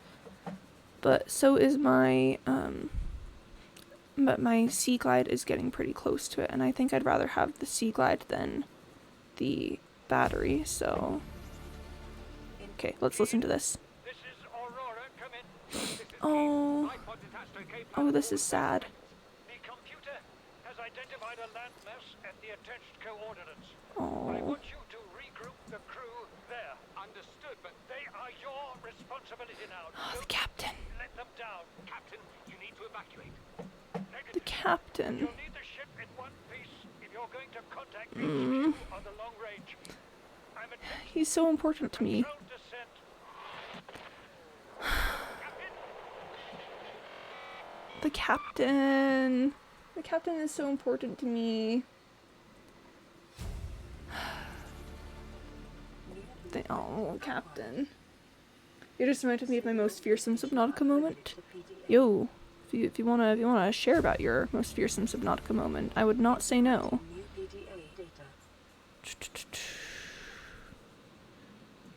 but so is my but my Sea Glide is getting pretty close to it, and I think I'd rather have the Sea Glide than the battery, so... Okay, let's listen to this. This is Aurora, come in. This is Oh. iPod disaster Cape Oh, this is sad. The computer has identified a landmass at the attached coordinates. I Oh. want you to regroup the crew there. Understood, but they are your responsibility now. Oh, the captain. Let them down. Captain, you need to evacuate. The captain. You'll need the ship in one piece if you're going to contact HQ on the long range. I'm attempting He's so important to me. controlled descent. The captain. The captain is so important to me. Oh, captain. You just reminded me of my most fearsome Subnautica moment. Yo, if you wanna share about your most fearsome Subnautica moment, I would not say no.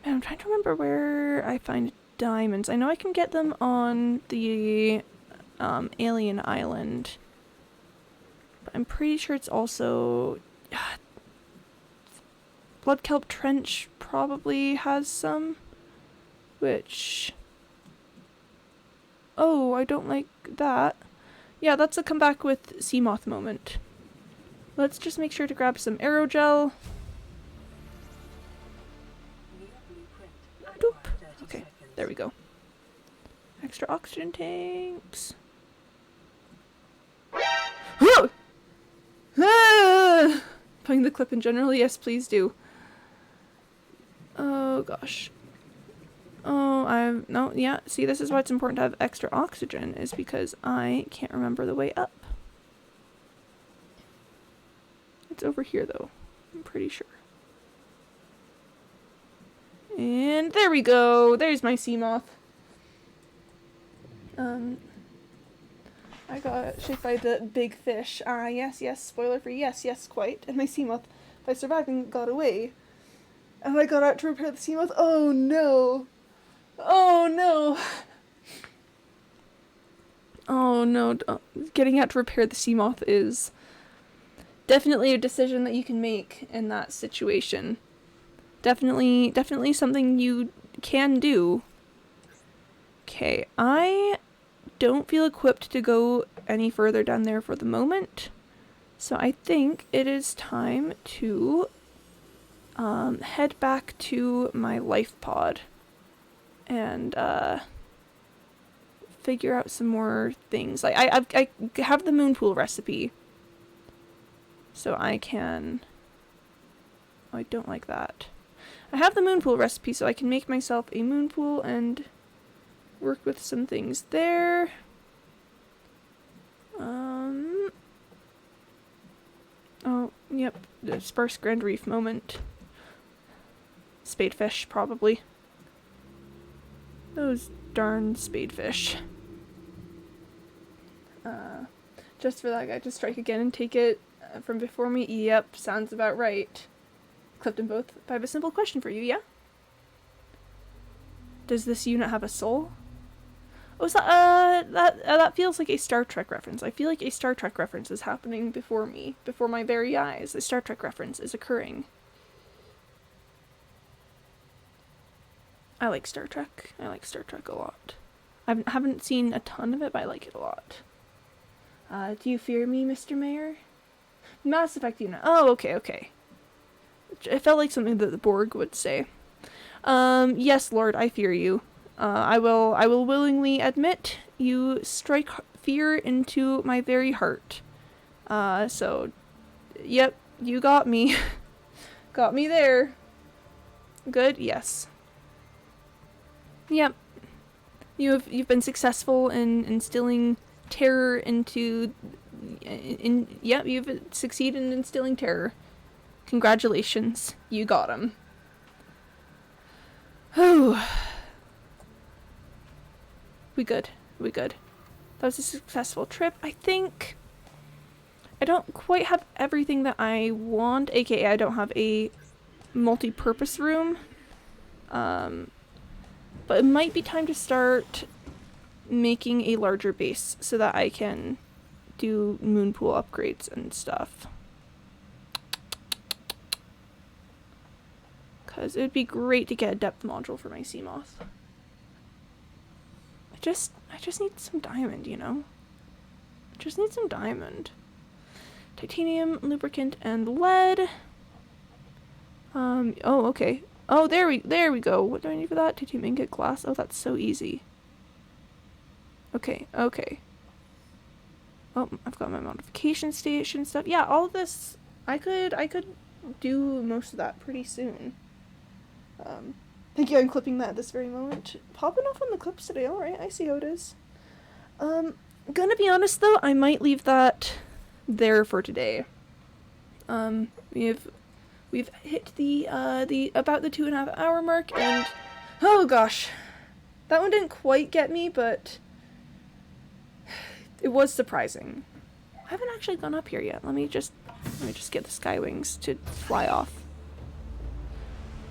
Man, I'm trying to remember where I find diamonds. I know I can get them on the alien island, but I'm pretty sure it's also Blood Kelp Trench probably has some, which... Oh, I don't like that. Yeah, that's a come back with sea moth moment. Let's just make sure to grab some aerogel. Doop. Okay, there we go. Extra oxygen tanks. Ah! Playing the clip in general? Yes, please do. Oh gosh. Oh, no, yeah, see, this is why it's important to have extra oxygen, is because I can't remember the way up. It's over here, though. I'm pretty sure. And there we go! There's my sea moth. I got shaped by the big fish. Yes, spoiler free, yes, quite. And my sea moth, I survived and got away. And I got out to repair the sea moth. Oh no! Oh no. Oh no. Getting out to repair the sea moth is definitely a decision that you can make in that situation. Definitely something you can do. Okay, I don't feel equipped to go any further down there for the moment. So I think it is time to head back to my life pod and figure out some more things. Like I have the moon pool recipe, so I can. Oh, I don't like that. I have the moon pool recipe, so I can make myself a moon pool and work with some things there. Oh, yep, the sparse Grand Reef moment. Spadefish, probably. Those darn spadefish. Just for that guy to strike again and take it from before me? Yep, sounds about right. Clipped them both. I have a simple question for you, yeah? Does this unit have a soul? Oh, is that feels like a Star Trek reference. I feel like a Star Trek reference is happening before me, before my very eyes. A Star Trek reference is occurring. I like Star Trek. I like Star Trek a lot. I haven't seen a ton of it, but I like it a lot. Do you fear me, Mr. Mayor? Mass Effect unit. Oh, okay. It felt like something that the Borg would say. Yes, Lord, I fear you. I will willingly admit you strike fear into my very heart. So, yep, you got me. Got me there. Good, yes. Yep. You've been successful in instilling terror into... Yep, you've succeeded in instilling terror. Congratulations. You got him. Oh. We good. That was a successful trip. I think I don't quite have everything that I want, aka I don't have a multi-purpose room. But it might be time to start making a larger base so that I can do moon pool upgrades and stuff. Because it would be great to get a depth module for my sea moth. I just need some diamond, you know? I just need some diamond. Titanium, lubricant, and lead. Oh, okay. Oh, there we go. What do I need for that? Titanium ingot, glass. Oh, that's so easy. Okay. Oh, I've got my modification station stuff. Yeah, all of this, I could do most of that pretty soon. Thank you, I'm clipping that at this very moment. Popping off on the clips today, alright, I see how it is. Gonna be honest though, I might leave that there for today. We've hit the about the 2.5 hour mark, and oh gosh, that one didn't quite get me, but it was surprising. I haven't actually gone up here yet. Let me just get the sky wings to fly off.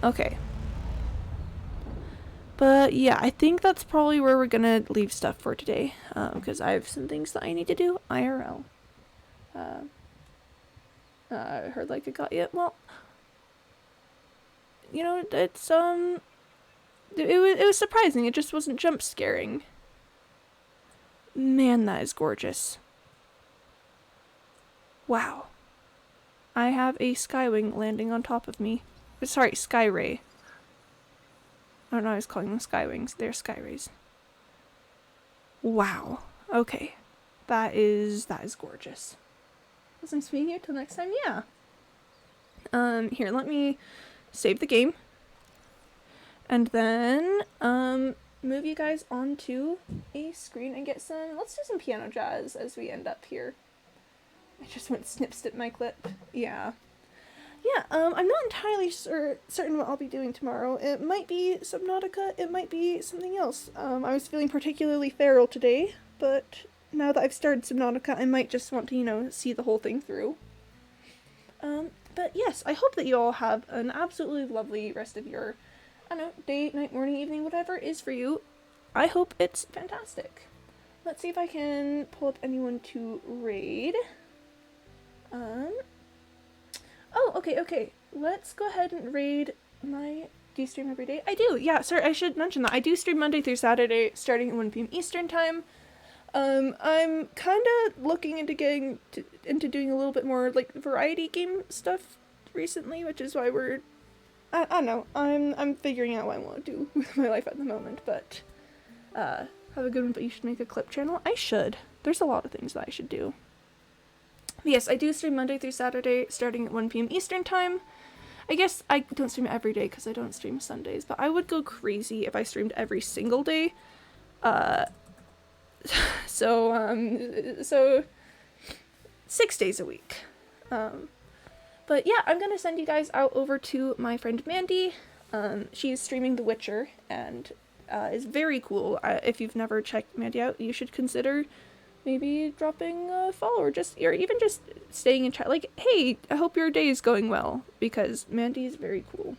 Okay. But yeah, I think that's probably where we're gonna leave stuff for today, because I have some things that I need to do IRL. I heard like I got you. Well, you know, it's it was surprising. It just wasn't jump scaring. Man, that is gorgeous. Wow. I have a skywing landing on top of me. Sorry, skyray. I don't know, I was calling them skywings. They're skyrays. Wow. Okay. That is gorgeous. Was I speaking here till next time? Yeah. Here, let me save the game. And then, move you guys onto a screen and get some, let's do some piano jazz as we end up here. I just went snip my clip. Yeah. Yeah, I'm not entirely certain what I'll be doing tomorrow. It might be Subnautica, it might be something else. I was feeling particularly feral today, but now that I've started Subnautica, I might just want to, you know, see the whole thing through. But yes, I hope that you all have an absolutely lovely rest of your I don't know, day, night, morning, evening, whatever it is for you. I hope it's fantastic. Let's see if I can pull up anyone to raid. Oh, okay. Let's go ahead and raid my... Do you stream every day? I do, yeah, sorry, I should mention that. I do stream Monday through Saturday, starting at 1 p.m. Eastern Time. I'm kind of looking into getting into doing a little bit more, like, variety game stuff recently, which is why we're... I don't know, I'm figuring out what I want to do with my life at the moment, but, have a good one, but you should make a clip channel. I should. There's a lot of things that I should do. But yes, I do stream Monday through Saturday, starting at 1 p.m. Eastern Time. I guess I don't stream every day because I don't stream Sundays, but I would go crazy if I streamed every single day. So 6 days a week. But yeah, I'm gonna send you guys out over to my friend Mandy. She's streaming The Witcher and is very cool. If you've never checked Mandy out, you should consider maybe dropping a follow or even just staying in chat. Like, hey, I hope your day is going well, because Mandy's very cool.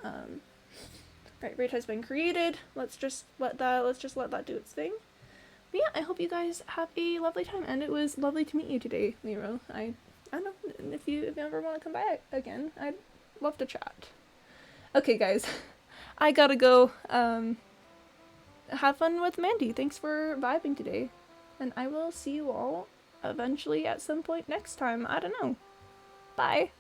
Right, raid has been created. Let's just let that do its thing. But yeah, I hope you guys have a lovely time, and it was lovely to meet you today, Nero. I don't know if you ever want to come back again. I'd love to chat. Okay, guys, I gotta go. Have fun with Mandy. Thanks for vibing today. And I will see you all eventually at some point next time. I don't know. Bye.